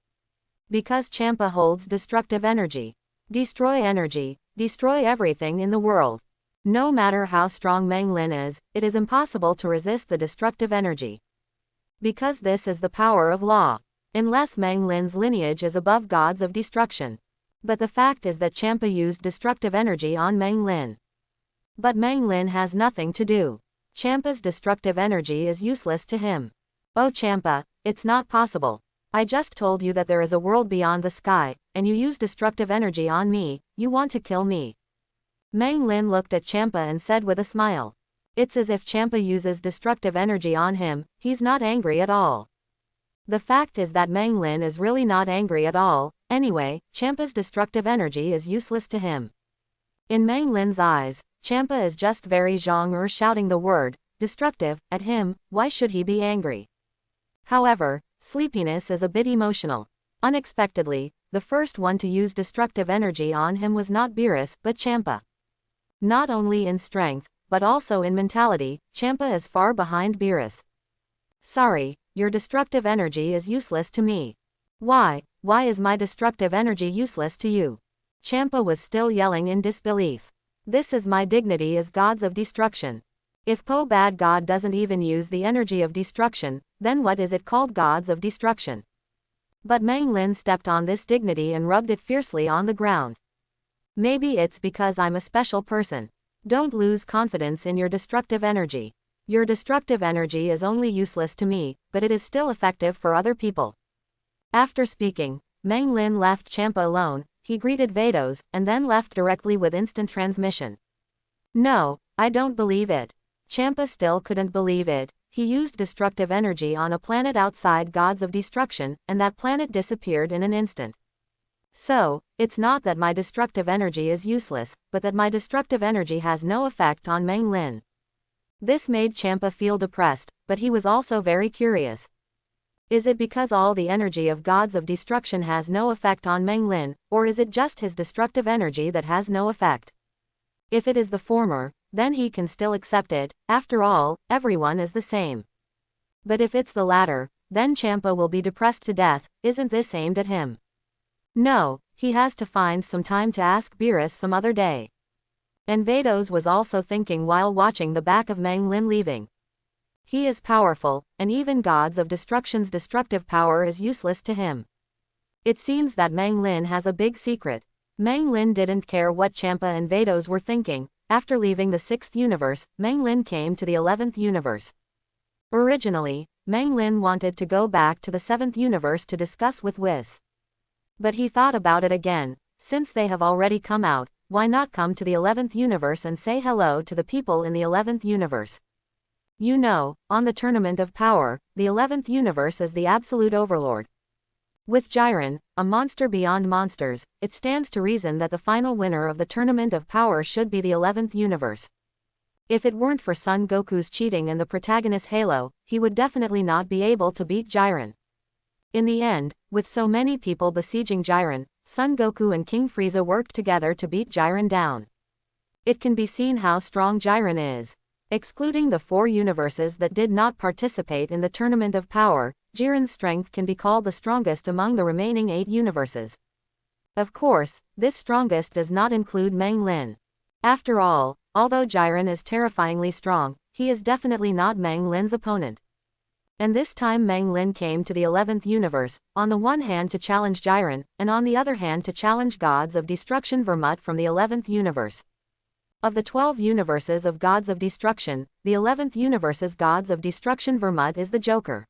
[SPEAKER 1] Because Champa holds destructive energy. Destroy energy, destroy everything in the world. No matter how strong Meng Lin is, it is impossible to resist the destructive energy. Because this is the power of law. Unless Meng Lin's lineage is above gods of destruction. But the fact is that Champa used destructive energy on Meng Lin. But Meng Lin has nothing to do. Champa's destructive energy is useless to him. Oh Champa, it's not possible. I just told you that there is a world beyond the sky, and you use destructive energy on me, you want to kill me. Meng Lin looked at Champa and said with a smile. It's as if Champa uses destructive energy on him, he's not angry at all. The fact is that Meng Lin is really not angry at all, anyway, Champa's destructive energy is useless to him. In Meng Lin's eyes, Champa is just very zhong or shouting the word, destructive, at him, why should he be angry? However, sleepiness is a bit emotional. Unexpectedly, the first one to use destructive energy on him was not Beerus, but Champa. Not only in strength, but also in mentality, Champa is far behind Beerus. Sorry, your destructive energy is useless to me. Why is my destructive energy useless to you? Champa was still yelling in disbelief. This is my dignity as gods of destruction. If Po Bad God doesn't even use the energy of destruction, then what is it called gods of destruction? But Meng Lin stepped on this dignity and rubbed it fiercely on the ground. Maybe it's because I'm a special person. Don't lose confidence in your destructive energy. Your destructive energy is only useless to me, but it is still effective for other people. After speaking, Meng Lin left Champa alone, he greeted Vados, and then left directly with instant transmission. No, I don't believe it. Champa still couldn't believe it. He used destructive energy on a planet outside gods of destruction, and that planet disappeared in an instant. So, it's not that my destructive energy is useless, but that my destructive energy has no effect on Meng Lin. This made Champa feel depressed, but he was also very curious. Is it because all the energy of gods of destruction has no effect on Meng Lin, or is it just his destructive energy that has no effect? If it is the former, then he can still accept it, after all, everyone is the same. But if it's the latter, then Champa will be depressed to death, isn't this aimed at him? No, he has to find some time to ask Beerus some other day. And Vados was also thinking while watching the back of Meng Lin leaving. He is powerful, and even gods of destruction's destructive power is useless to him. It seems that Meng Lin has a big secret. Meng Lin didn't care what Champa and Vados were thinking. After leaving the 6th universe, Meng Lin came to the 11th universe. Originally, Meng Lin wanted to go back to the 7th universe to discuss with Whis. But he thought about it again. Since they have already come out, why not come to the 11th universe and say hello to the people in the 11th universe? You know, on the Tournament of Power, the 11th universe is the absolute overlord. With Jiren, a monster beyond monsters, it stands to reason that the final winner of the Tournament of Power should be the 11th universe. If it weren't for Son Goku's cheating and the protagonist Halo, he would definitely not be able to beat Jiren. In the end, with so many people besieging Jiren, Son Goku and King Frieza worked together to beat Jiren down. It can be seen how strong Jiren is. Excluding the 4 universes that did not participate in the Tournament of Power, Jiren's strength can be called the strongest among the remaining 8 universes. Of course, this strongest does not include Meng Lin. After all, although Jiren is terrifyingly strong, he is definitely not Meng Lin's opponent. And this time Meng Lin came to the 11th universe, on the one hand to challenge Jiren, and on the other hand to challenge gods of destruction Vermut from the 11th universe. Of the 12 universes of gods of destruction, the 11th universe's gods of destruction Vermut is the Joker.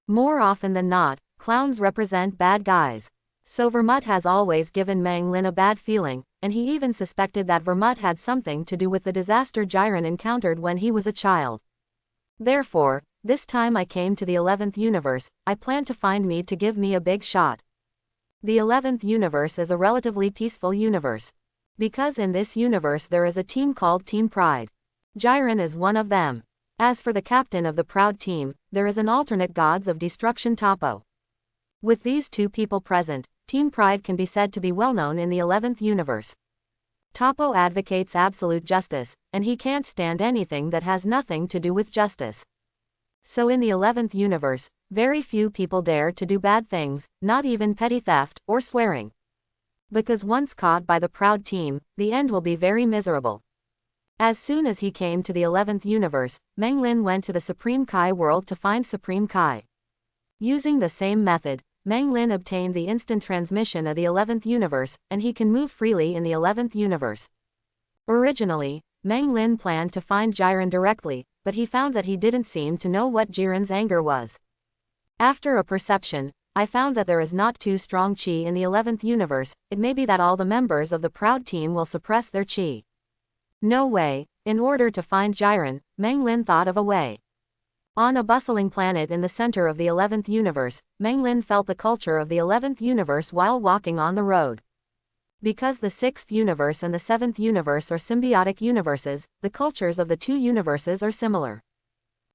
[SPEAKER 1] More often than not, clowns represent bad guys. So Vermut has always given Mang Lin a bad feeling, and he even suspected that Vermut had something to do with the disaster Jiren encountered when he was a child. Therefore, this time I came to the 11th universe, I planned to find me to give me a big shot. The 11th universe is a relatively peaceful universe. Because in this universe there is a team called Team Pride. Jiren is one of them. As for the captain of the Proud team, there is an alternate gods of destruction Toppo. With these two people present, Team Pride can be said to be well known in the 11th universe. Toppo advocates absolute justice, and he can't stand anything that has nothing to do with justice. So in the 11th universe, very few people dare to do bad things, not even petty theft or swearing. Because once caught by the Proud team, the end will be very miserable. As soon as he came to the 11th universe, Mang Lin went to the Supreme Kai world to find Supreme Kai. Using the same method, Mang Lin obtained the instant transmission of the 11th universe, and he can move freely in the 11th universe. Originally, Mang Lin planned to find Jiren directly, but he found that he didn't seem to know what Jiren's anger was. After a perception, I found that there is not too strong chi in the 11th universe. It may be that all the members of the Proud team will suppress their chi. No way. In order to find Jiren, Mang Lin thought of a way. On a bustling planet in the center of the 11th universe, Mang Lin felt the culture of the 11th universe while walking on the road. Because the 6th universe and the 7th universe are symbiotic universes, the cultures of the two universes are similar.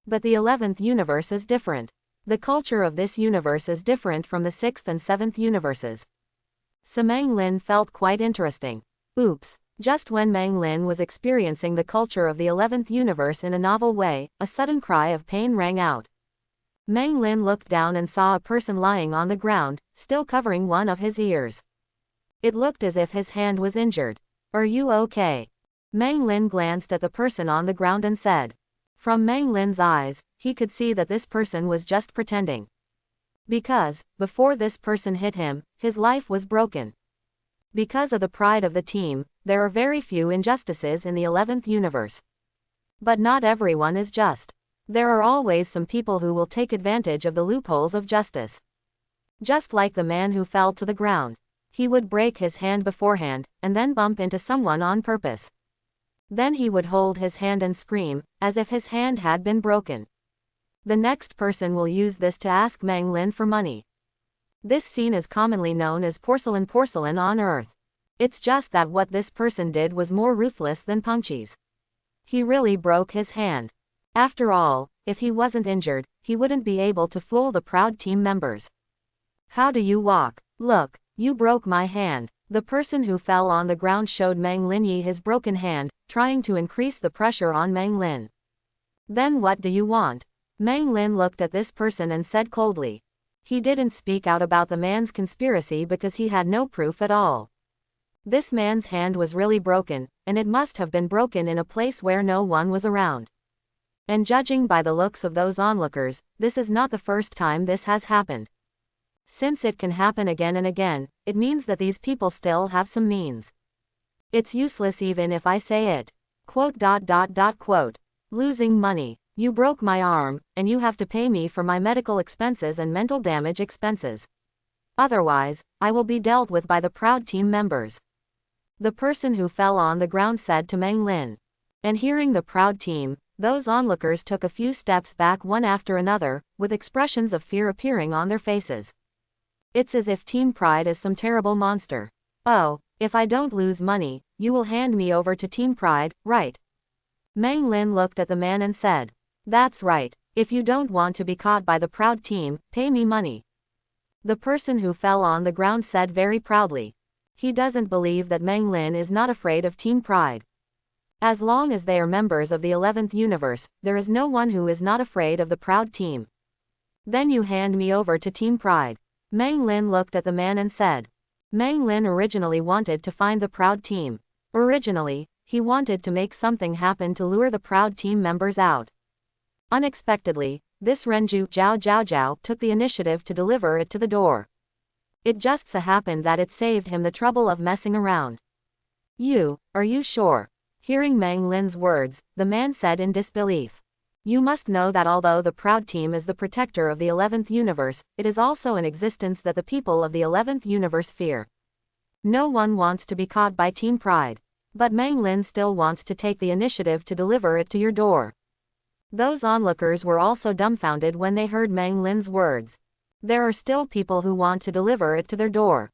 [SPEAKER 1] But the 11th universe is different. The culture of this universe is different from the 6th and 7th universes. So Mang Lin felt quite interesting. Oops. Just when Mang Lin was experiencing the culture of the 11th universe in a novel way, a sudden cry of pain rang out. Mang Lin looked down and saw a person lying on the ground, still covering one of his ears. It looked as if his hand was injured. Are you okay? Mang Lin glanced at the person on the ground and said. From Mang Lin's eyes, he could see that this person was just pretending. Because, before this person hit him, his life was broken. Because of the pride of the team, there are very few injustices in the 11th universe. But not everyone is just. There are always some people who will take advantage of the loopholes of justice. Just like the man who fell to the ground. He would break his hand beforehand, and then bump into someone on purpose. Then he would hold his hand and scream, as if his hand had been broken. The next person will use this to ask Mang Lin for money. This scene is commonly known as porcelain on Earth. It's just that what this person did was more ruthless than Punchy's. He really broke his hand. After all, if he wasn't injured, he wouldn't be able to fool the Proud team members. How do you walk? Look, you broke my hand. The person who fell on the ground showed Mang Lin his broken hand, trying to increase the pressure on Mang Lin. Then what do you want? Mang Lin looked at this person and said coldly. He didn't speak out about the man's conspiracy because he had no proof at all. This man's hand was really broken, and it must have been broken in a place where no one was around. And judging by the looks of those onlookers, this is not the first time this has happened. Since it can happen again and again, it means that these people still have some means. It's useless even if I say it. Quote. Losing money. You broke my arm, and you have to pay me for my medical expenses and mental damage expenses. Otherwise, I will be dealt with by the Proud team members. The person who fell on the ground said to Mang Lin. And hearing the Proud team, those onlookers took a few steps back one after another, with expressions of fear appearing on their faces. It's as if Team Pride is some terrible monster. Oh, if I don't lose money, you will hand me over to Team Pride, right? Mang Lin looked at the man and said. That's right. If you don't want to be caught by the Proud team, pay me money. The person who fell on the ground said very proudly. He doesn't believe that Mang Lin is not afraid of Team Pride. As long as they are members of the 11th universe, there is no one who is not afraid of the Proud team. Then you hand me over to Team Pride. Mang Lin looked at the man and said. Mang Lin originally wanted to find the Proud team. Originally, he wanted to make something happen to lure the Proud team members out. Unexpectedly, this Renju Zhao took the initiative to deliver it to the door. It just so happened that it saved him the trouble of messing around. Are you sure? Hearing Mang Lin's words, the man said in disbelief. You must know that although the Proud Team is the protector of the 11th universe, it is also an existence that the people of the 11th universe fear. No one wants to be caught by Team Pride. But Mang Lin still wants to take the initiative to deliver it to your door. Those onlookers were also dumbfounded when they heard Mang Lin's words. There are still people who want to deliver it to their door.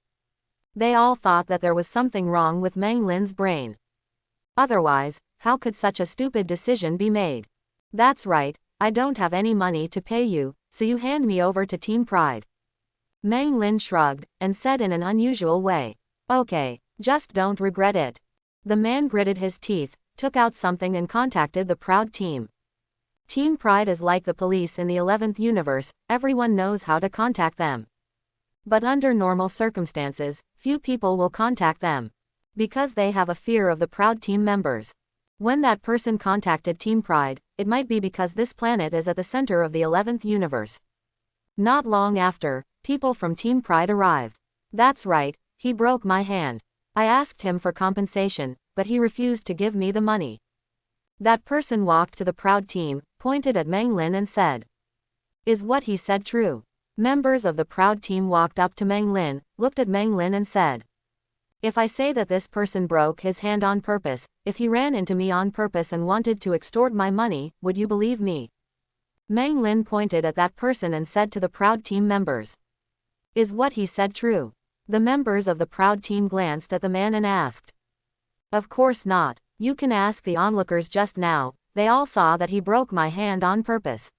[SPEAKER 1] They all thought that there was something wrong with Mang Lin's brain. Otherwise, how could such a stupid decision be made? That's right, I don't have any money to pay you, so you hand me over to Team Pride. Mang Lin shrugged, and said in an unusual way. Okay, just don't regret it. The man gritted his teeth, took out something and contacted the Proud Team. Team Pride is like the police in the 11th universe, everyone knows how to contact them. But under normal circumstances, few people will contact them. Because they have a fear of the Proud Team members. When that person contacted Team Pride, it might be because this planet is at the center of the 11th universe. Not long after, people from Team Pride arrived. That's right, he broke my hand. I asked him for compensation, but he refused to give me the money. That person walked to the Proud Team, pointed at Mang Lin and said. Is what he said true? Members of the Proud Team walked up to Mang Lin, looked at Mang Lin and said. If I say that this person broke his hand on purpose, if he ran into me on purpose and wanted to extort my money, would you believe me? Mang Lin pointed at that person and said to the Proud Team members. Is what he said true? The members of the Proud Team glanced at the man and asked. Of course not, you can ask the onlookers just now, they all saw that he broke my hand on purpose.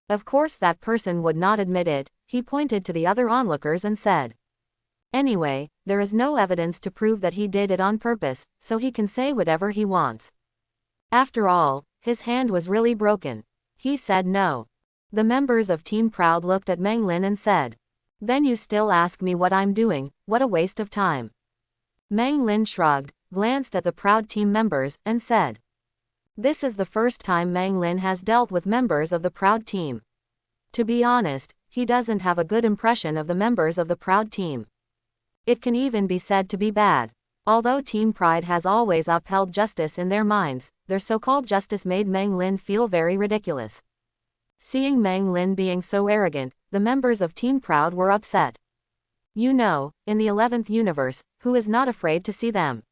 [SPEAKER 1] Of course that person would not admit it, he pointed to the other onlookers and said. Anyway, there is no evidence to prove that he did it on purpose, so he can say whatever he wants. After all, his hand was really broken. He said no. The members of Team Proud looked at Mang Lin and said. Then you still ask me what I'm doing, what a waste of time. Mang Lin shrugged, glanced at the Proud Team members, and said. This is the first time Mang Lin has dealt with members of the Proud Team. To be honest, he doesn't have a good impression of the members of the Proud Team. It can even be said to be bad. Although Team Pride has always upheld justice in their minds, their so-called justice made Mang Lin feel very ridiculous. Seeing Mang Lin being so arrogant, the members of Team Proud were upset. You know, in the 11th universe, who is not afraid to see them?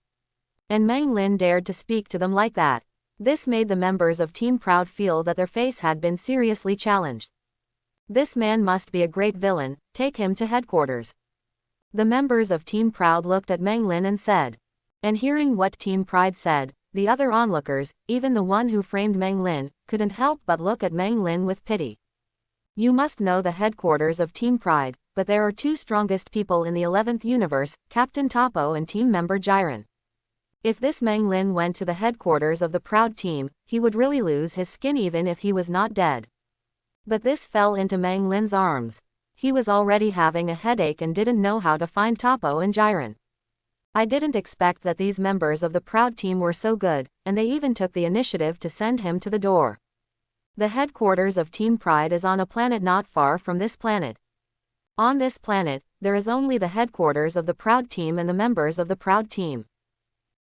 [SPEAKER 1] And Mang Lin dared to speak to them like that. This made the members of Team Proud feel that their face had been seriously challenged. This man must be a great villain, take him to headquarters. The members of Team Proud looked at Mang Lin and said. And hearing what Team Pride said, the other onlookers, even the one who framed Mang Lin, couldn't help but look at Mang Lin with pity. You must know the headquarters of Team Pride, but there are two strongest people in the 11th universe, Captain Topo and team member Jiren. If this Mang Lin went to the headquarters of the Proud Team, he would really lose his skin even if he was not dead. But this fell into Mang Lin's arms. He was already having a headache and didn't know how to find Topo and Jiren. I didn't expect that these members of the Proud Team were so good, and they even took the initiative to send him to the door. The headquarters of Team Pride is on a planet not far from this planet. On this planet, there is only the headquarters of the Proud Team and the members of the Proud Team.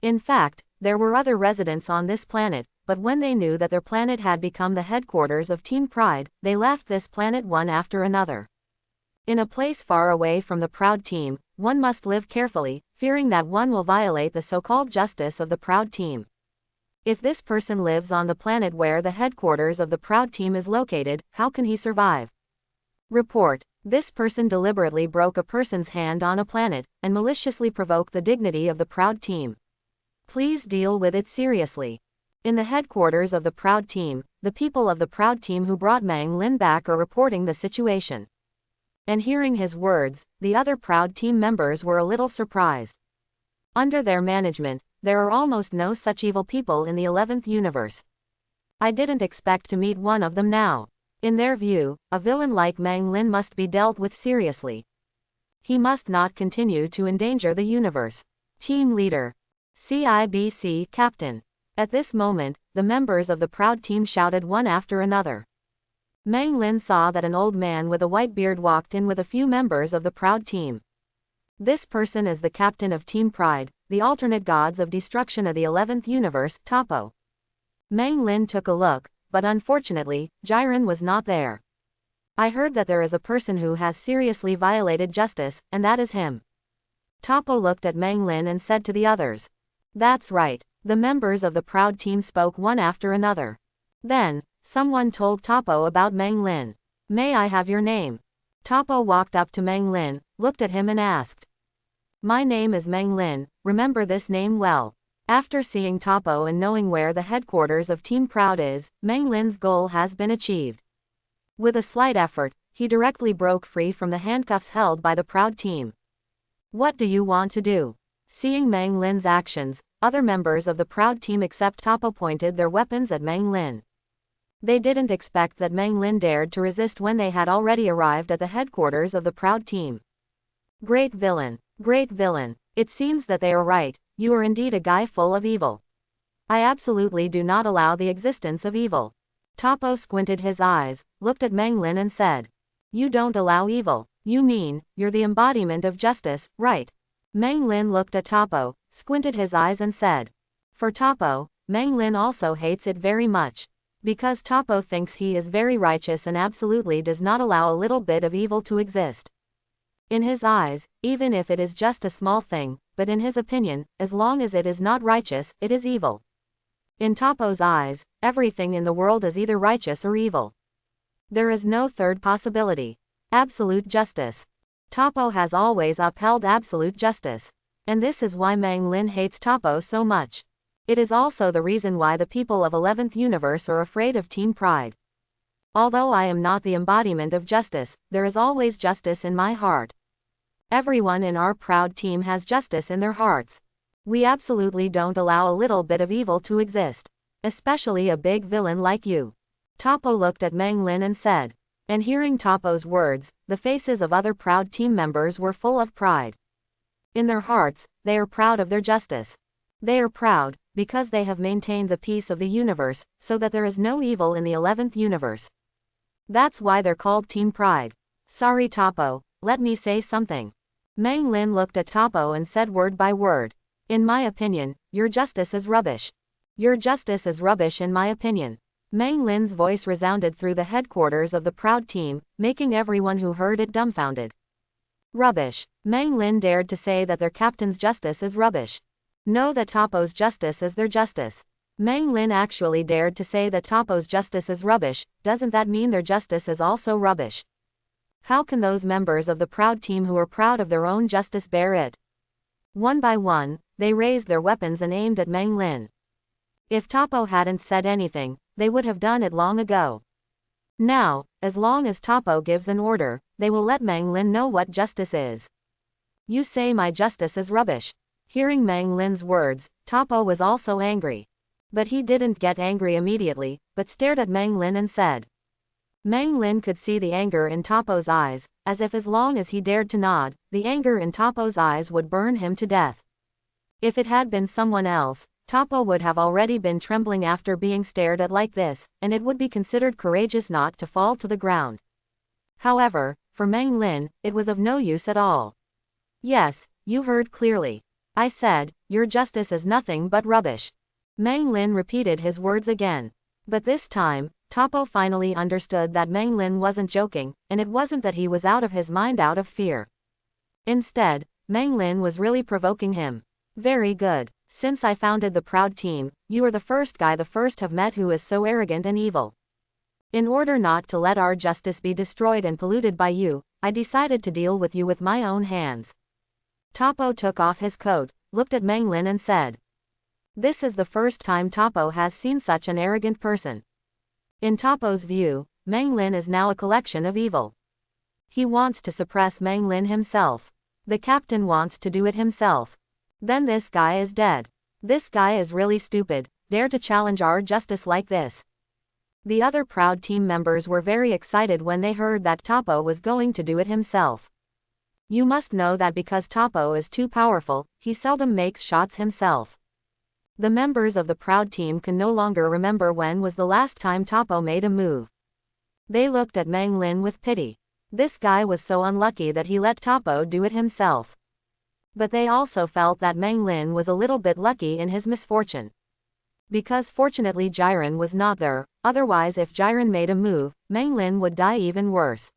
[SPEAKER 1] In fact, there were other residents on this planet, but when they knew that their planet had become the headquarters of Team Pride, they left this planet one after another. In a place far away from the Proud Team, one must live carefully, fearing that one will violate the so-called justice of the Proud Team. If this person lives on the planet where the headquarters of the Proud Team is located, how can he survive? Report. This person deliberately broke a person's hand on a planet, and maliciously provoked the dignity of the Proud Team. Please deal with it seriously. In the headquarters of the Proud Team, the people of the Proud Team who brought Mang Lin back are reporting the situation. And hearing his words, the other Proud Team members were a little surprised. Under their management, there are almost no such evil people in the 11th universe. I didn't expect to meet one of them now. In their view, a villain like Mang Lin must be dealt with seriously. He must not continue to endanger the universe. Team Leader. CIBC Captain. At this moment, the members of the Proud Team shouted one after another. Mang Lin saw that an old man with a white beard walked in with a few members of the Proud Team. This person is the captain of Team Pride, the alternate gods of destruction of the 11th universe, Topo. Meng Lin took a look, but unfortunately, Jiren was not there. I heard that there is a person who has seriously violated justice, and that is him. Topo looked at Meng Lin and said to the others. That's right. The members of the proud team spoke one after another. Then, someone told Topo about Meng Lin. May I have your name? Topo walked up to Meng Lin, looked at him and asked. My name is Meng Lin, remember this name well. After seeing Topo and knowing where the headquarters of Team Proud is, Meng Lin's goal has been achieved. With a slight effort, he directly broke free from the handcuffs held by the Proud team. What do you want to do? Seeing Meng Lin's actions, other members of the Proud team except Topo pointed their weapons at Meng Lin. They didn't expect that Meng Lin dared to resist when they had already arrived at the headquarters of the Proud team. Great villain, it seems that they are right, you are indeed a guy full of evil. I absolutely do not allow the existence of evil. Topo squinted his eyes, looked at Meng Lin and said. You don't allow evil, you mean, you're the embodiment of justice, right? Meng Lin looked at Topo, squinted his eyes and said. For Topo, Meng Lin also hates it very much. Because Topo thinks he is very righteous and absolutely does not allow a little bit of evil to exist. In his eyes, even if it is just a small thing, but in his opinion, as long as it is not righteous, it is evil. In Topo's eyes, everything in the world is either righteous or evil. There is no third possibility. Absolute justice. Topo has always upheld absolute justice. And this is why Meng Lin hates Topo so much. It is also the reason why the people of 11th Universe are afraid of Team Pride. Although I am not the embodiment of justice, there is always justice in my heart. Everyone in our Proud team has justice in their hearts. We absolutely don't allow a little bit of evil to exist. Especially a big villain like you. Topo looked at Meng Lin and said. And hearing Topo's words, the faces of other Proud team members were full of pride. In their hearts, they are proud of their justice. They are proud, because they have maintained the peace of the universe, so that there is no evil in the 11th universe. That's why they're called Team Pride. Sorry Topo, let me say something. Meng Lin looked at Topo and said word by word. In my opinion, your justice is rubbish. Your justice is rubbish in my opinion. Meng Lin's voice resounded through the headquarters of the Proud team, making everyone who heard it dumbfounded. Rubbish. Meng Lin dared to say that their captain's justice is rubbish. Know that Topo's justice is their justice. Meng Lin actually dared to say that Topo's justice is rubbish. Doesn't that mean their justice is also rubbish? How can those members of the Proud team who are proud of their own justice bear it? One by one, they raised their weapons and aimed at Meng Lin. If Topo hadn't said anything, they would have done it long ago. Now, as long as Topo gives an order, they will let Meng Lin know what justice is. You say my justice is rubbish. Hearing Meng Lin's words, Topo was also angry. But he didn't get angry immediately, but stared at Meng Lin and said. Meng Lin could see the anger in Topo's eyes, as long as he dared to nod, the anger in Topo's eyes would burn him to death. If it had been someone else, Topo would have already been trembling after being stared at like this, and it would be considered courageous not to fall to the ground. However, for Meng Lin, it was of no use at all. Yes, you heard clearly. I said, your justice is nothing but rubbish. Meng Lin repeated his words again. But this time, Topo finally understood that Meng Lin wasn't joking, and it wasn't that he was out of his mind out of fear. Instead, Meng Lin was really provoking him. Very good. Since I founded the Proud team, you are the first guy have met who is so arrogant and evil. In order not to let our justice be destroyed and polluted by you, I decided to deal with you with my own hands. Topo took off his coat, looked at Meng Lin and said. This is the first time Topo has seen such an arrogant person. In Topo's view, Meng Lin is now a collection of evil. He wants to suppress Meng Lin himself. The captain wants to do it himself. Then this guy is dead. This guy is really stupid, dare to challenge our justice like this. The other Proud team members were very excited when they heard that Topo was going to do it himself. You must know that because Topo is too powerful, he seldom makes shots himself. The members of the Proud team can no longer remember when was the last time Topo made a move. They looked at Meng Lin with pity. This guy was so unlucky that he let Topo do it himself. But they also felt that Meng Lin was a little bit lucky in his misfortune. Because fortunately Jiren was not there, otherwise if Jiren made a move, Meng Lin would die even worse.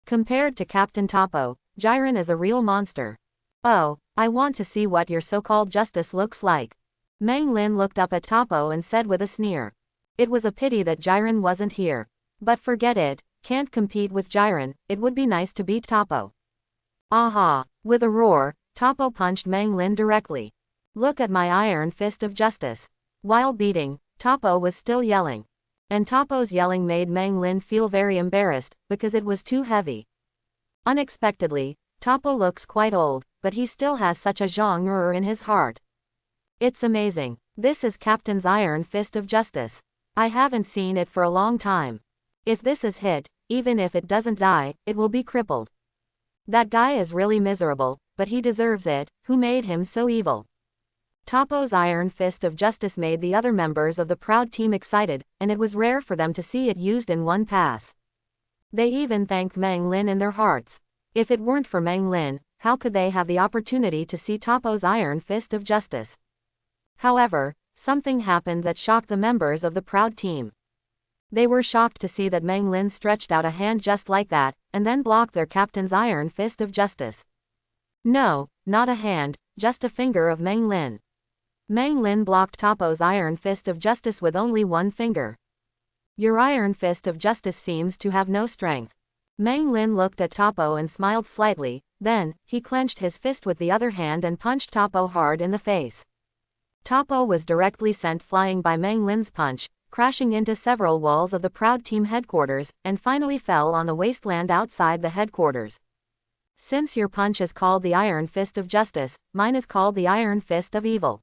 [SPEAKER 1] Compared to Captain Toppo, Jiren is a real monster. Oh, I want to see what your so-called justice looks like. Meng Lin looked up at Toppo and said with a sneer. It was a pity that Jiren wasn't here. But forget it, can't compete with Jiren, it would be nice to beat Toppo. Aha! With a roar, Toppo punched Meng Lin directly. Look at my iron fist of justice. While beating, Toppo was still yelling. And Toppo's yelling made Meng Lin feel very embarrassed, because it was too heavy. Unexpectedly, Toppo looks quite old, but he still has such a genre in his heart. It's amazing. This is Captain's iron fist of justice. I haven't seen it for a long time. If this is hit, even if it doesn't die, it will be crippled. That guy is really miserable, but he deserves it. Who made him so evil? Toppo's iron fist of justice made the other members of the Proud Team excited, and it was rare for them to see it used in one pass. They even thanked Meng Lin in their hearts. If it weren't for Meng Lin, how could they have the opportunity to see Toppo's iron fist of justice? However, something happened that shocked the members of the Proud Team. They were shocked to see that Meng Lin stretched out a hand just like that, and then blocked their captain's iron fist of justice. No, not a hand, just a finger of Meng Lin. Meng Lin blocked Toppo's iron fist of justice with only one finger. Your iron fist of justice seems to have no strength. Meng Lin looked at Toppo and smiled slightly, then, he clenched his fist with the other hand and punched Toppo hard in the face. Toppo was directly sent flying by Meng Lin's punch, crashing into several walls of the Proud Team headquarters, and finally fell on the wasteland outside the headquarters. Since your punch is called the Iron Fist of Justice, mine is called the Iron Fist of Evil.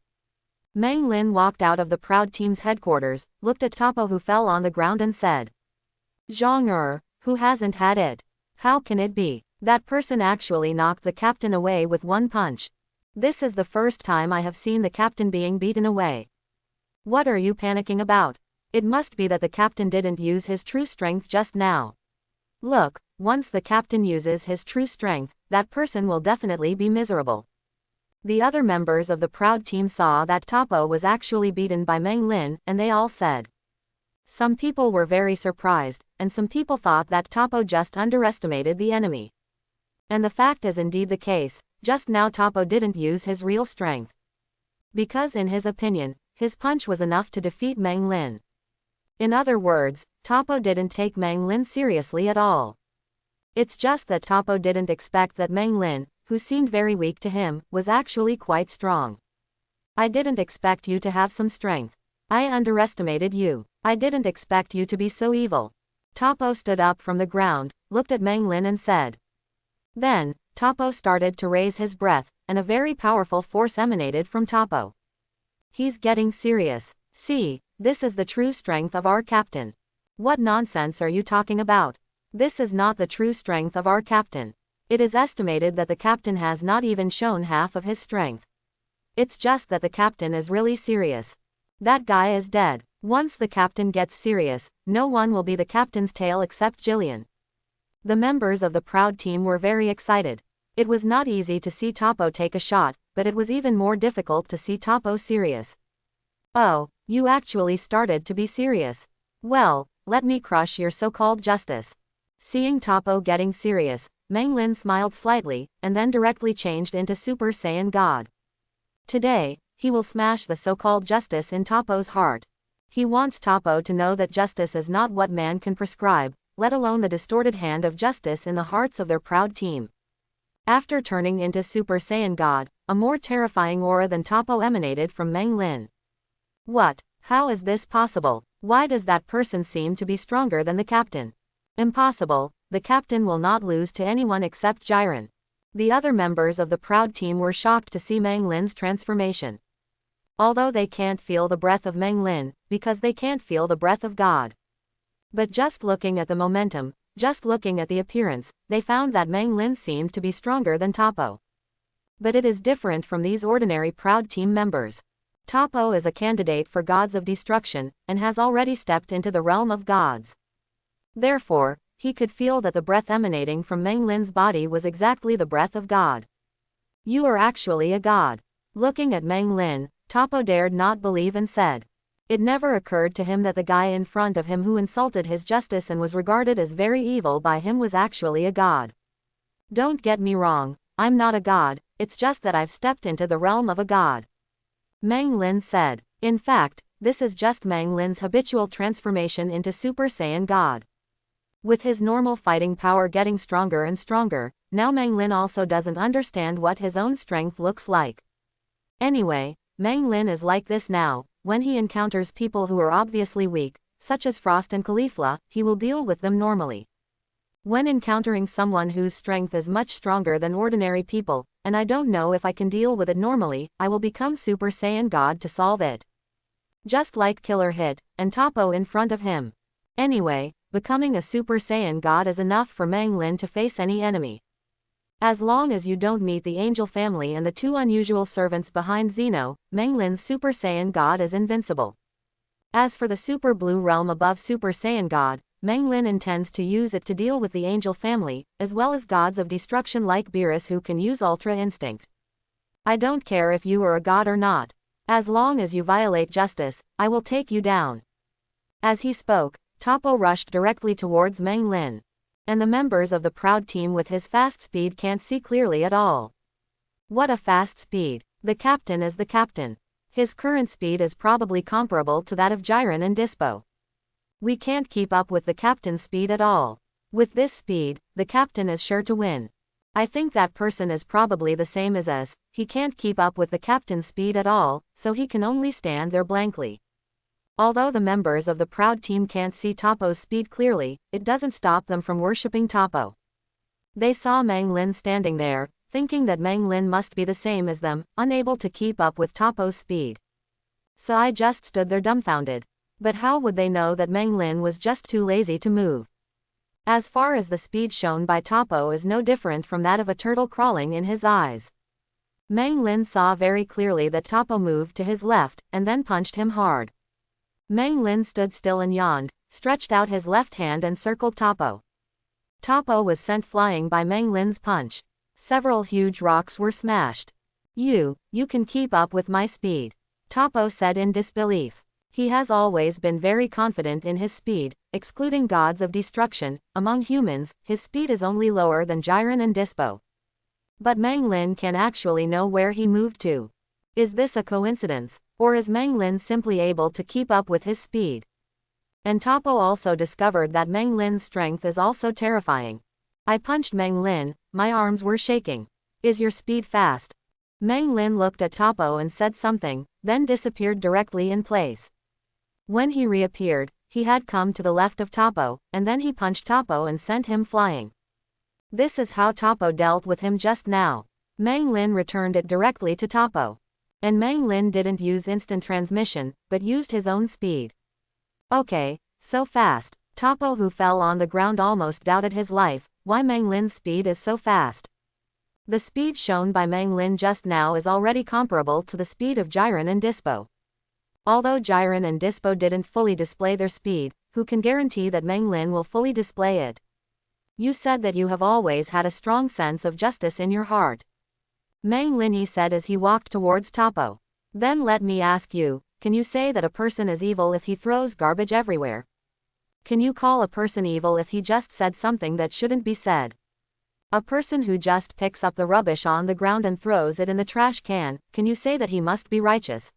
[SPEAKER 1] Meng Lin walked out of the Proud Team's headquarters, looked at Toppo who fell on the ground and said, Zhang who hasn't had it? How can it be? That person actually knocked the captain away with one punch. This is the first time I have seen the captain being beaten away. What are you panicking about? It must be that the captain didn't use his true strength just now. Look, once the captain uses his true strength, that person will definitely be miserable. The other members of the Proud Team saw that Toppo was actually beaten by Meng Lin, and they all said. Some people were very surprised, and some people thought that Toppo just underestimated the enemy. And the fact is indeed the case, just now Toppo didn't use his real strength. Because in his opinion, his punch was enough to defeat Meng Lin. In other words, Toppo didn't take Meng Lin seriously at all. It's just that Toppo didn't expect that Meng Lin, who seemed very weak to him, was actually quite strong. I didn't expect you to have some strength. I underestimated you. I didn't expect you to be so evil. Toppo stood up from the ground, looked at Meng Lin and said. Then, Toppo started to raise his breath, and a very powerful force emanated from Toppo. He's getting serious. See, this is the true strength of our captain. What nonsense are you talking about? This is not the true strength of our captain. It is estimated that the captain has not even shown half of his strength. It's just that the captain is really serious. That guy is dead. Once the captain gets serious, no one will be the captain's tail except Jillian. The members of the Proud Team were very excited. It was not easy to see Toppo take a shot, but it was even more difficult to see Toppo serious. Oh, you actually started to be serious. Well, let me crush your so-called justice. Seeing Toppo getting serious, Meng Lin smiled slightly, and then directly changed into Super Saiyan God. Today, he will smash the so-called justice in Toppo's heart. He wants Toppo to know that justice is not what man can prescribe, let alone the distorted hand of justice in the hearts of their Proud Team. After turning into Super Saiyan God, a more terrifying aura than Toppo emanated from Meng Lin. What? How is this possible? Why does that person seem to be stronger than the captain? Impossible, the captain will not lose to anyone except Jiren. The other members of the Proud Team were shocked to see Meng Lin's transformation. Although they can't feel the breath of Meng Lin, because they can't feel the breath of God. But just looking at the momentum, just looking at the appearance, they found that Meng Lin seemed to be stronger than Toppo. But it is different from these ordinary Proud Team members. Toppo is a candidate for gods of destruction, and has already stepped into the realm of gods. Therefore, he could feel that the breath emanating from Meng Lin's body was exactly the breath of God. You are actually a god. Looking at Meng Lin, Topo dared not believe and said. It never occurred to him that the guy in front of him who insulted his justice and was regarded as very evil by him was actually a god. Don't get me wrong, I'm not a god, it's just that I've stepped into the realm of a god. Meng Lin said. In fact, this is just Meng Lin's habitual transformation into Super Saiyan God. With his normal fighting power getting stronger and stronger, now Meng Lin also doesn't understand what his own strength looks like. Anyway, Meng Lin is like this now. When he encounters people who are obviously weak, such as Frost and Caulifla, he will deal with them normally. When encountering someone whose strength is much stronger than ordinary people, and I don't know if I can deal with it normally, I will become Super Saiyan God to solve it. Just like Killer hit, and Topo in front of him. Anyway, becoming a Super Saiyan God is enough for Meng Lin to face any enemy. As long as you don't meet the angel family and the two unusual servants behind Xeno, Meng Lin's Super Saiyan God is invincible. As for the Super Blue Realm above Super Saiyan God, Meng Lin intends to use it to deal with the angel family, as well as gods of destruction like Beerus who can use Ultra Instinct. I don't care if you are a god or not. As long as you violate justice, I will take you down. As he spoke, Topo rushed directly towards Meng Lin. And the members of the Proud Team with his fast speed can't see clearly at all. What a fast speed. The captain is the captain. His current speed is probably comparable to that of Jiren and Dispo. We can't keep up with the captain's speed at all. With this speed, the captain is sure to win. I think that person is probably the same as us, he can't keep up with the captain's speed at all, so he can only stand there blankly. Although the members of the Proud Team can't see Topo's speed clearly, it doesn't stop them from worshipping Topo. They saw Meng Lin standing there, thinking that Meng Lin must be the same as them, unable to keep up with Topo's speed. So I just stood there dumbfounded. But how would they know that Meng Lin was just too lazy to move? As far as the speed shown by Topo is no different from that of a turtle crawling in his eyes. Meng Lin saw very clearly that Topo moved to his left, and then punched him hard. Meng Lin stood still and yawned, stretched out his left hand and circled Topo. Topo was sent flying by Meng Lin's punch. Several huge rocks were smashed. You can keep up with my speed," Topo said in disbelief. He has always been very confident in his speed, excluding gods of destruction. Among humans, his speed is only lower than Jiren and Dispo. But Meng Lin can actually know where he moved to. Is this a coincidence? Or is Meng Lin simply able to keep up with his speed? And Topo also discovered that Meng Lin's strength is also terrifying. I punched Meng Lin, my arms were shaking. Is your speed fast? Meng Lin looked at Topo and said something, then disappeared directly in place. When he reappeared, he had come to the left of Topo, and then he punched Topo and sent him flying. This is how Topo dealt with him just now. Meng Lin returned it directly to Topo. And Meng Lin didn't use instant transmission, but used his own speed. Okay, so fast. Topo, who fell on the ground, almost doubted his life. Why Meng Lin's speed is so fast? The speed shown by Meng Lin just now is already comparable to the speed of Jiren and Dispo. Although Jiren and Dispo didn't fully display their speed, who can guarantee that Meng Lin will fully display it? You said that you have always had a strong sense of justice in your heart. Meng Lin said as he walked towards Topo. Then let me ask you, can you say that a person is evil if he throws garbage everywhere? Can you call a person evil if he just said something that shouldn't be said? A person who just picks up the rubbish on the ground and throws it in the trash can you say that he must be righteous?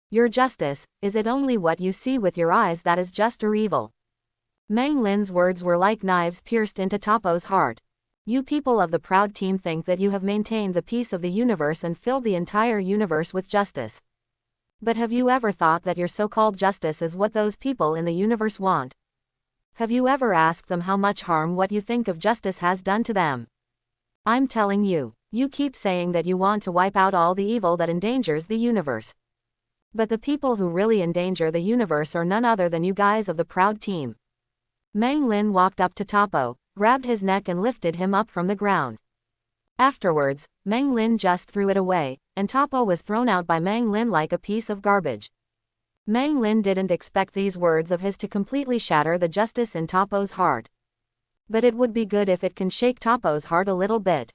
[SPEAKER 1] Your justice, is it only what you see with your eyes that is just or evil? Meng Lin's words were like knives pierced into Topo's heart. You people of the Proud Team think that you have maintained the peace of the universe and filled the entire universe with justice. But have you ever thought that your so-called justice is what those people in the universe want? Have you ever asked them how much harm what you think of justice has done to them? I'm telling you, you keep saying that you want to wipe out all the evil that endangers the universe. But the people who really endanger the universe are none other than you guys of the Proud Team. Meng Lin walked up to Topo, grabbed his neck and lifted him up from the ground. Afterwards, Meng Lin just threw it away, and Topo was thrown out by Meng Lin like a piece of garbage. Meng Lin didn't expect these words of his to completely shatter the justice in Topo's heart. But it would be good if it can shake Topo's heart a little bit.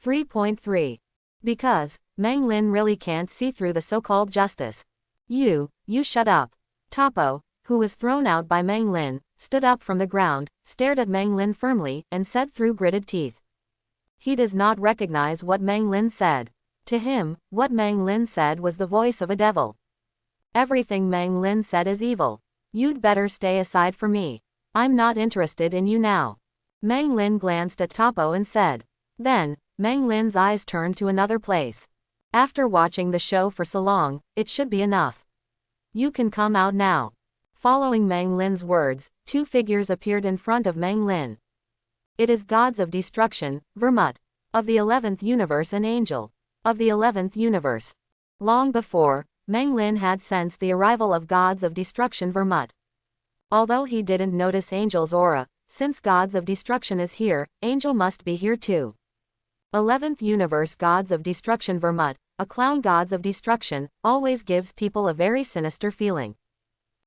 [SPEAKER 1] 3.3. Because Meng Lin really can't see through the so-called justice. You shut up. Topo, who was thrown out by Meng Lin, stood up from the ground, stared at Meng Lin firmly, and said through gritted teeth. He does not recognize what Meng Lin said. To him, what Meng Lin said was the voice of a devil. Everything Meng Lin said is evil. You'd better stay aside for me. I'm not interested in you now. Meng Lin glanced at Topo and said. Then, Meng Lin's eyes turned to another place. After watching the show for so long, it should be enough. You can come out now. Following Meng Lin's words, two figures appeared in front of Meng Lin. It is gods of destruction, Vermut. Of the 11th universe and Angel. Of the 11th universe. Long before, Meng Lin had sensed the arrival of gods of destruction Vermut. Although he didn't notice Angel's aura, since gods of destruction is here, Angel must be here too. 11th universe gods of destruction Vermut, a clown gods of destruction, always gives people a very sinister feeling.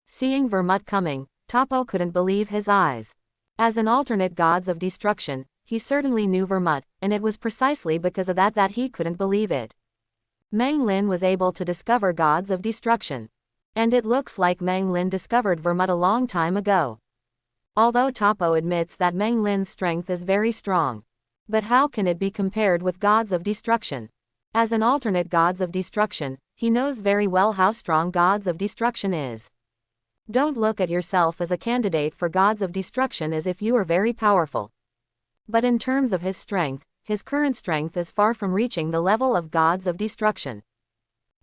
[SPEAKER 1] Seeing Vermut coming, Topo couldn't believe his eyes. As an alternate gods of destruction, he certainly knew Vermut, and it was precisely because of that he couldn't believe it. Meng Lin was able to discover gods of destruction. And it looks like Meng Lin discovered Vermut a long time ago. Although Topo admits that Meng Lin's strength is very strong. But how can it be compared with gods of destruction? As an alternate gods of destruction, he knows very well how strong gods of destruction is. Don't look at yourself as a candidate for gods of destruction as if you are very powerful. But in terms of his strength, his current strength is far from reaching the level of gods of destruction.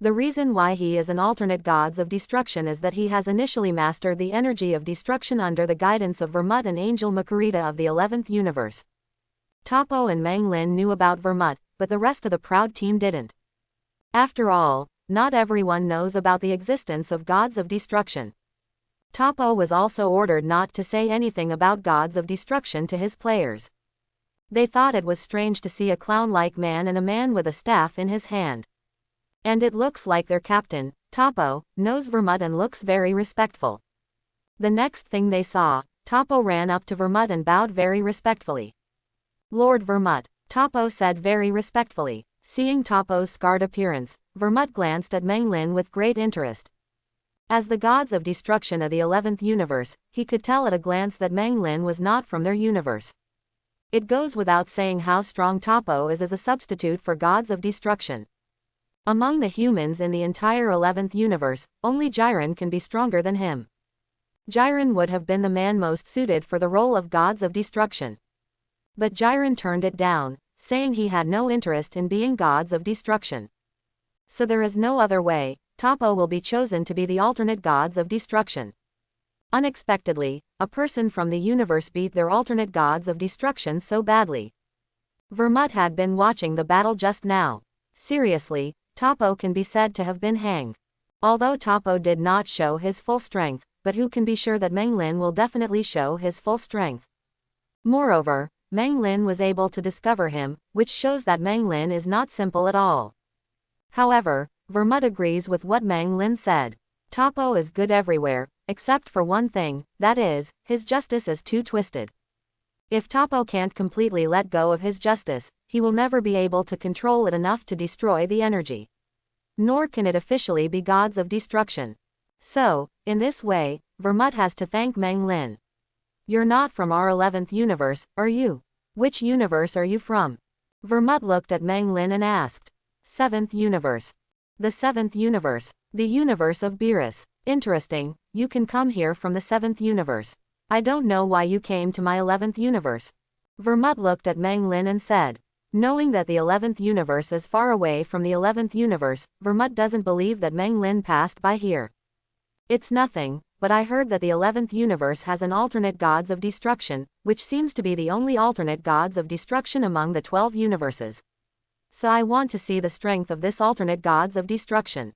[SPEAKER 1] The reason why he is an alternate gods of destruction is that he has initially mastered the energy of destruction under the guidance of Vermut and Angel Makurita of the 11th universe. Topo and Meng Lin knew about Vermut, but the rest of the proud team didn't. After all, not everyone knows about the existence of gods of destruction. Topo was also ordered not to say anything about gods of destruction to his players. They thought it was strange to see a clown-like man and a man with a staff in his hand. And it looks like their captain, Topo, knows Vermut and looks very respectful. The next thing they saw, Topo ran up to Vermut and bowed very respectfully. Lord Vermut, Topo said very respectfully. Seeing Topo's scarred appearance, Vermut glanced at Meng Lin with great interest. As the gods of destruction of the 11th universe, he could tell at a glance that Meng Lin was not from their universe. It goes without saying how strong Topo is as a substitute for gods of destruction. Among the humans in the entire 11th universe, only Jiren can be stronger than him. Jiren would have been the man most suited for the role of gods of destruction. But Jiren turned it down, saying he had no interest in being gods of destruction. So there is no other way, Topo will be chosen to be the alternate gods of destruction. Unexpectedly, a person from the universe beat their alternate gods of destruction so badly. Vermut had been watching the battle just now. Seriously, Topo can be said to have been hanged. Although Topo did not show his full strength, but who can be sure that Meng Lin will definitely show his full strength? Moreover, Meng Lin was able to discover him, which shows that Meng Lin is not simple at all. However, Vermut agrees with what Meng Lin said. Topo is good everywhere, except for one thing, that is, his justice is too twisted. If Topo can't completely let go of his justice, he will never be able to control it enough to destroy the energy. Nor can it officially be gods of destruction. So, in this way, Vermut has to thank Meng Lin. You're not from our 11th universe, are you? Which universe are you from? Vermut looked at Meng Lin and asked. 7th universe. The 7th universe. The universe of Beerus. Interesting, you can come here from the 7th universe. I don't know why you came to my 11th universe. Vermut looked at Meng Lin and said. Knowing that the 11th universe is far away from the 11th universe, Vermut doesn't believe that Meng Lin passed by here. It's nothing, but I heard that the 11th universe has an alternate gods of destruction, which seems to be the only alternate gods of destruction among the 12 universes. So I want to see the strength of this alternate gods of destruction.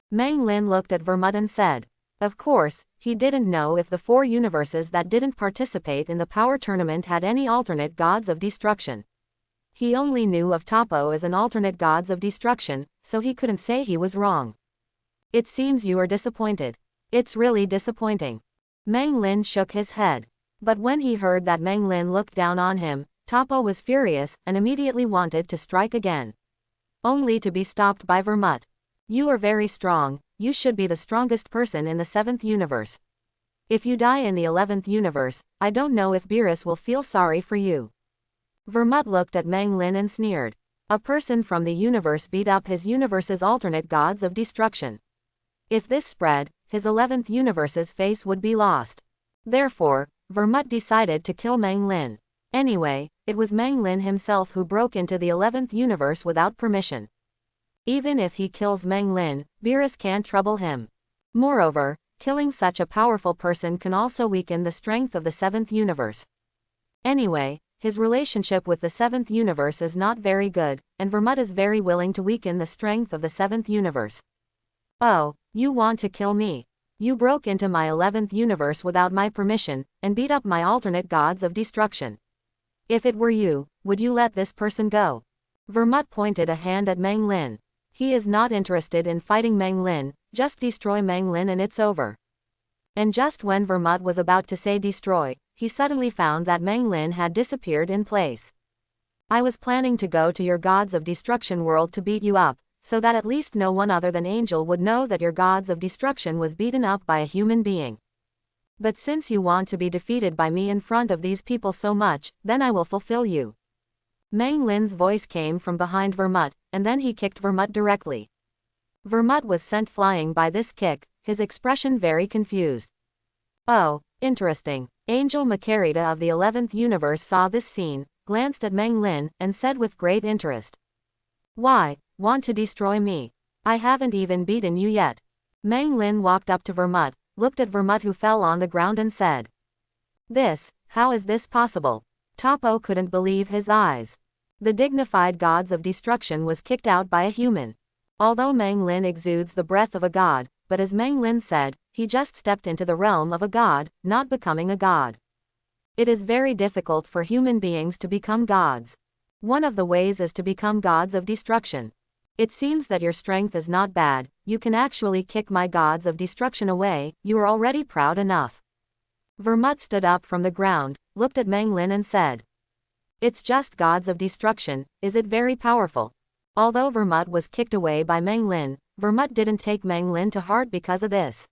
[SPEAKER 1] Meng Lin looked at Vermut and said. Of course, he didn't know if the 4 universes that didn't participate in the power tournament had any alternate gods of destruction. He only knew of Topo as an alternate gods of destruction, so he couldn't say he was wrong. It seems you are disappointed. It's really disappointing. Meng Lin shook his head. But when he heard that Meng Lin looked down on him, Topo was furious and immediately wanted to strike again. Only to be stopped by Vermut. You are very strong, you should be the strongest person in the 7th universe. If you die in the 11th universe, I don't know if Beerus will feel sorry for you. Vermut looked at Meng Lin and sneered. A person from the universe beat up his universe's alternate gods of destruction. If this spread, his 11th universe's face would be lost. Therefore, Vermut decided to kill Meng Lin. Anyway, it was Meng Lin himself who broke into the 11th universe without permission. Even if he kills Meng Lin, Beerus can't trouble him. Moreover, killing such a powerful person can also weaken the strength of the 7th universe. Anyway, his relationship with the 7th universe is not very good, and Vermut is very willing to weaken the strength of the 7th universe. Oh, you want to kill me? You broke into my 11th universe without my permission, and beat up my alternate gods of destruction. If it were you, would you let this person go? Vermut pointed a hand at Meng Lin. He is not interested in fighting Meng Lin, just destroy Meng Lin and it's over. And just when Vermut was about to say destroy, he suddenly found that Meng Lin had disappeared in place. I was planning to go to your gods of destruction world to beat you up, so that at least no one other than Angel would know that your gods of destruction was beaten up by a human being. But since you want to be defeated by me in front of these people so much, then I will fulfill you. Meng Lin's voice came from behind Vermut, and then he kicked Vermut directly. Vermut was sent flying by this kick, his expression very confused. Oh, interesting. Angel Makarita of the 11th universe saw this scene, glanced at Meng Lin, and said with great interest. Why, want to destroy me? I haven't even beaten you yet. Meng Lin walked up to Vermut, looked at Vermut who fell on the ground and said. How is this possible? Topo couldn't believe his eyes. The dignified gods of destruction was kicked out by a human. Although Meng Lin exudes the breath of a god, but as Meng Lin said, he just stepped into the realm of a god, not becoming a god. It is very difficult for human beings to become gods. One of the ways is to become gods of destruction. It seems that your strength is not bad, you can actually kick my gods of destruction away, you are already proud enough. Vermut stood up from the ground, looked at Meng Lin and said. It's just gods of destruction, is it very powerful? Although Vermut was kicked away by Meng Lin, Vermut didn't take Meng Lin to heart because of this.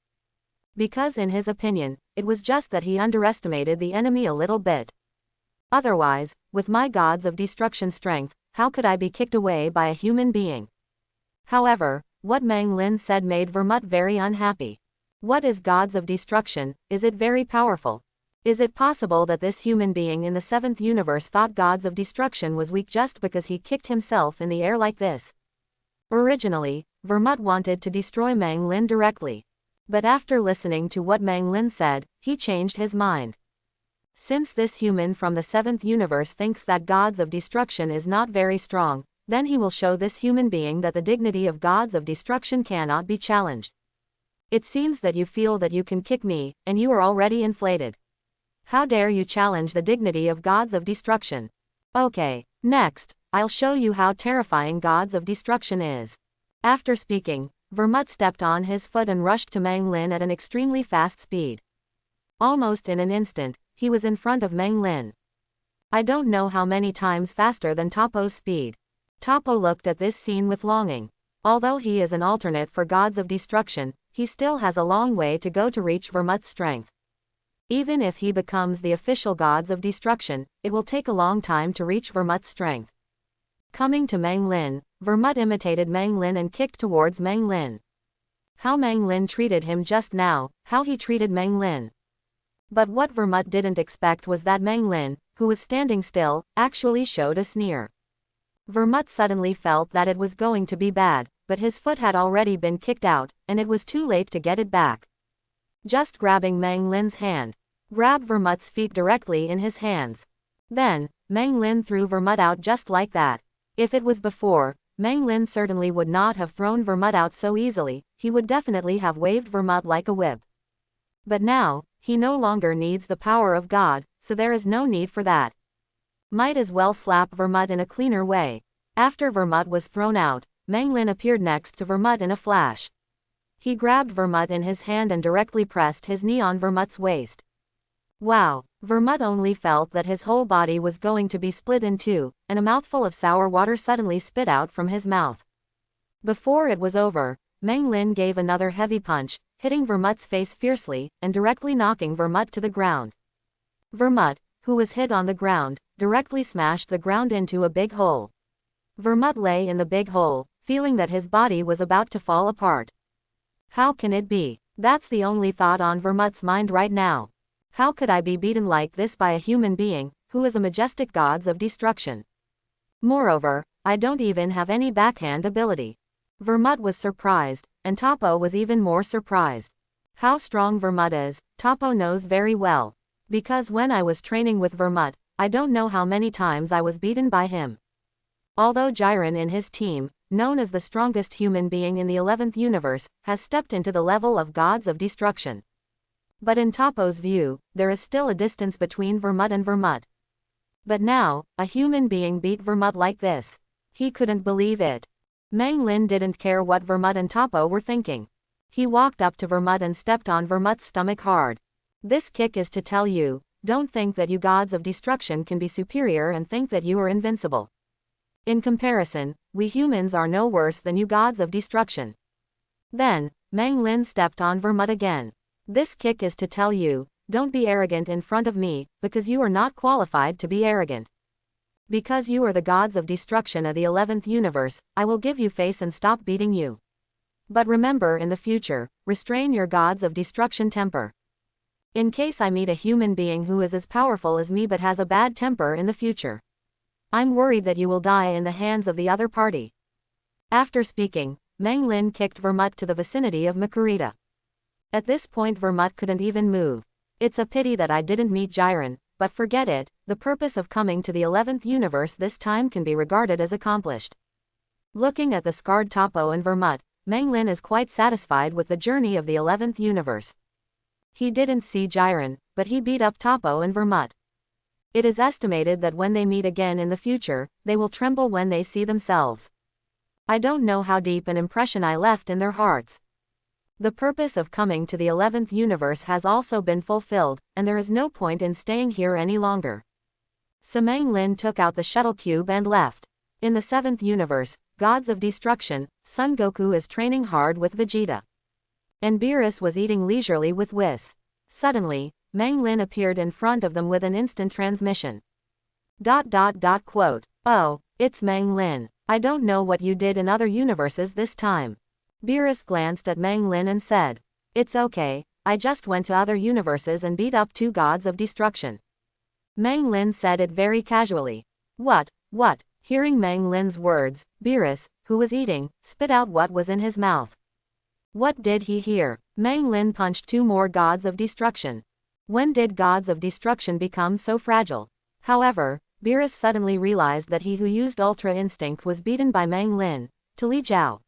[SPEAKER 1] Because in his opinion, it was just that he underestimated the enemy a little bit. Otherwise, with my gods of destruction strength, how could I be kicked away by a human being? However, what Meng Lin said made Vermut very unhappy. What is gods of destruction? Is it very powerful? Is it possible that this human being in the 7th universe thought gods of destruction was weak just because he kicked himself in the air like this? Originally, Vermut wanted to destroy Meng Lin directly. But after listening to what Meng Lin said, he changed his mind. Since this human from the 7th universe thinks that gods of destruction is not very strong, then he will show this human being that the dignity of gods of destruction cannot be challenged. It seems that you feel that you can kick me, and you are already inflated. How dare you challenge the dignity of gods of destruction? Okay, next, I'll show you how terrifying gods of destruction is. After speaking, Vermut stepped on his foot and rushed to Meng Lin at an extremely fast speed. Almost in an instant, he was in front of Meng Lin. I don't know how many times faster than Topo's speed. Topo looked at this scene with longing. Although he is an alternate for gods of destruction, he still has a long way to go to reach Vermut's strength. Even if he becomes the official gods of destruction, it will take a long time to reach Vermut's strength. Coming to Meng Lin, Vermut imitated Meng Lin and kicked towards Meng Lin. How Meng Lin treated him just now, how he treated Meng Lin. But what Vermut didn't expect was that Meng Lin, who was standing still, actually showed a sneer. Vermut suddenly felt that it was going to be bad, but his foot had already been kicked out, and it was too late to get it back. Just grabbing Meng Lin's hand, grabbed Vermut's feet directly in his hands. Then, Meng Lin threw Vermut out just like that. If it was before, Meng Lin certainly would not have thrown Vermut out so easily, he would definitely have waved Vermut like a whip. But now, he no longer needs the power of God, so there is no need for that. Might as well slap Vermut in a cleaner way. After Vermut was thrown out, Meng Lin appeared next to Vermut in a flash. He grabbed Vermut in his hand and directly pressed his knee on Vermut's waist. Wow, Vermut only felt that his whole body was going to be split in two, and a mouthful of sour water suddenly spit out from his mouth. Before it was over, Meng Lin gave another heavy punch, hitting Vermut's face fiercely, and directly knocking Vermut to the ground. Vermut, who was hit on the ground, directly smashed the ground into a big hole. Vermut lay in the big hole, feeling that his body was about to fall apart. How can it be? That's the only thought on Vermut's mind right now. How could I be beaten like this by a human being, who is a majestic god of destruction? Moreover, I don't even have any backhand ability. Vermut was surprised, and Topo was even more surprised. How strong Vermut is, Topo knows very well. Because when I was training with Vermut, I don't know how many times I was beaten by him. Although Jiren in his team, known as the strongest human being in the 11th universe, has stepped into the level of gods of destruction. But in Topo's view, there is still a distance between Vermut and Vermut. But now, a human being beat Vermut like this. He couldn't believe it. Meng Lin didn't care what Vermut and Topo were thinking. He walked up to Vermut and stepped on Vermut's stomach hard. This kick is to tell you, don't think that you gods of destruction can be superior and think that you are invincible. In comparison, we humans are no worse than you gods of destruction. Then, Meng Lin stepped on Vermut again. This kick is to tell you, don't be arrogant in front of me, because you are not qualified to be arrogant. Because you are the gods of destruction of the 11th universe, I will give you face and stop beating you. But remember in the future, restrain your gods of destruction temper. In case I meet a human being who is as powerful as me but has a bad temper in the future, I'm worried that you will die in the hands of the other party. After speaking, Meng Lin kicked Vermut to the vicinity of Makurita. At this point Vermut couldn't even move. It's a pity that I didn't meet Jiren, but forget it, the purpose of coming to the 11th universe this time can be regarded as accomplished. Looking at the scarred Topo and Vermut, Meng Lin is quite satisfied with the journey of the 11th universe. He didn't see Jiren, but he beat up Topo and Vermut. It is estimated that when they meet again in the future, they will tremble when they see themselves. I don't know how deep an impression I left in their hearts. The purpose of coming to the 11th universe has also been fulfilled, and there is no point in staying here any longer. So Meng Lin took out the shuttle cube and left. In the 7th universe, gods of destruction, Son Goku is training hard with Vegeta. And Beerus was eating leisurely with Whis. Suddenly, Meng Lin appeared in front of them with an instant transmission. ... Quote. Oh, it's Meng Lin. I don't know what you did in other universes this time. Beerus glanced at Meng Lin and said, it's okay, I just went to other universes and beat up 2 gods of destruction. Meng Lin said it very casually. What? Hearing Meng Lin's words, Beerus, who was eating, spit out what was in his mouth. What did he hear? Meng Lin punched 2 more gods of destruction. When did gods of destruction become so fragile? However, Beerus suddenly realized that he who used Ultra Instinct was beaten by Meng Lin, to Li Jiao.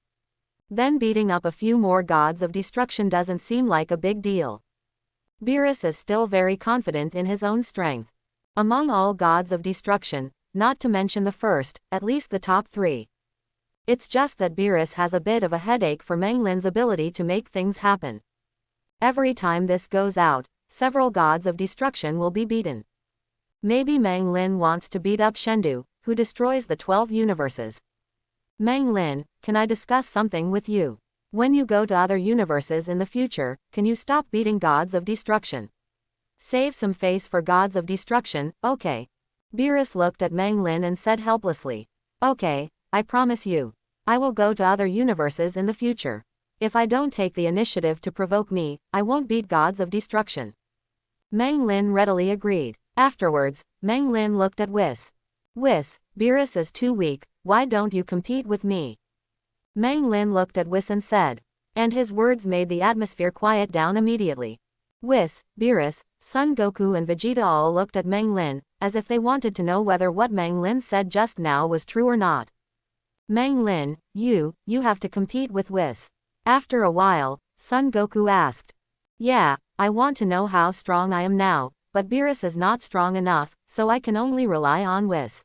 [SPEAKER 1] Then beating up a few more gods of destruction doesn't seem like a big deal. Beerus is still very confident in his own strength. Among all gods of destruction, not to mention the first, at least the top 3. It's just that Beerus has a bit of a headache for Meng Lin's ability to make things happen. Every time this goes out, several gods of destruction will be beaten. Maybe Meng Lin wants to beat up Shendu, who destroys the 12 universes. Meng Lin, can I discuss something with you? When you go to other universes in the future, can you stop beating gods of destruction? Save some face for gods of destruction, okay? Beerus looked at Meng Lin and said helplessly. Okay, I promise you. I will go to other universes in the future. If I don't take the initiative to provoke me, I won't beat gods of destruction. Meng Lin readily agreed. Afterwards, Meng Lin looked at Whis. Whis, Beerus is too weak, why don't you compete with me? Meng Lin looked at Whis and said. And his words made the atmosphere quiet down immediately. Whis, Beerus, Son Goku and Vegeta all looked at Meng Lin, as if they wanted to know whether what Meng Lin said just now was true or not. Meng Lin, you have to compete with Whis. After a while, Son Goku asked. Yeah, I want to know how strong I am now, but Beerus is not strong enough, so I can only rely on Whis.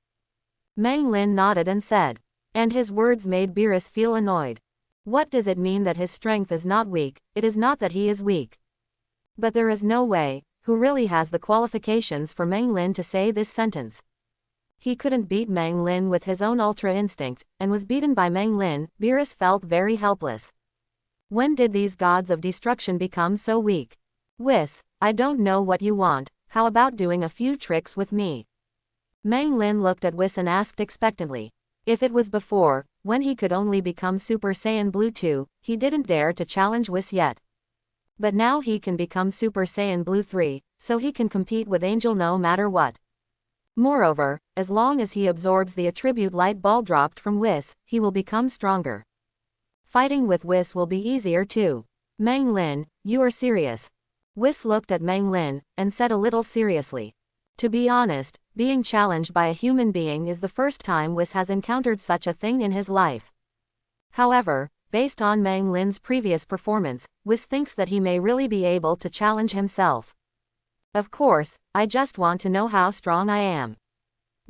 [SPEAKER 1] Meng Lin nodded and said. And his words made Beerus feel annoyed. What does it mean that his strength is not weak? It is not that he is weak. But there is no way, who really has the qualifications for Meng Lin to say this sentence. He couldn't beat Meng Lin with his own ultra instinct, and was beaten by Meng Lin. Beerus felt very helpless. When did these gods of destruction become so weak? Whis, I don't know what you want, how about doing a few tricks with me? Meng Lin looked at Whis and asked expectantly. If it was before, when he could only become Super Saiyan Blue 2, he didn't dare to challenge Whis yet. But now he can become Super Saiyan Blue 3, so he can compete with Angel no matter what. Moreover, as long as he absorbs the attribute light ball dropped from Whis, he will become stronger. Fighting with Whis will be easier too. Meng Lin, you are serious. Whis looked at Meng Lin, and said a little seriously. To be honest, being challenged by a human being is the first time Whis has encountered such a thing in his life. However, based on Meng Lin's previous performance, Whis thinks that he may really be able to challenge himself. Of course, I just want to know how strong I am.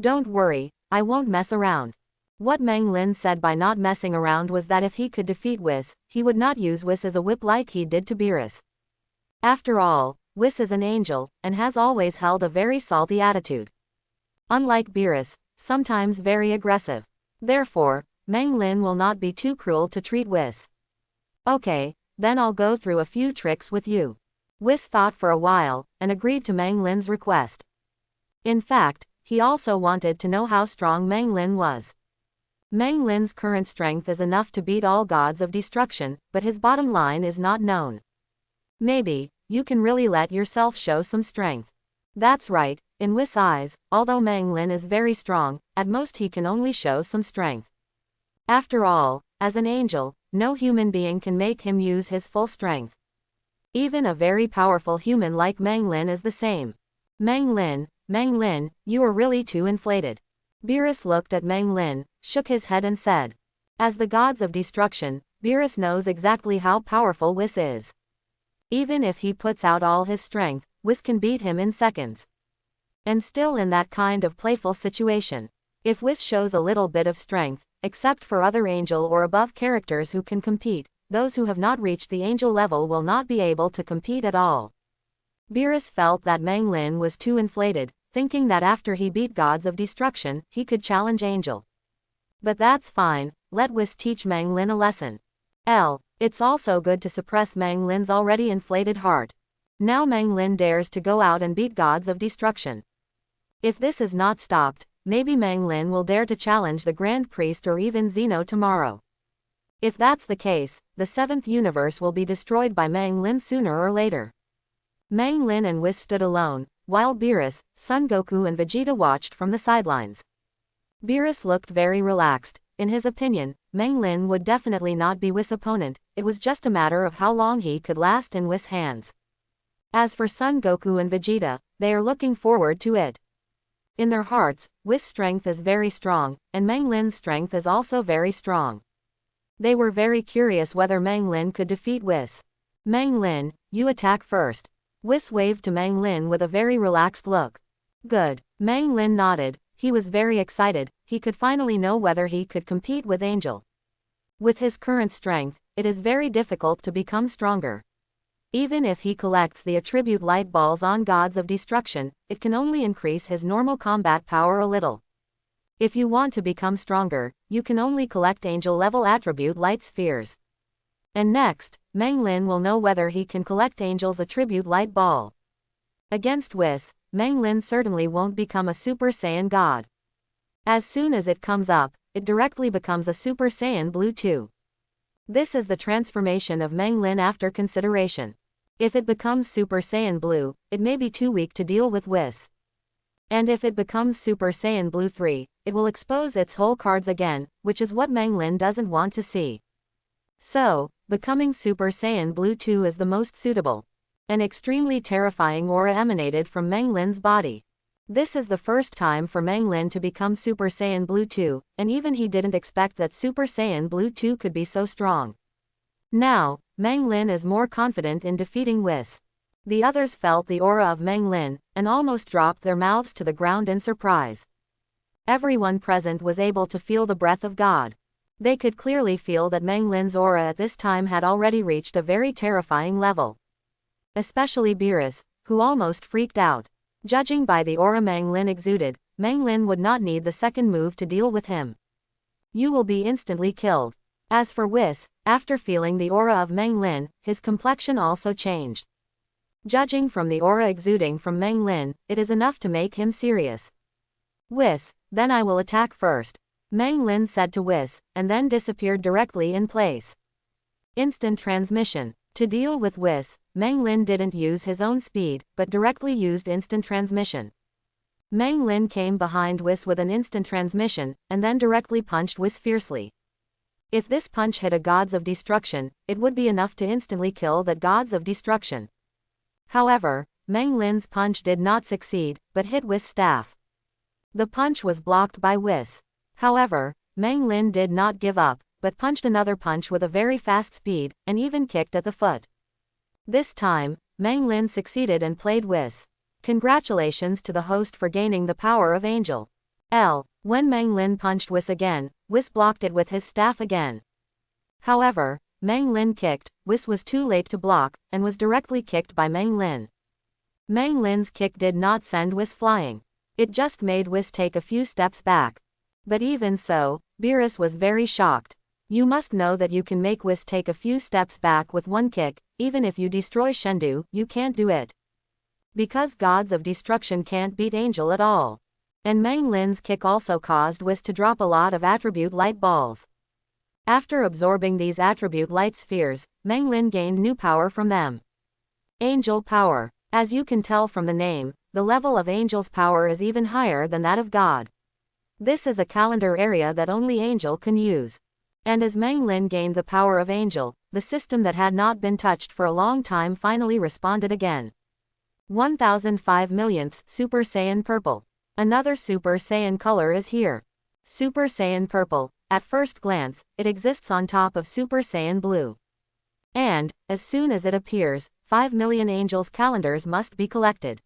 [SPEAKER 1] Don't worry, I won't mess around. What Meng Lin said by not messing around was that if he could defeat Whis, he would not use Whis as a whip like he did to Beerus. After all, Whis is an angel, and has always held a very salty attitude. Unlike Beerus, sometimes very aggressive. Therefore, Meng Lin will not be too cruel to treat Whis. Okay, then I'll go through a few tricks with you. Whis thought for a while, and agreed to Meng Lin's request. In fact, he also wanted to know how strong Meng Lin was. Meng Lin's current strength is enough to beat all gods of destruction, but his bottom line is not known. Maybe, you can really let yourself show some strength. That's right, in Whis' eyes, although Meng Lin is very strong, at most he can only show some strength. After all, as an angel, no human being can make him use his full strength. Even a very powerful human like Meng Lin is the same. Meng Lin, you are really too inflated. Beerus looked at Meng Lin, shook his head and said. As the gods of destruction, Beerus knows exactly how powerful Whis is. Even if he puts out all his strength, Whis can beat him in seconds. And still in that kind of playful situation. If Whis shows a little bit of strength, except for other angel or above characters who can compete, those who have not reached the angel level will not be able to compete at all. Beerus felt that Meng Lin was too inflated, thinking that after he beat gods of destruction, he could challenge Angel. But that's fine, let Whis teach Meng Lin a lesson. It's also good to suppress Meng Lin's already inflated heart. Now Meng Lin dares to go out and beat gods of destruction. If this is not stopped, maybe Meng Lin will dare to challenge the Grand Priest or even Zeno tomorrow. If that's the case, the 7th universe will be destroyed by Meng Lin sooner or later. Meng Lin and Whis stood alone, while Beerus, Son Goku and Vegeta watched from the sidelines. Beerus looked very relaxed. In his opinion, Meng Lin would definitely not be Whis' opponent, it was just a matter of how long he could last in Whis' hands. As for Son Goku and Vegeta, they are looking forward to it. In their hearts, Whis' strength is very strong, and Meng Lin's strength is also very strong. They were very curious whether Meng Lin could defeat Whis. Meng Lin, you attack first. Whis waved to Meng Lin with a very relaxed look. Good. Meng Lin nodded, he was very excited, he could finally know whether he could compete with Angel. With his current strength, it is very difficult to become stronger. Even if he collects the attribute light balls on gods of destruction, it can only increase his normal combat power a little. If you want to become stronger, you can only collect angel-level attribute light spheres. And next, Meng Lin will know whether he can collect Angel's attribute light ball. Against Whis, Meng Lin certainly won't become a Super Saiyan god. As soon as it comes up, it directly becomes a Super Saiyan Blue 2. This is the transformation of Meng Lin after consideration. If it becomes Super Saiyan Blue, it may be too weak to deal with Whis. And if it becomes Super Saiyan Blue 3, it will expose its whole cards again, which is what Meng Lin doesn't want to see. So, becoming Super Saiyan Blue 2 is the most suitable. An extremely terrifying aura emanated from Meng Lin's body. This is the first time for Meng Lin to become Super Saiyan Blue 2, and even he didn't expect that Super Saiyan Blue 2 could be so strong. Now, Meng Lin is more confident in defeating Whis. The others felt the aura of Meng Lin, and almost dropped their mouths to the ground in surprise. Everyone present was able to feel the breath of God. They could clearly feel that Meng Lin's aura at this time had already reached a very terrifying level. Especially Beerus, who almost freaked out. Judging by the aura Meng Lin exuded, Meng Lin would not need the second move to deal with him. You will be instantly killed. As for Whis, after feeling the aura of Meng Lin, his complexion also changed. Judging from the aura exuding from Meng Lin, it is enough to make him serious. Whis, then I will attack first, Meng Lin said to Whis, and then disappeared directly in place. Instant transmission. To deal with Whis, Meng Lin didn't use his own speed, but directly used instant transmission. Meng Lin came behind Whis with an instant transmission, and then directly punched Whis fiercely. If this punch hit a Gods of Destruction, it would be enough to instantly kill that Gods of Destruction. However, Meng Lin's punch did not succeed, but hit Whis' staff. The punch was blocked by Whis. However, Meng Lin did not give up, but punched another punch with a very fast speed, and even kicked at the foot. This time, Meng Lin succeeded and played Whis. Congratulations to the host for gaining the power of Angel. When Meng Lin punched Whis again, Whis blocked it with his staff again. However, Meng Lin kicked, Whis was too late to block, and was directly kicked by Meng Lin. Meng Lin's kick did not send Whis flying. It just made Whis take a few steps back. But even so, Beerus was very shocked. You must know that you can make Whis take a few steps back with one kick, even if you destroy Shendu, you can't do it. Because Gods of Destruction can't beat Angel at all. And Meng Lin's kick also caused Whis to drop a lot of attribute light balls. After absorbing these attribute light spheres, Meng Lin gained new power from them. Angel power. As you can tell from the name, the level of Angel's power is even higher than that of God. This is a calendar area that only Angel can use. And as Meng Lin gained the power of Angel, the system that had not been touched for a long time finally responded again. 1005 millionths Super Saiyan Purple. Another Super Saiyan color is here. Super Saiyan Purple. At first glance, it exists on top of Super Saiyan Blue. And, as soon as it appears, 5 million Angels calendars must be collected.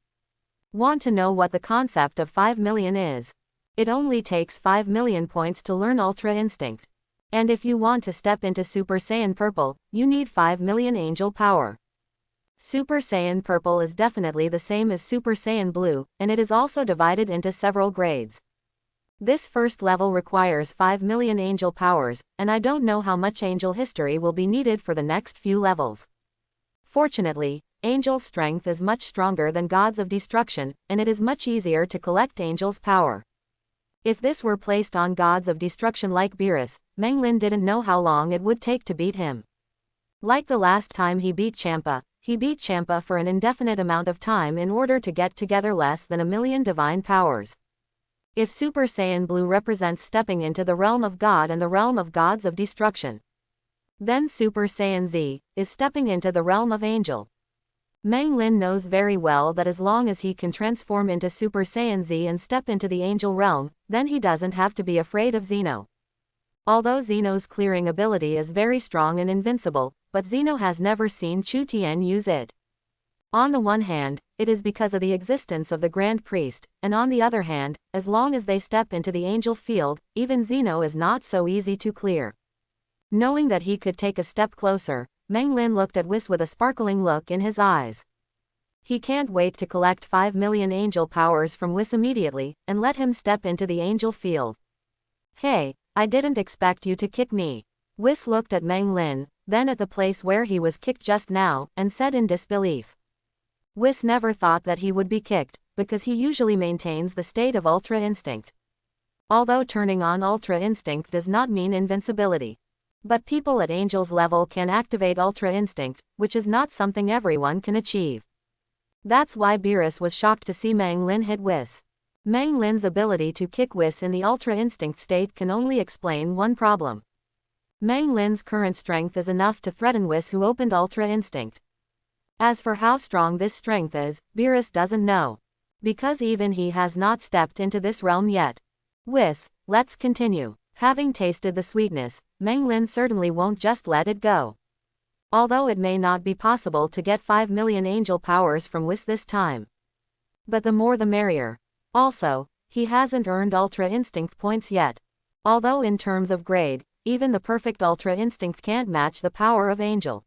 [SPEAKER 1] Want to know what the concept of 5 million is? It only takes 5 million points to learn Ultra Instinct. And if you want to step into Super Saiyan Purple, you need 5 million Angel power. Super Saiyan Purple is definitely the same as Super Saiyan Blue, and it is also divided into several grades. This first level requires 5 million Angel powers, and I don't know how much Angel history will be needed for the next few levels. Fortunately, Angel's strength is much stronger than Gods of Destruction, and it is much easier to collect Angel's power. If this were placed on Gods of Destruction like Beerus, Meng Lin didn't know how long it would take to beat him. Like the last time he beat Champa for an indefinite amount of time in order to get together less than a million divine powers. If Super Saiyan Blue represents stepping into the realm of God and the realm of Gods of Destruction, then Super Saiyan Z is stepping into the realm of Angel. Meng Lin knows very well that as long as he can transform into Super Saiyan Z and step into the Angel realm, then he doesn't have to be afraid of Xeno. Although Xeno's clearing ability is very strong and invincible, but Xeno has never seen Chu Tien use it. On the one hand, it is because of the existence of the Grand Priest, and on the other hand, as long as they step into the Angel field, even Xeno is not so easy to clear. Knowing that he could take a step closer, Meng Lin looked at Whis with a sparkling look in his eyes. He can't wait to collect 5 million Angel powers from Whis immediately, and let him step into the Angel field. Hey, I didn't expect you to kick me. Whis looked at Meng Lin, then at the place where he was kicked just now, and said in disbelief. Whis never thought that he would be kicked, because he usually maintains the state of Ultra Instinct. Although turning on Ultra Instinct does not mean invincibility. But people at Angel's level can activate Ultra Instinct, which is not something everyone can achieve. That's why Beerus was shocked to see Meng Lin hit Whis. Meng Lin's ability to kick Whis in the Ultra Instinct state can only explain one problem. Meng Lin's current strength is enough to threaten Whis who opened Ultra Instinct. As for how strong this strength is, Beerus doesn't know. Because even he has not stepped into this realm yet. Whis, let's continue. Having tasted the sweetness, Meng Lin certainly won't just let it go. Although it may not be possible to get 5 million Angel powers from Whis this time. But the more the merrier. Also, he hasn't earned Ultra Instinct points yet. Although in terms of grade, even the perfect Ultra Instinct can't match the power of Angel.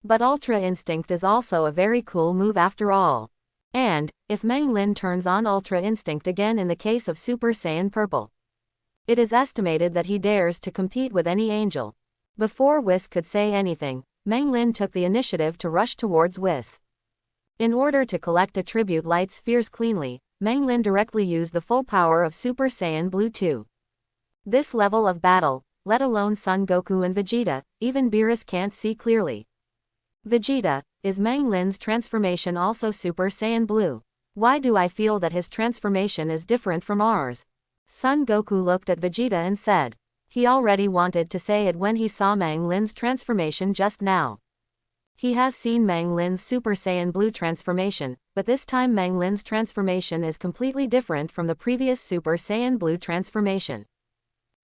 [SPEAKER 1] But Ultra Instinct is also a very cool move after all. And, if Meng Lin turns on Ultra Instinct again in the case of Super Saiyan Purple, it is estimated that he dares to compete with any angel. Before Whis could say anything, Meng Lin took the initiative to rush towards Whis. In order to collect attribute light spheres cleanly, Meng Lin directly used the full power of Super Saiyan Blue 2. This level of battle, let alone Son Goku and Vegeta, even Beerus can't see clearly. Vegeta, is Meng Lin's transformation also Super Saiyan Blue? Why do I feel that his transformation is different from ours? Son Goku looked at Vegeta and said. He already wanted to say it when he saw Meng Lin's transformation just now. He has seen Meng Lin's Super Saiyan Blue transformation, but this time Meng Lin's transformation is completely different from the previous Super Saiyan Blue transformation.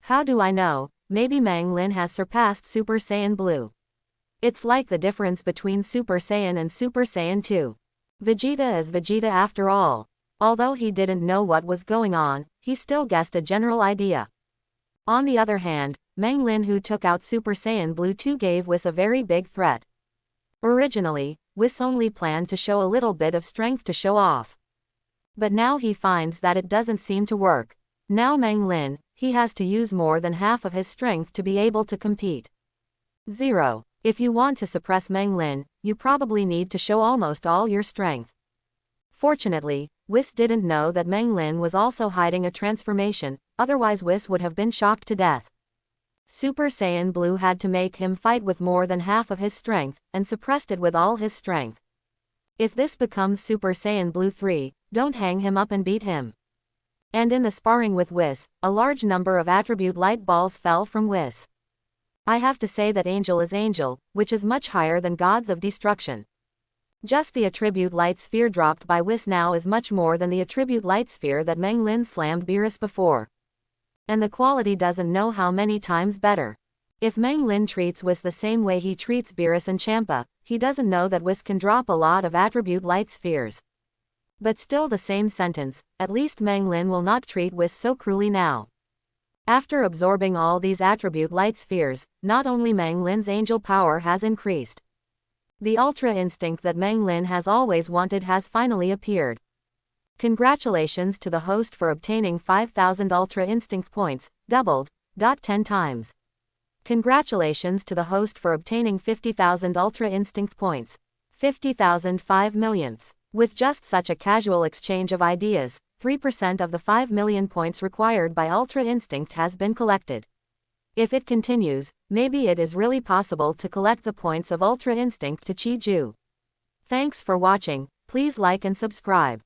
[SPEAKER 1] How do I know? Maybe Meng Lin has surpassed Super Saiyan Blue. It's like the difference between Super Saiyan and Super Saiyan 2. Vegeta is Vegeta after all. Although he didn't know what was going on, he still guessed a general idea. On the other hand, Meng Lin, who took out Super Saiyan Blue 2, gave Whis a very big threat. Originally, Whis only planned to show a little bit of strength to show off. But now he finds that it doesn't seem to work. Now Meng Lin, he has to use more than half of his strength to be able to compete. 0. If you want to suppress Meng Lin, you probably need to show almost all your strength. Fortunately, Whis didn't know that Meng Lin was also hiding a transformation, otherwise Whis would have been shocked to death. Super Saiyan Blue had to make him fight with more than half of his strength, and suppressed it with all his strength. If this becomes Super Saiyan Blue 3, don't hang him up and beat him. And in the sparring with Whis, a large number of attribute light balls fell from Whis. I have to say that Angel is Angel, which is much higher than Gods of Destruction. Just the attribute light sphere dropped by Whis now is much more than the attribute light sphere that Meng Lin slammed Beerus before. And the quality doesn't know how many times better. If Meng Lin treats Whis the same way he treats Beerus and Champa, he doesn't know that Whis can drop a lot of attribute light spheres. But still the same sentence, at least Meng Lin will not treat Whis so cruelly now. After absorbing all these attribute light spheres, not only Meng Lin's angel power has increased. The Ultra Instinct that Meng Lin has always wanted has finally appeared. Congratulations to the host for obtaining 5,000 Ultra Instinct points, doubled, 10 times. Congratulations to the host for obtaining 50,000 Ultra Instinct points. 50,000 5 millionths. With just such a casual exchange of ideas, 3% of the 5 million points required by Ultra Instinct has been collected. If it continues, maybe it is really possible to collect the points of Ultra Instinct to Chi-Ju. Thanks for watching, please like and subscribe.